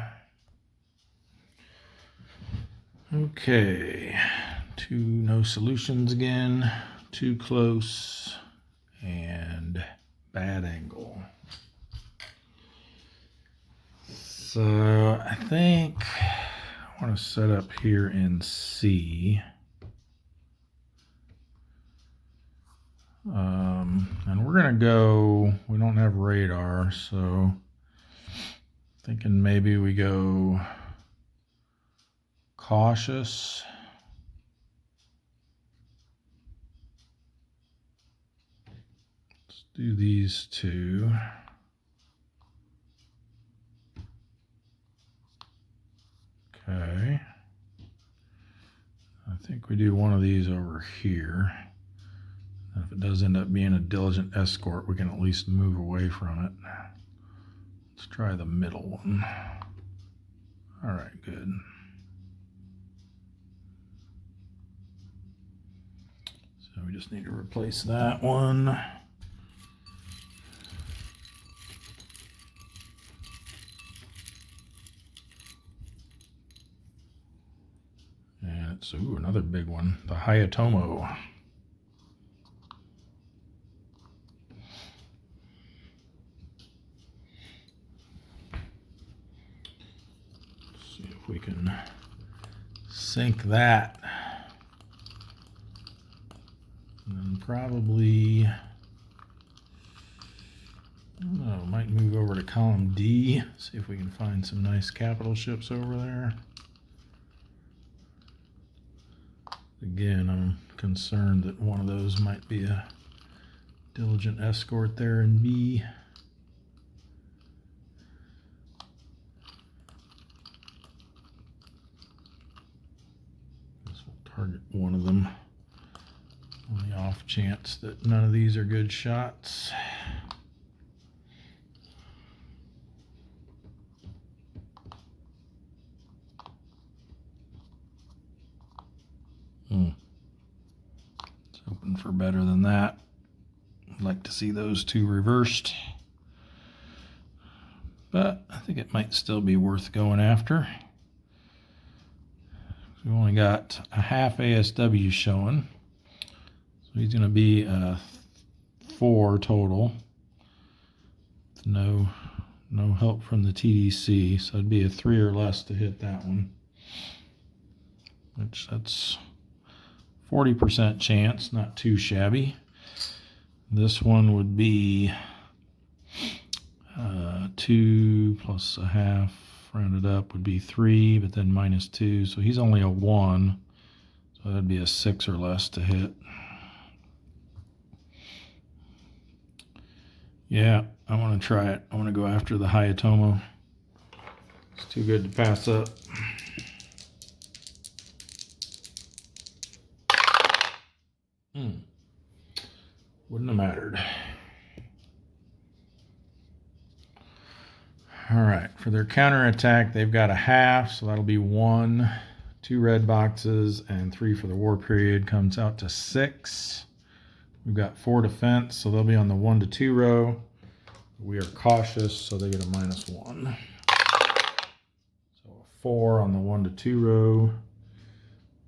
Okay, 2 no solutions again, too close, and bad angle. So I think I want to set up here in C. And we're going to go, we don't have radar, so thinking maybe we go cautious. Let's do these 2. Okay. I think we do one of these over here. And if it does end up being a diligent escort, we can at least move away from it. Let's try the middle one. All right, good. So we just need to replace that one. And it's, ooh, another big one, the Hayatomo. See if we can sink that. And then probably, I don't know, might move over to column D, see if we can find some nice capital ships over there. Again, I'm concerned that one of those might be a diligent escort there in B. Guess we'll target one of them on the off chance that none of these are good shots. It's hoping for better than that. I'd like to see those 2 reversed, but I think it might still be worth going after. We've only got a half ASW showing, so he's going to be 4 total. No help from the TDC, so it'd be a 3 or less to hit that one. Which that's 40% chance, not too shabby. This one would be 2 plus a half, rounded up would be 3, but then minus 2, so he's only a 1, so that'd be a 6 or less to hit. Yeah, I want to try it. I want to go after the Hayatomo. It's too good to pass up. Wouldn't have mattered. All right, for their counterattack, they've got a half, so that'll be 1, 2 red boxes, and 3 for the war period. Comes out to 6. We've got 4 defense, so they'll be on the 1 to 2 row. We are cautious, so they get a -1. So a 4 on the 1 to 2 row.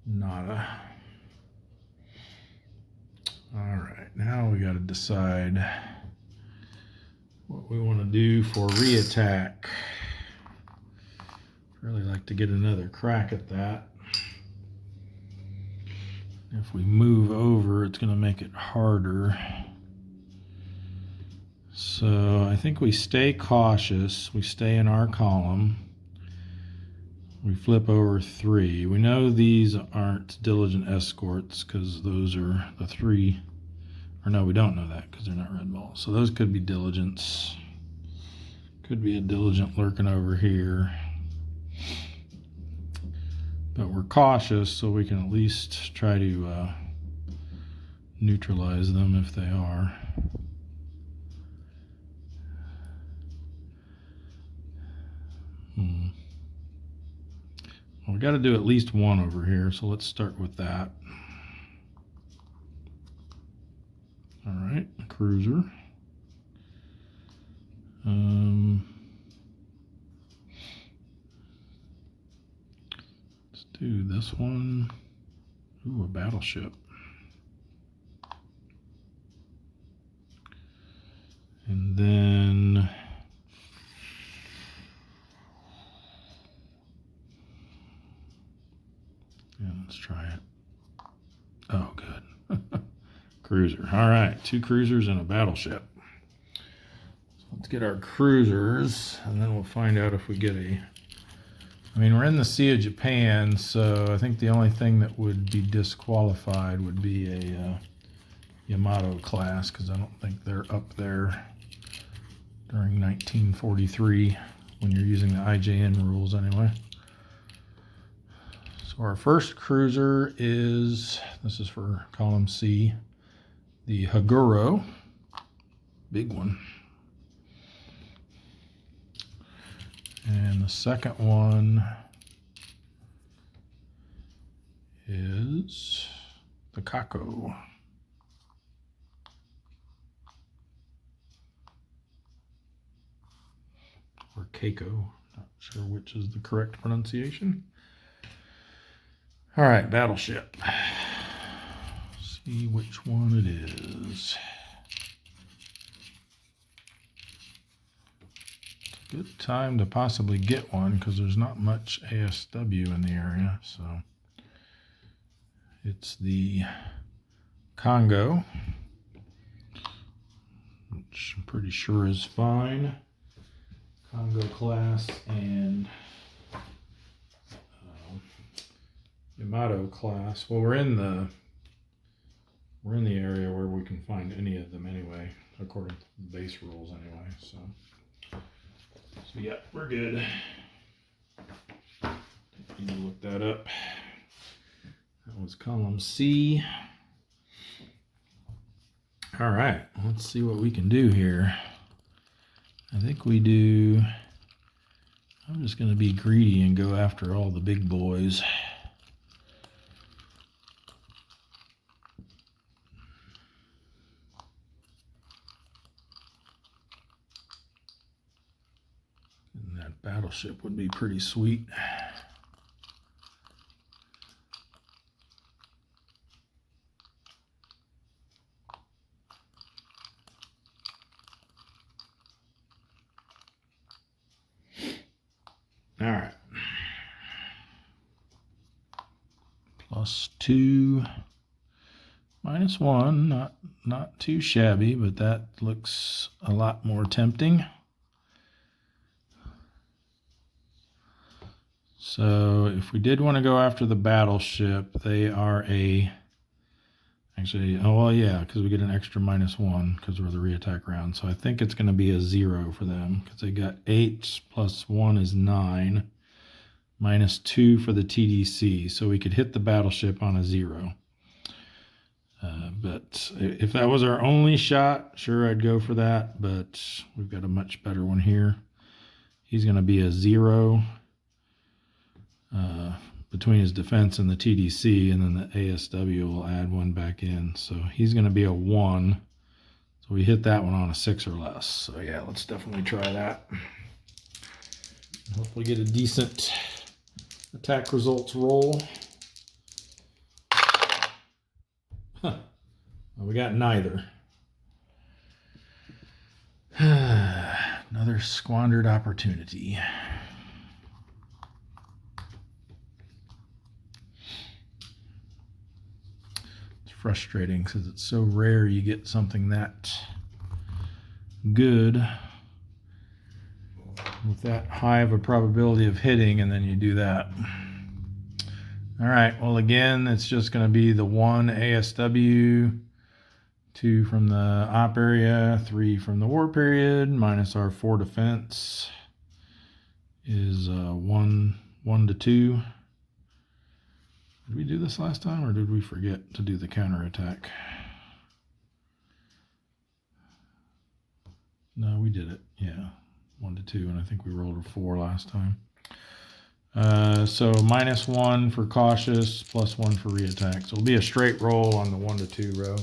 Nada. All right, now we got to decide what we want to do for re-attack. Really like to get another crack at that. If we move over, it's going to make it harder. So I think we stay cautious. We stay in our column. We flip over 3. We know these aren't diligent escorts because those are the 3. Or no, we don't know that because they're not red balls. So those could be diligents. Could be a diligent lurking over here. But we're cautious so we can at least try to neutralize them if they are. Well, we got to do at least 1 over here, so let's start with that. All right, a cruiser. Let's do this one. Ooh, a battleship. And then let's try it. Oh, good. Cruiser. All right, 2 cruisers and a battleship. So let's get our cruisers, and then we'll find out if we get a... I mean, we're in the Sea of Japan, so I think the only thing that would be disqualified would be a Yamato class, because I don't think they're up there during 1943 when you're using the IJN rules anyway. So our first cruiser is, this is for column C, the Haguro, big one. And the second one is the Kako. Or Keiko, not sure which is the correct pronunciation. All right, battleship. See which one it is. It's a good time to possibly get one because there's not much ASW in the area. So it's the Congo, which I'm pretty sure is fine. Congo class and Yamato class. Well, we're in the area where we can find any of them anyway, according to the base rules anyway. So yeah, we're good. You need to look that up. That was column C. All right, let's see what we can do here. I think we do, I'm just going to be greedy and go after all the big boys. And that battleship would be pretty sweet. +2, -1. Not too shabby, but that looks a lot more tempting. So if we did want to go after the battleship, they are actually, oh well, yeah, because we get an extra -1 because we're the reattack round. So I think it's going to be a 0 for them because they got 8 + 1 is 9, -2 for the TDC. So we could hit the battleship on a 0. But if that was our only shot, sure, I'd go for that. But we've got a much better one here. He's going to be a 0 between his defense and the TDC, and then the ASW will add 1 back in. So he's going to be a 1. So we hit that one on a 6 or less. So yeah, let's definitely try that. Hopefully get a decent attack results roll. Huh. Well, we got neither. Another squandered opportunity. It's frustrating because it's so rare you get something that good with that high of a probability of hitting, and then you do that. All right, well, again, it's just going to be the 1 ASW, 2 from the op area, 3 from the war period, minus our 4 defense is 1 to 2. Did we do this last time, or did we forget to do the counterattack? No, we did it. Yeah, 1 to 2, and I think we rolled a 4 last time. So -1 for cautious, +1 for reattack. So it'll be a straight roll on the 1 to 2 row.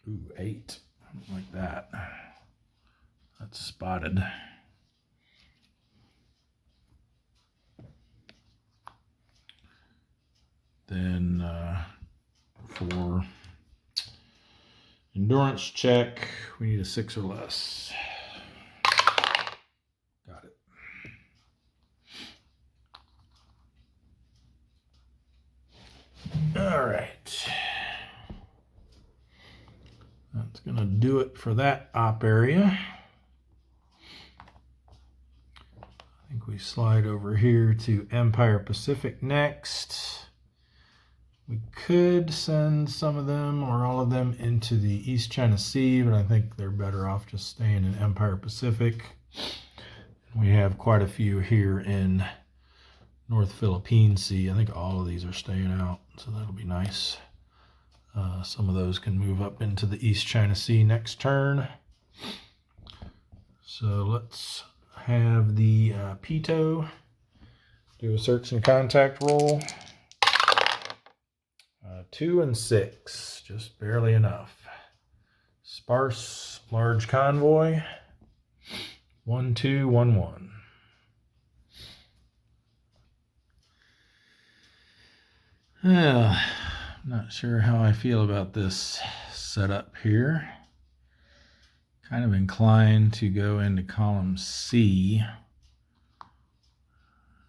Ooh, 8. I don't like that. That's spotted. Then for endurance check, we need a 6 or less. Got it. All right. That's going to do it for that op area. I think we slide over here to Empire Pacific next. We could send some of them or all of them into the East China Sea, but I think they're better off just staying in Empire Pacific. We have quite a few here in North Philippine Sea. I think all of these are staying out, so that'll be nice. Some of those can move up into the East China Sea next turn. So let's have the Pito do a search and contact roll. 2 and 6, just barely enough. Sparse, large convoy. 1, 2, 1, 1. Well, I'm not sure how I feel about this setup here. Kind of inclined to go into column C.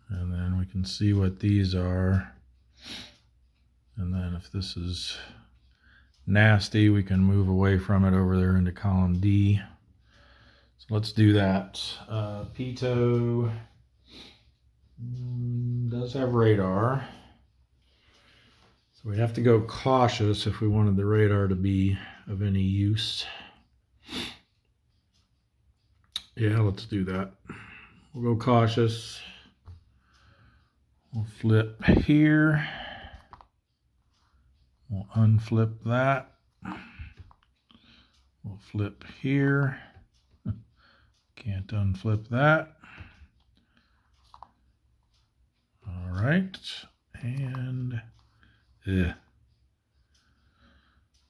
And then we can see what these are. And then if this is nasty, we can move away from it over there into column D. So let's do that. Pito does have radar. So we have to go cautious if we wanted the radar to be of any use. Yeah, let's do that. We'll go cautious. We'll flip here. We'll unflip that. We'll flip here. Can't unflip that. All right. And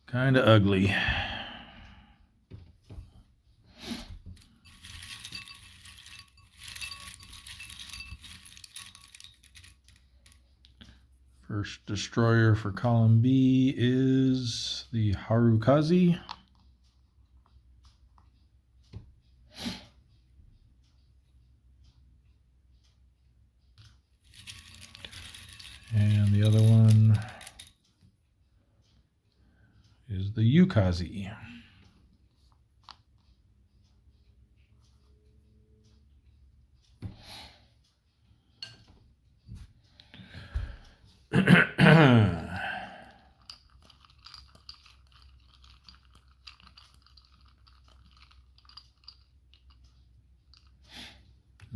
kind of ugly. First destroyer for column B is the Harukaze. And the other one is the Yukazi.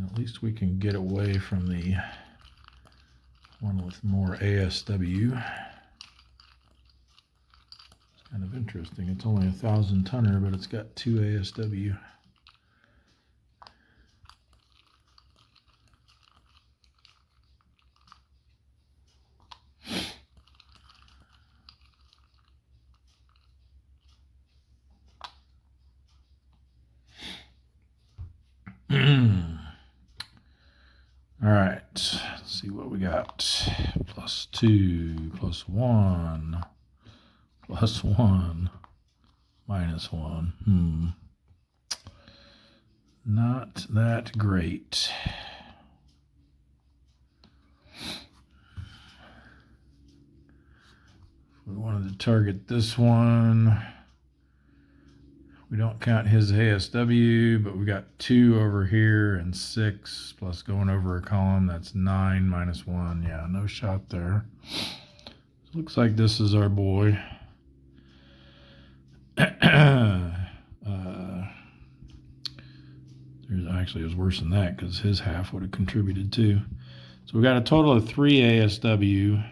At least we can get away from the one with more ASW. It's kind of interesting. It's only a 1,000-tonner, but it's got 2 ASW. All right, let's see what we got. +2, +1, +1, -1. Not that great. If we wanted to target this one, we don't count his ASW, but we got 2 over here and 6 plus going over a column. That's 9 -1. Yeah, no shot there. Looks like this is our boy. Actually, it was worse than that because his half would have contributed too. So we got a total of 3 ASW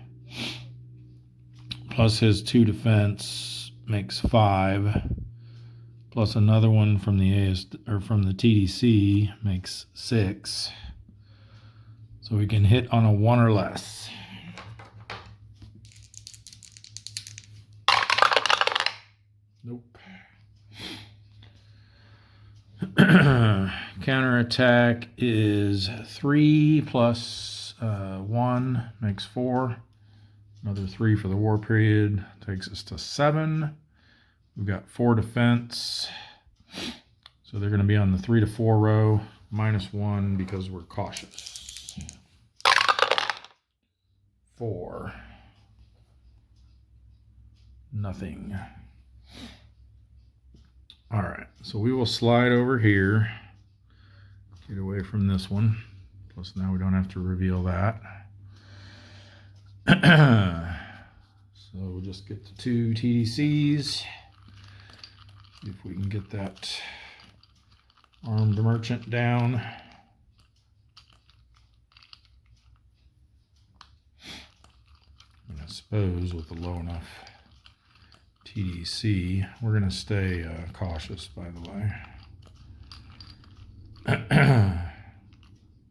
plus his 2 defense makes 5. Plus another one from the from the TDC makes 6. So we can hit on a 1 or less. Nope. Counterattack is 3 plus 1 makes 4. Another 3 for the war period takes us to 7. We've got 4 defense. So they're going to be on the 3 to 4 row, -1 because we're cautious. 4. Nothing. All right, so we will slide over here, get away from this one. Plus now we don't have to reveal that. So we'll just get the 2 TDCs. See if we can get that armed merchant down. And I suppose with a low enough TDC, we're going to stay cautious, by the way.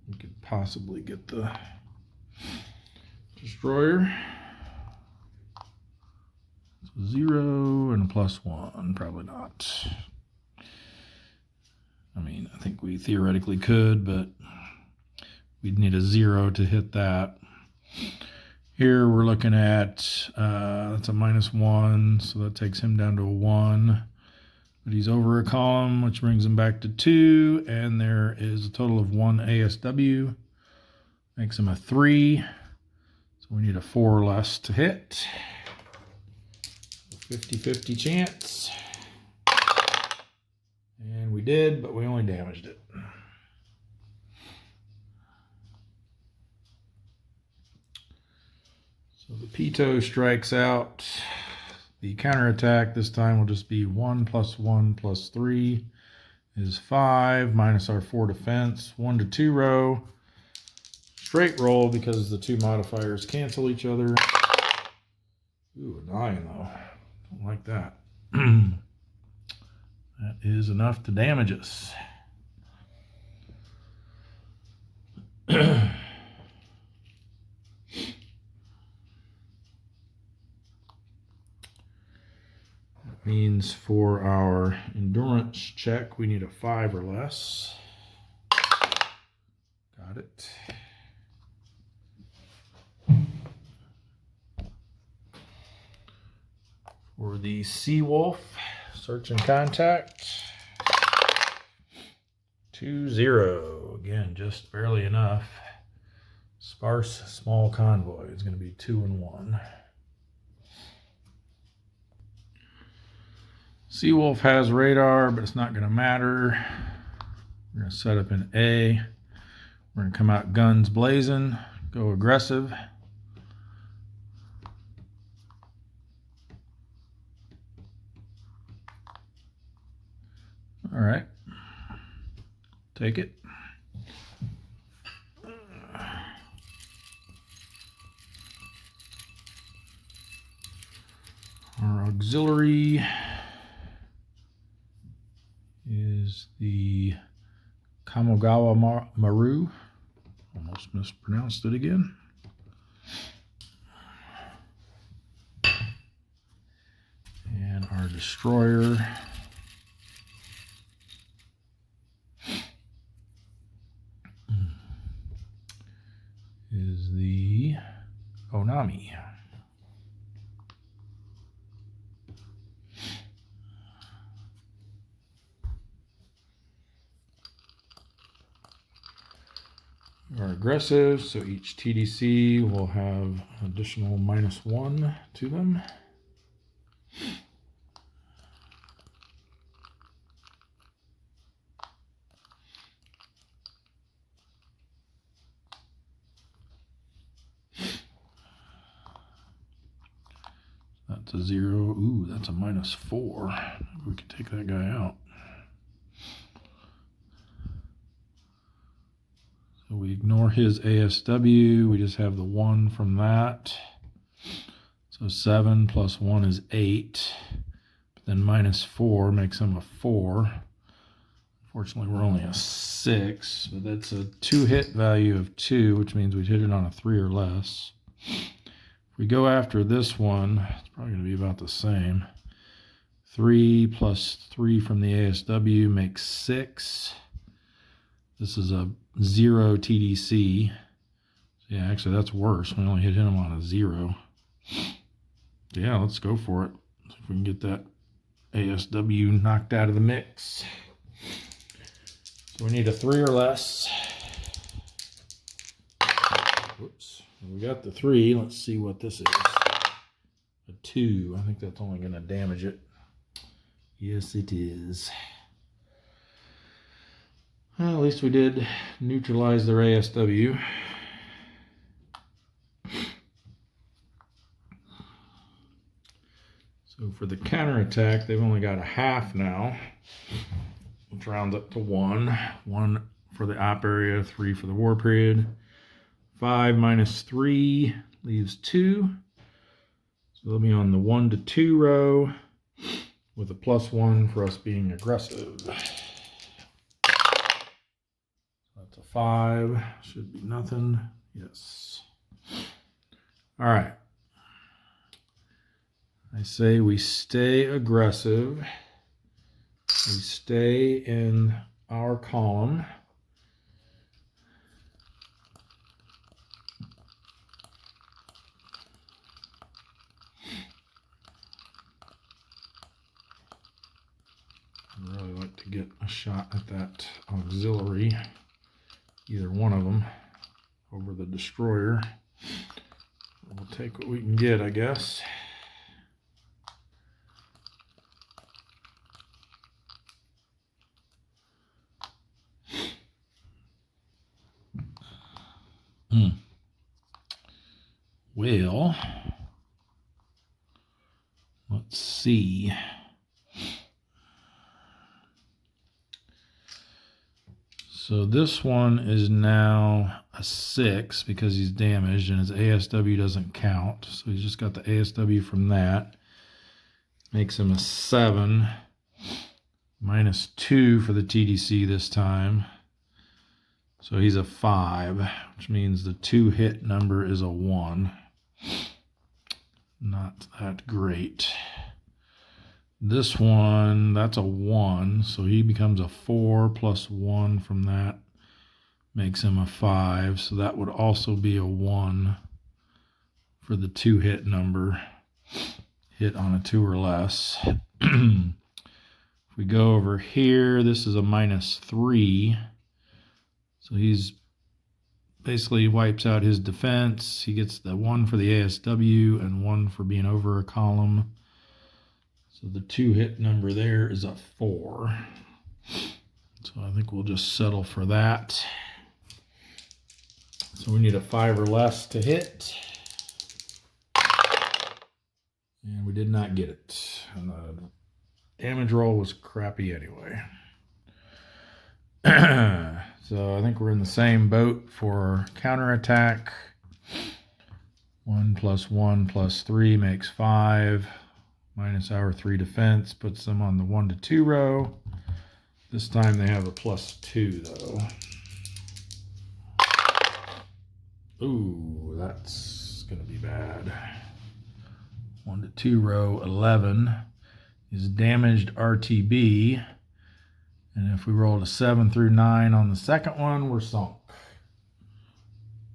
We could possibly get the destroyer. 0 and a +1, probably not. I mean, I think we theoretically could, but we'd need a 0 to hit that. Here we're looking at, that's a -1, so that takes him down to a 1. But he's over a column, which brings him back to 2, and there is a total of 1 ASW. Makes him a 3, so we need a 4 or less to hit. 50-50 chance. And we did, but we only damaged it. So the Pito strikes out. The counterattack this time will just be 1 + 1 + 3 is 5 minus our 4 defense. 1 to 2 row. Straight roll because the 2 modifiers cancel each other. Ooh, a 9 though. Don't like that. That is enough to damage us. That means for our endurance check, we need a 5 or less. Got it. For the Sea Wolf, search and contact, 2-0. Again, just barely enough. Sparse small convoy is going to be 2 and 1. Seawolf has radar, but it's not going to matter. We're going to set up in A. We're going to come out guns blazing, go aggressive. All right, take it. Our auxiliary is the Kamogawa Maru. Almost mispronounced it again. And our destroyer is the Onami. Are aggressive, so each TDC will have an additional -1 to them. That's a 0. Ooh, that's a -4. We could take that guy out. So we ignore his ASW. We just have the 1 from that. So 7 plus 1 is 8. But then -4 makes him a 4. Unfortunately, we're only a 6. But that's a 2-hit value of 2, which means we'd hit it on a 3 or less. If we go after this one, it's probably going to be about the same. 3 plus 3 from the ASW makes 6. This is a 0 TDC. Yeah, actually that's worse. We only hit him on a 0. Yeah, let's go for it. See if we can get that ASW knocked out of the mix. So we need a 3 or less. Whoops. We got the 3. Let's see what this is. A 2. I think that's only going to damage it. Yes, it is. Well, at least we did neutralize their ASW. So for the counterattack, they've only got a half now, which rounds up to 1. 1 for the op area, 3 for the war period. 5 minus 3 leaves 2. So they'll be on the 1 to 2 row with a +1 for us being aggressive. That's a 5. Should be nothing. Yes. All right. I say we stay aggressive. We stay in our column. I'd really like to get a shot at that auxiliary, either one of them, over the destroyer. We'll take what we can get, I guess. Well, let's see. So this one is now a 6 because he's damaged and his ASW doesn't count. So he's just got the ASW from that. Makes him a 7. Minus 2 for the TDC this time. So he's a 5, which means the 2-hit number is a 1. Not that great. This one, that's a 1, so he becomes a 4 plus 1 from that. Makes him a 5, so that would also be a 1 for the 2-hit number. Hit on a 2 or less. If we go over here, this is a -3. So he's basically wipes out his defense. He gets the 1 for the ASW and 1 for being over a column. So the 2-hit number there is a 4. So I think we'll just settle for that. So we need a 5 or less to hit. And we did not get it. And the damage roll was crappy anyway. So I think we're in the same boat for counterattack. 1 + 1 + 3 makes 5. Minus our 3 defense puts them on the 1 to 2 row. This time they have a +2 though. Ooh, that's gonna be bad. 1 to 2 row 11 is damaged RTB. And if we rolled a 7 through 9 on the second one, we're sunk.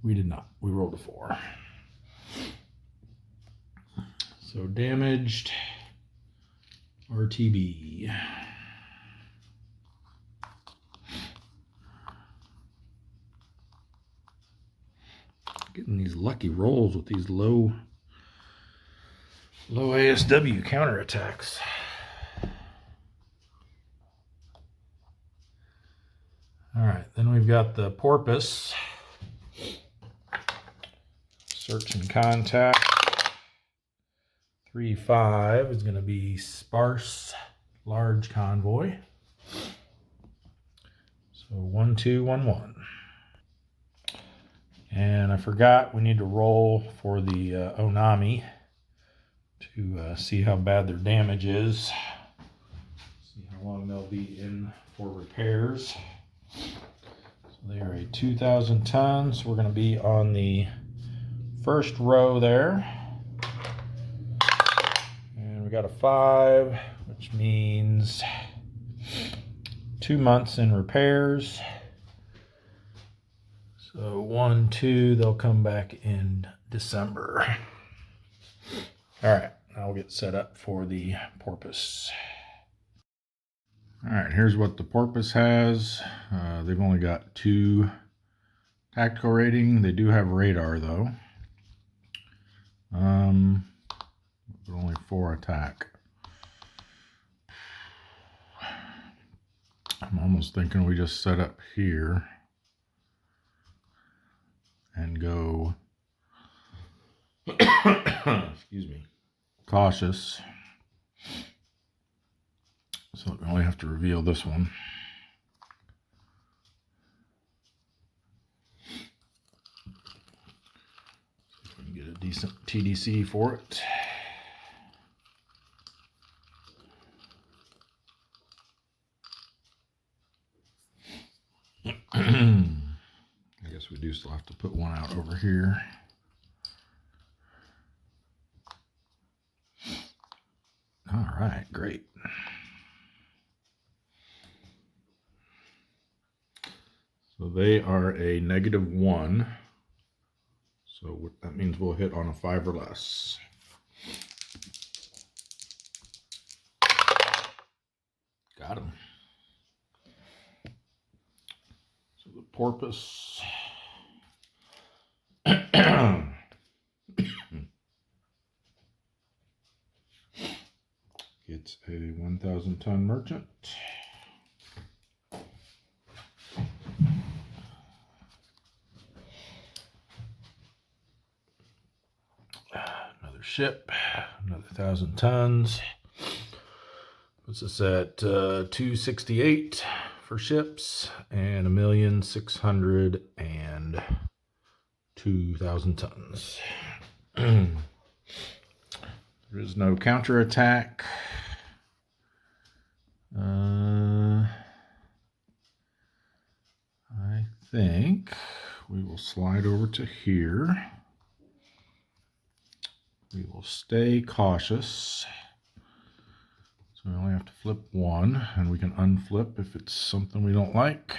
We did not. We rolled a 4. So damaged RTB. Getting these lucky rolls with these low ASW counterattacks. All right, then we've got the porpoise. Search and contact. 3-5 is going to be sparse, large convoy. So 1-2-1-1. And I forgot we need to roll for the Onami to see how bad their damage is. See how long they'll be in for repairs. So they are a 2,000 tons. We're going to be on the first row there. And we got a 5, which means 2 months in repairs. So 1, 2, they'll come back in December. All right, now we'll get set up for the porpoise. All right, here's what the porpoise has. They've only got 2 tactical rating. They do have radar though. But only 4 attack. I'm almost thinking we just set up here and go excuse me, cautious. So we only have to reveal this one. See if we can get a decent TDC for it. I guess we do still have to put one out over here. All right, great. So they are a -1. So that means we'll hit on a 5 or less. Got him. So the porpoise gets a 1,000 ton merchant. Another ship, another 1,000 tons. Puts us at 268 for ships and 1,602,000 tons. There is no counterattack. I think we will slide over to here. We will stay cautious. So we only have to flip 1, and we can unflip if it's something we don't like.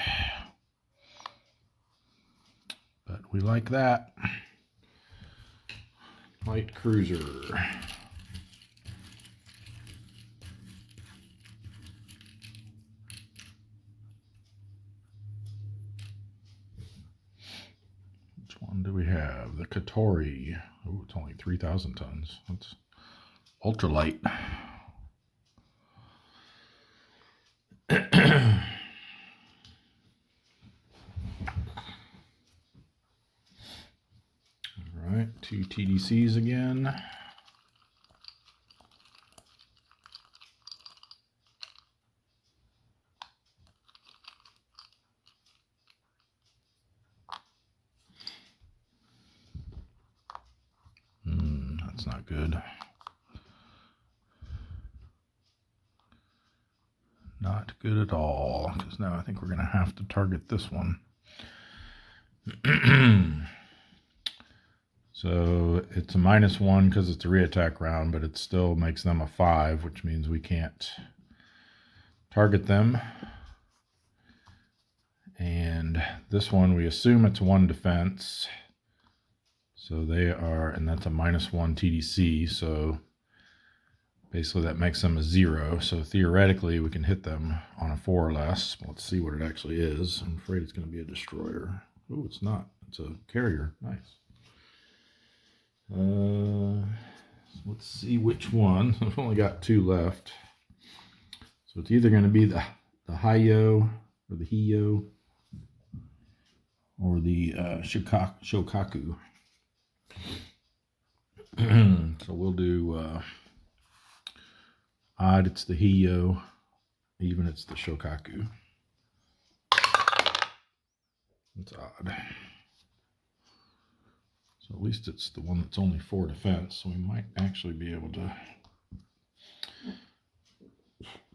But we like that. Light cruiser. Katori. Oh, it's only 3,000 tons. That's ultralight. All right, 2 TDCs again. That's not good. Not good at all, because now I think we're going to have to target this one. So it's a -1 because it's a reattack round, but it still makes them a 5, which means we can't target them. And this one, we assume it's 1 defense. So they are, and that's a -1 TDC. So basically that makes them a 0. So theoretically we can hit them on a 4 or less. Let's see what it actually is. I'm afraid it's going to be a destroyer. Oh, it's not. It's a carrier. Nice. Let's see which one. I've only got 2 left. So it's either going to be the Hayo or the Hiyo or the Shokaku. So we'll do odd, it's the Hiyo, even it's the Shokaku. It's odd. So at least it's the one that's only 4 defense, so we might actually be able to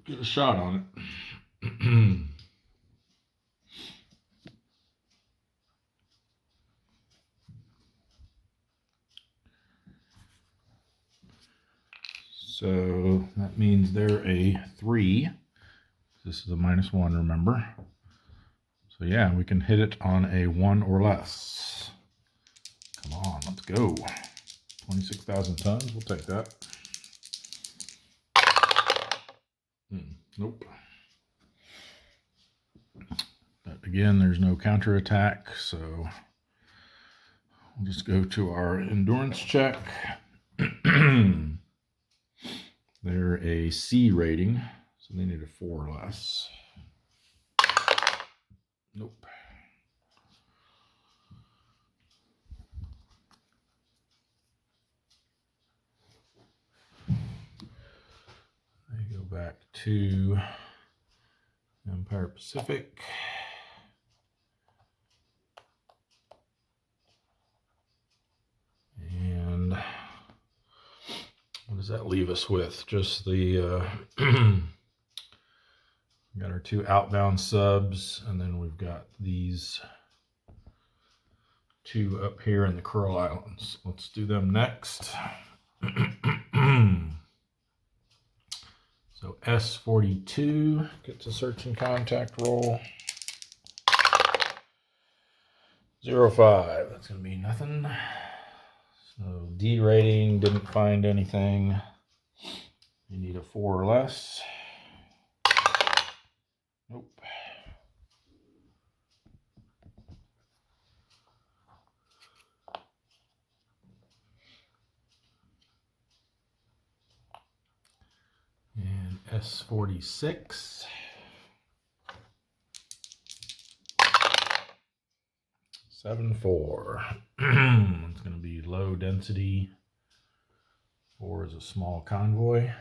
get a shot on it. So that means they're a 3. This is a -1, remember? So yeah, we can hit it on a 1 or less. Come on, let's go. 26,000 tons, we'll take that. Nope. But again, there's no counterattack, so we'll just go to our endurance check. They're a C rating, so they need a 4 or less. Nope. I go back to Empire Pacific. And what does that leave us with? Just the got our 2 outbound subs, and then we've got these 2 up here in the Coral Islands. Let's do them next. So S42 gets a search and contact roll. 05, that's gonna be nothing. So D rating, didn't find anything. You need a 4 or less. Nope. And S46. 74. It's going to be low density. 4 is a small convoy.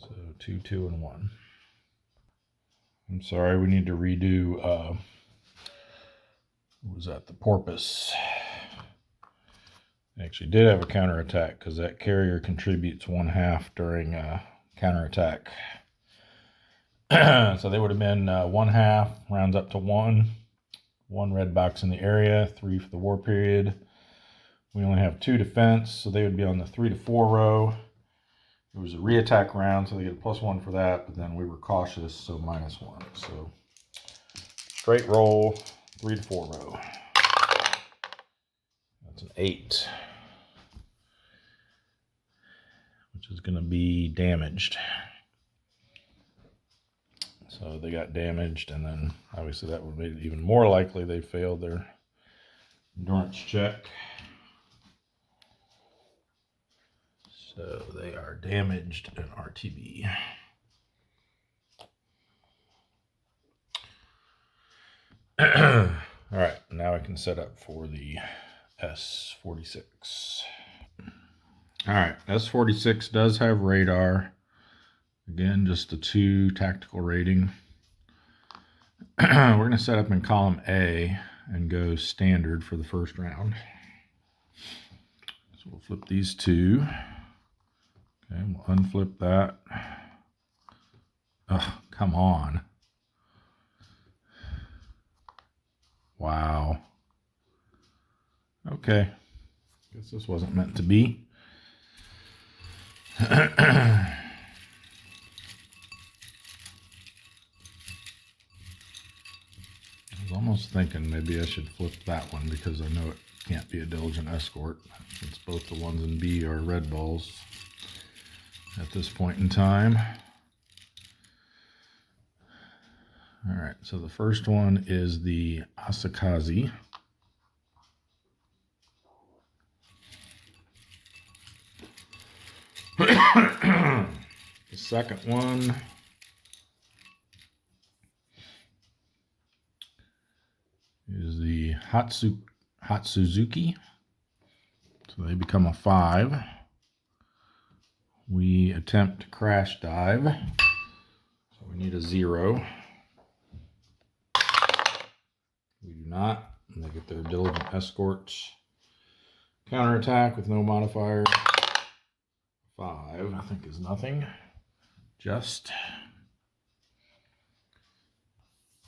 So 2, 2, and 1. I'm sorry, we need to redo, what was that, the Porpoise. They actually did have a counterattack because that carrier contributes 1/2 during counterattack. So they would have been 1/2, rounds up to 1. 1 red box in the area, 3 for the war period. We only have 2 defense, so they would be on the 3 to 4 row. It was a reattack round, so they get a +1 for that, but then we were cautious, so -1. So straight roll, 3 to 4 row. That's an 8, which is going to be damaged. So they got damaged, and then obviously that would make it even more likely they failed their Endurance check. So they are damaged in RTB. All right, now I can set up for the S46. All right, S46 does have radar. Again, just a 2 tactical rating. We're going to set up in column A and go standard for the first round. So we'll flip these 2. Okay, we'll unflip that. Oh, come on. Wow. Okay. Guess this wasn't meant to be. I was almost thinking maybe I should flip that one because I know it can't be a diligent escort since both the ones in B are red balls at this point in time. All right, so the first one is the Asakazi. The second one is the Hatsuzuki. So they become a 5. We attempt to crash dive. So we need a 0. We do not. And they get their diligent escorts. Counterattack with no modifier. 5, I think, is nothing. Just.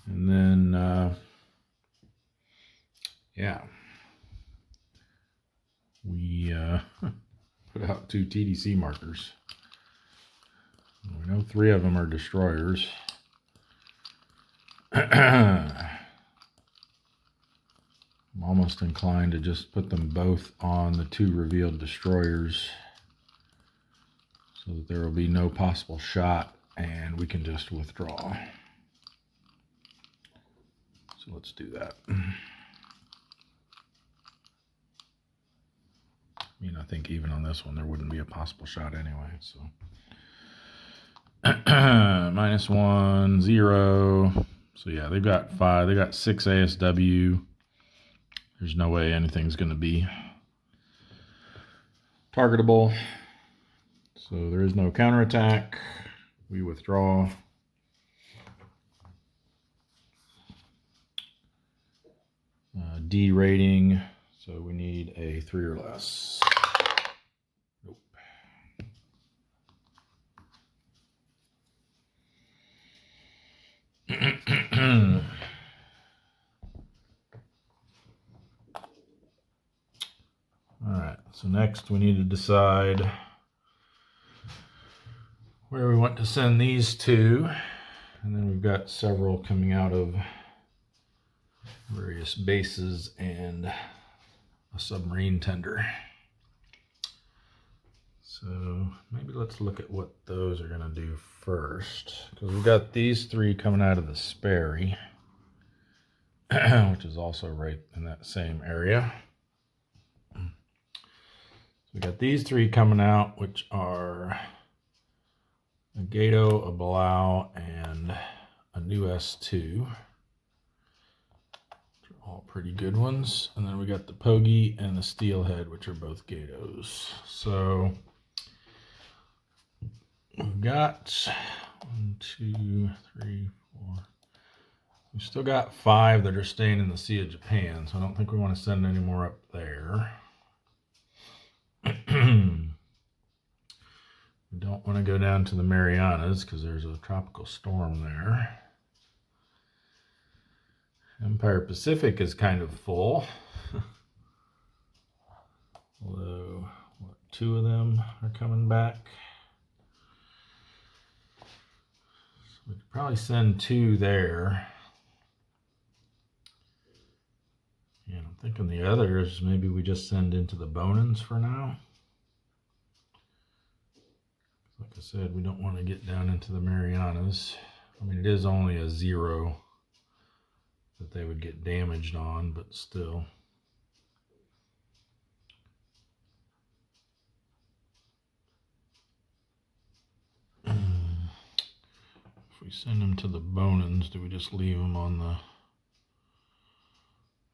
And then, yeah. We put out 2 TDC markers. We know 3 of them are destroyers. I'm almost inclined to just put them both on the 2 revealed destroyers so that there will be no possible shot and we can just withdraw. So let's do that. I mean, I think even on this one there wouldn't be a possible shot anyway, so. -1, 0. So yeah, they've got 5. They got 6 ASW. There's no way anything's going to be targetable. So there is no counterattack. We withdraw. D rating. So we need a 3 or less. Nope. All right, so next we need to decide where we want to send these to. And then we've got several coming out of various bases and a submarine tender. So maybe let's look at what those are going to do first. Because we've got these 3 coming out of the Sperry, which is also right in that same area. So we got these 3 coming out, which are a Gato, a Blau, and a new S2. All pretty good ones. And then we got the Pogie and the Steelhead, which are both Gatos. So we've got 1, 2, 3, 4. We've still got 5 that are staying in the Sea of Japan, so I don't think we want to send any more up there. We don't want to go down to the Marianas because there's a tropical storm there. Empire Pacific is kind of full. Although, 2 of them are coming back. So we could probably send 2 there. And I'm thinking the others, maybe we just send into the Bonans for now. Like I said, we don't want to get down into the Marianas. I mean, it is only a 0 that they would get damaged on, but still. If we send them to the Bonans, do we just leave them on the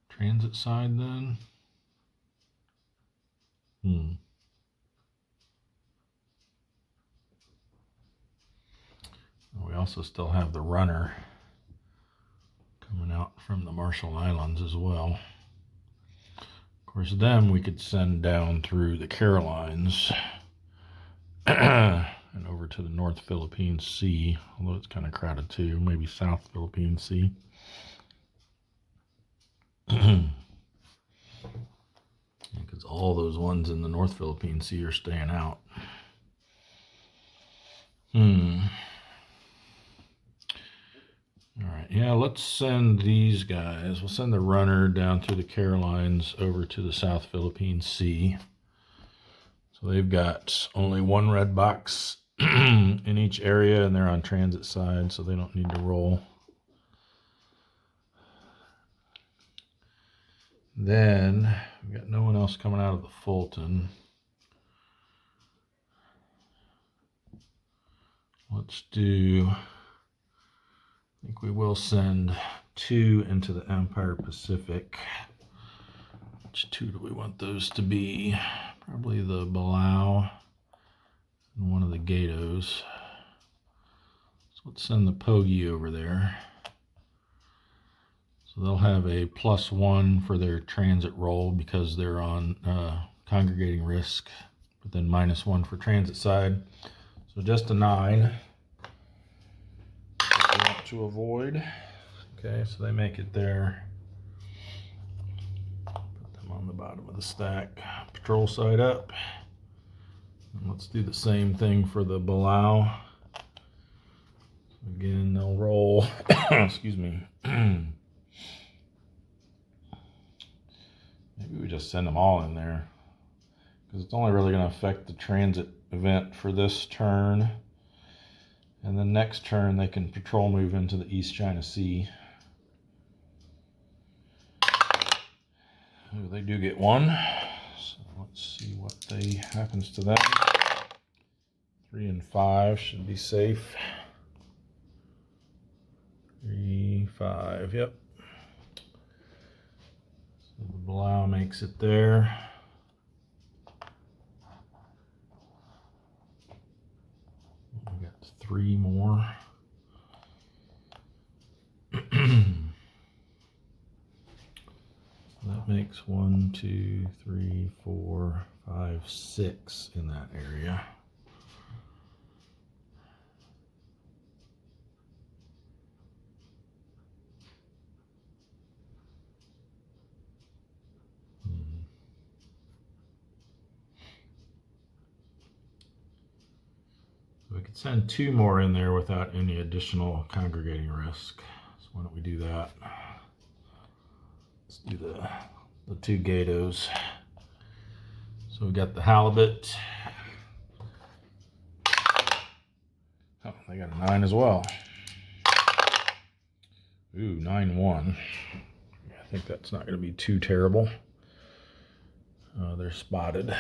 transit side then? We also still have the runner coming out from the Marshall Islands as well. Of course, them we could send down through the Carolines and over to the North Philippine Sea, although it's kind of crowded too, maybe South Philippine Sea. Because all those ones in the North Philippine Sea are staying out. All right, yeah, let's send these guys. We'll send the runner down through the Carolines over to the South Philippine Sea. So they've got only one red box in each area, and they're on transit side, so they don't need to roll. Then we've got no one else coming out of the Fulton. Let's do, I think we will send 2 into the Empire Pacific. Which 2 do we want those to be? Probably the Palau and one of the Gatos. So let's send the Pogie over there. So they'll have a +1 for their transit roll because they're on congregating risk, but then -1 for transit side. So just a 9 that we want to avoid. Okay, so they make it there. Put them on the bottom of the stack. Patrol side up. And let's do the same thing for the Palau. Again, they'll roll. Excuse me. Maybe we just send them all in there, because it's only really going to affect the transit event for this turn. And the next turn they can patrol move into the East China Sea. Ooh, they do get 1. So let's see what happens to them. 3 and 5 should be safe. 3, 5, yep. So the Palau makes it there. We got 3 more. That makes 1, 2, 3, 4, 5, 6 in that area. We could send 2 more in there without any additional congregating risk. So why don't we do that? Let's do the 2 Gatos. So we got the halibut. Oh, they got a 9 as well. Ooh, 9-1. I think that's not going to be too terrible. They're spotted.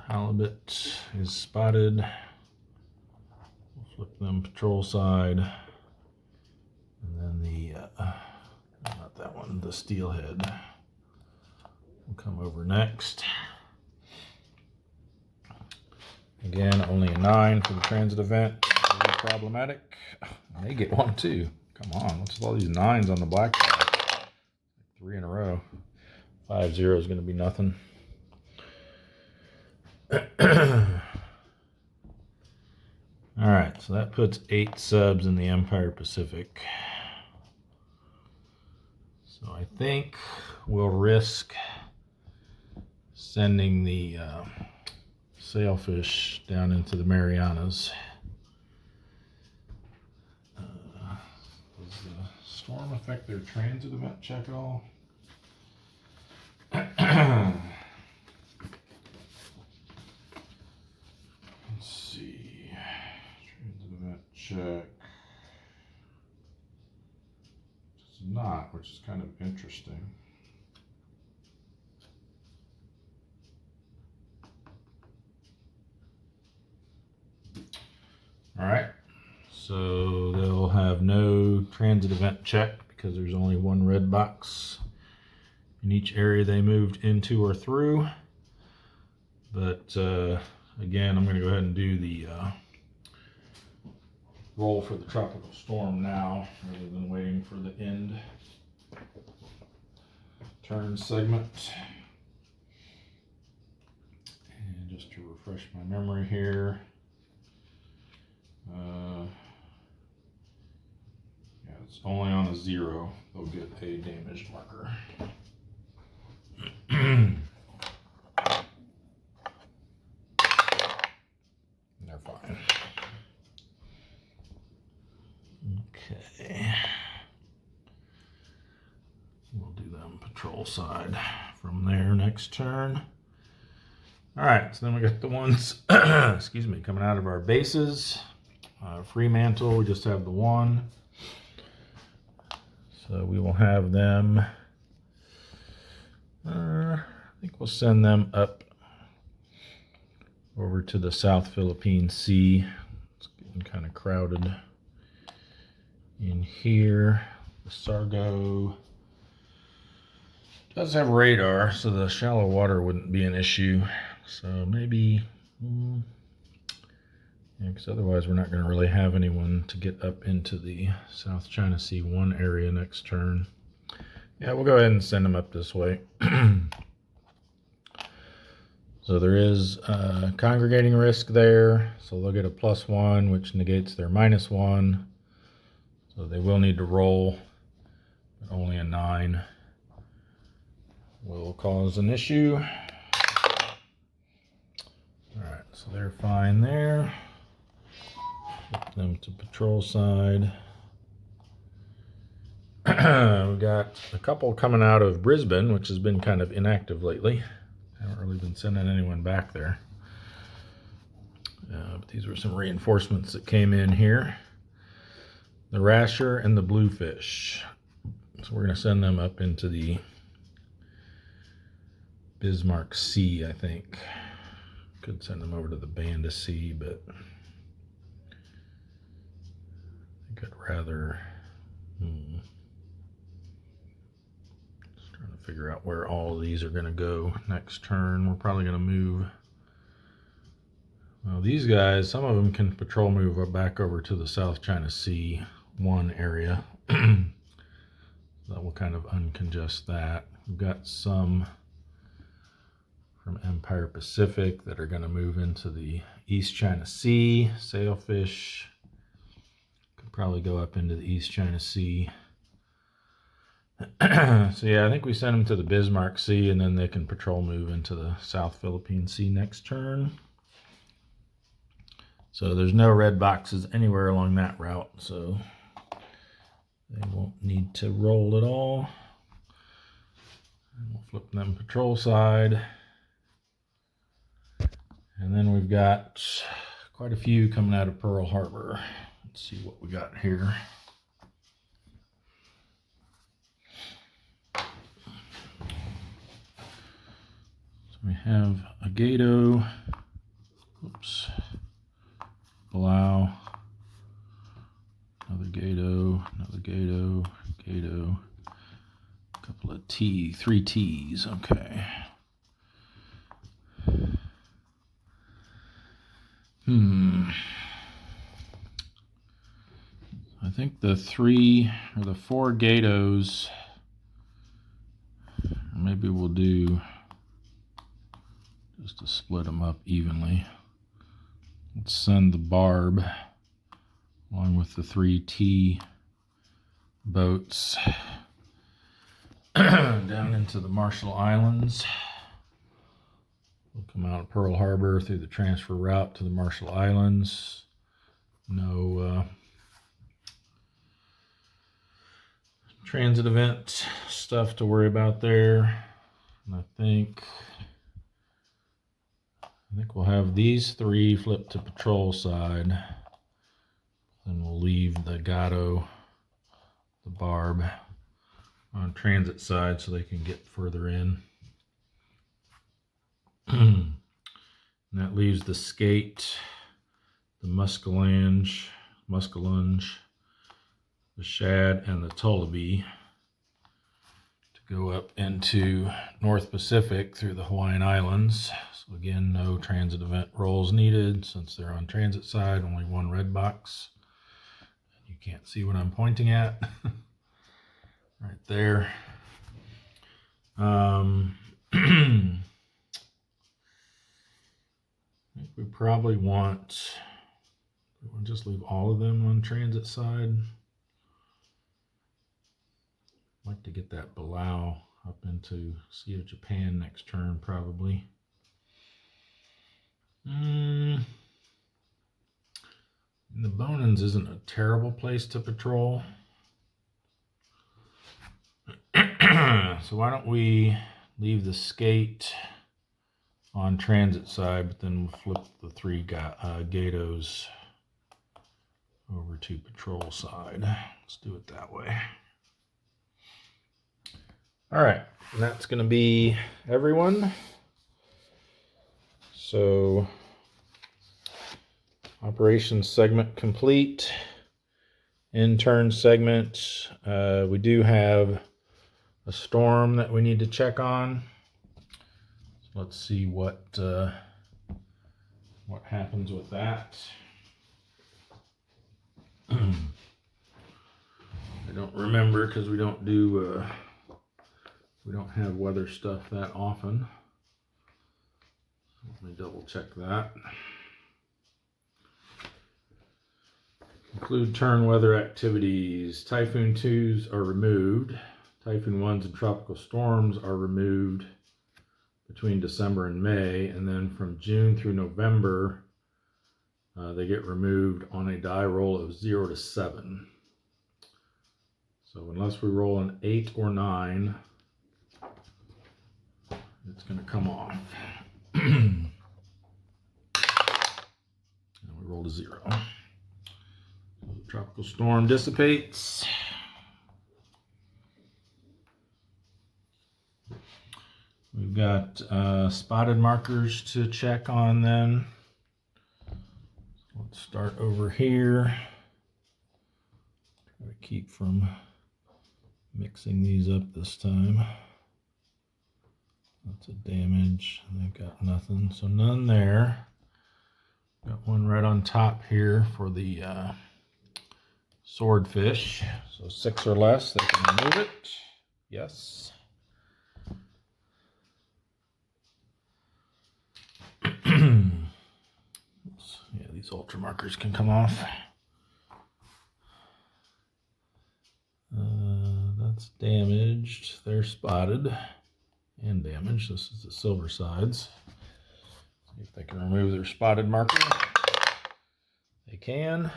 Halibut is spotted. We'll flip them patrol side. And then the, not that one, the steelhead will come over next. Again, only a 9 for the transit event. Really problematic. They get 1 too. Come on, what's with all these 9s on the black side? 3 in a row. 5-0 is going to be nothing. All right, so that puts 8 subs in the Empire Pacific. So I think we'll risk sending the sailfish down into the Marianas. Does the storm affect their transit event check at all? Let's see. Transit event check. It's not, which is kind of interesting. So they'll have no transit event check because there's only one red box in each area they moved into or through. But again, I'm going to go ahead and do the roll for the tropical storm now rather than waiting for the end turn segment. And just to refresh my memory here, yeah, it's only on a 0 they'll get a damaged marker. They're fine. Okay. We'll do them patrol side from there next turn. All right, so then we got the ones, excuse me, coming out of our bases. Fremantle, we just have the one. So we will have them, I think we'll send them up over to the South Philippine Sea. It's getting kind of crowded in here. The Sargo does have radar, so the shallow water wouldn't be an issue. So maybe, because otherwise we're not going to really have anyone to get up into the South China Sea 1 area next turn. Yeah, we'll go ahead and send them up this way. So there is congregating risk there, so they'll get a +1, which negates their -1. So they will need to roll, but only a 9 will cause an issue. All right, so they're fine there. Flip them to patrol side. We got a couple coming out of Brisbane, which has been kind of inactive lately. Haven't really been sending anyone back there. But these were some reinforcements that came in here. The Rasher and the Bluefish. So we're going to send them up into the Bismarck Sea, I think. Could send them over to the Banda Sea, but I think I'd rather... Just trying to figure out where all of these are going to go next turn. We're probably going to move... Well, these guys, some of them can patrol move back over to the South China Sea 1 area. That will kind of uncongest that. We've got some from Empire Pacific that are going to move into the East China Sea. Sailfish could probably go up into the East China Sea. So yeah, I think we send them to the Bismarck Sea, and then they can patrol move into the South Philippine Sea next turn. So there's no red boxes anywhere along that route, so they won't need to roll at all. And we'll flip them patrol side. And then we've got quite a few coming out of Pearl Harbor. Let's see what we got here. So we have a Gato, Palau, another Gato, Gato, a couple of 3 T's, okay. I think the 3 or the 4 Gatos, maybe we'll do just to split them up evenly. Let's send the Barb along with the 3 T boats down into the Marshall Islands. We'll come out of Pearl Harbor through the transfer route to the Marshall Islands. No transit event stuff to worry about there. And I think we'll have these 3 flip to patrol side. Then we'll leave the Gato, the Barb, on transit side so they can get further in. And that leaves the Skate, the Muskellunge, muskellunge, the shad, and the tullibee to go up into North Pacific through the Hawaiian Islands. So again, no transit event rolls needed since they're on transit side, only one red box. You can't see what I'm pointing at right there. I think we probably want, we'll just leave all of them on transit side. I'd like to get that Palau up into Sea of Japan next turn, probably. The Bonans isn't a terrible place to patrol. So why don't we leave the skate on transit side, but then we'll flip the three Gatos over to patrol side. Let's do it that way. All right, and that's going to be everyone. So operations segment complete. Intern segment. We do have a storm that we need to check on. So let's see what happens with that. I don't remember because we don't do we don't have weather stuff that often. Let me double check that. Include turn weather activities. Typhoon 2s are removed. Typhoon 1s and tropical storms are removed between December and May, and then from June through November, they get removed on a die roll of 0 to 7. So unless we roll an 8 or 9, it's going to come off. And we rolled a 0. So the tropical storm dissipates. We've got spotted markers to check on then. Let's start over here. Try to keep from mixing these up this time. Lots of damage. They've got nothing, so none there. Got one right on top here for the swordfish. So 6 or less, they can remove it. Yes. Yeah, these ultra markers can come off. That's damaged. They're spotted and damaged. This is the silver sides. See if they can remove their spotted marker. They can.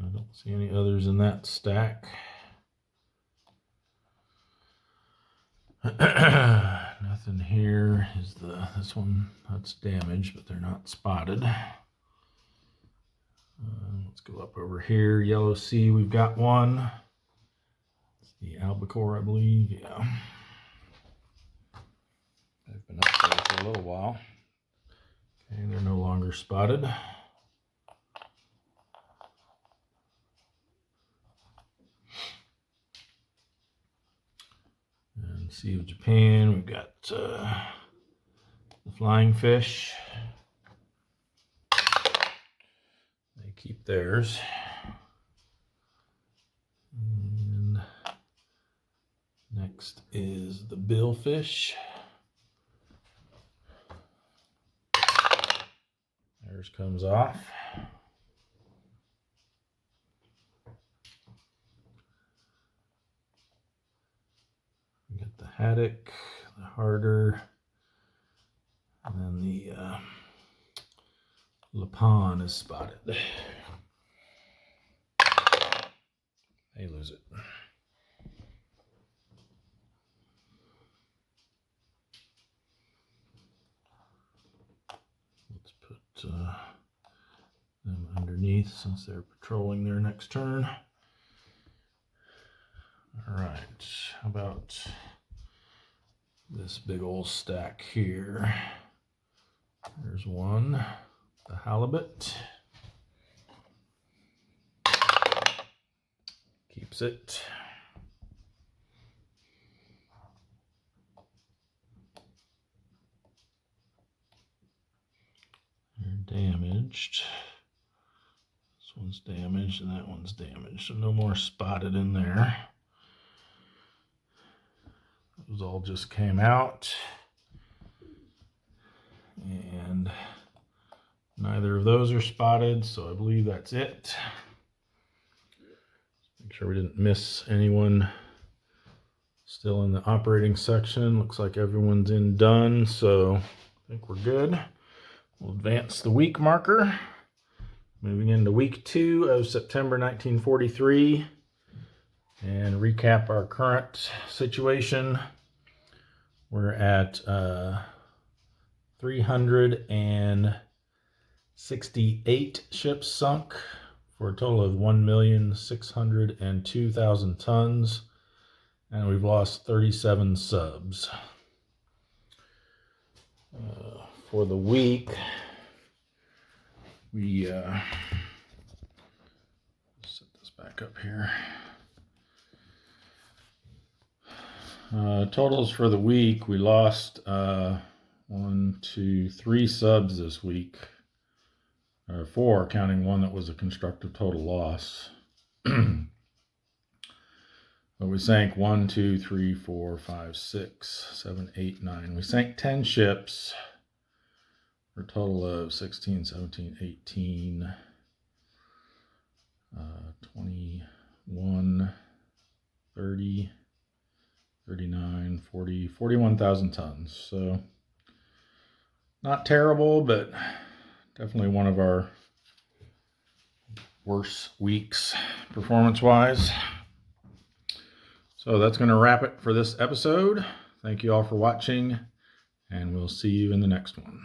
I don't see any others in that stack. Nothing here. Is this one that's damaged, but they're not spotted. Let's go up over here. Yellow Sea, we've got one. It's the albacore, I believe. Yeah. They've been up there for a little while. Okay, they're no longer spotted. And Sea of Japan, we've got the flying fish. They keep theirs. And next is the billfish. Theirs comes off. We got the haddock, the harder, and then the lapon is spotted. They lose it. Let's put them underneath since they're patrolling their next turn. All right, how about this big old stack here. There's one, the halibut. Keeps it. They're damaged. This one's damaged and that one's damaged, so no more spotted in there. Those all just came out, and neither of those are spotted, so I believe that's it. Make sure we didn't miss anyone still in the operating section. Looks like everyone's in done, so I think we're good. We'll advance the week marker. Moving into week 2 of September 1943 and recap our current situation. We're at 368 ships sunk for a total of 1,602,000 tons, and we've lost 37 subs. For the week, we set this back up here. Totals for the week, we lost 3 subs this week, or 4, counting one that was a constructive total loss. But we sank 1, 2, 3, 4, 5, 6, 7, 8, 9. We sank 10 ships for a total of 16, 17, 18, 21, 30, 39, 40, 41,000 tons. So not terrible, but definitely one of our worst weeks performance-wise. So that's going to wrap it for this episode. Thank you all for watching, and we'll see you in the next one.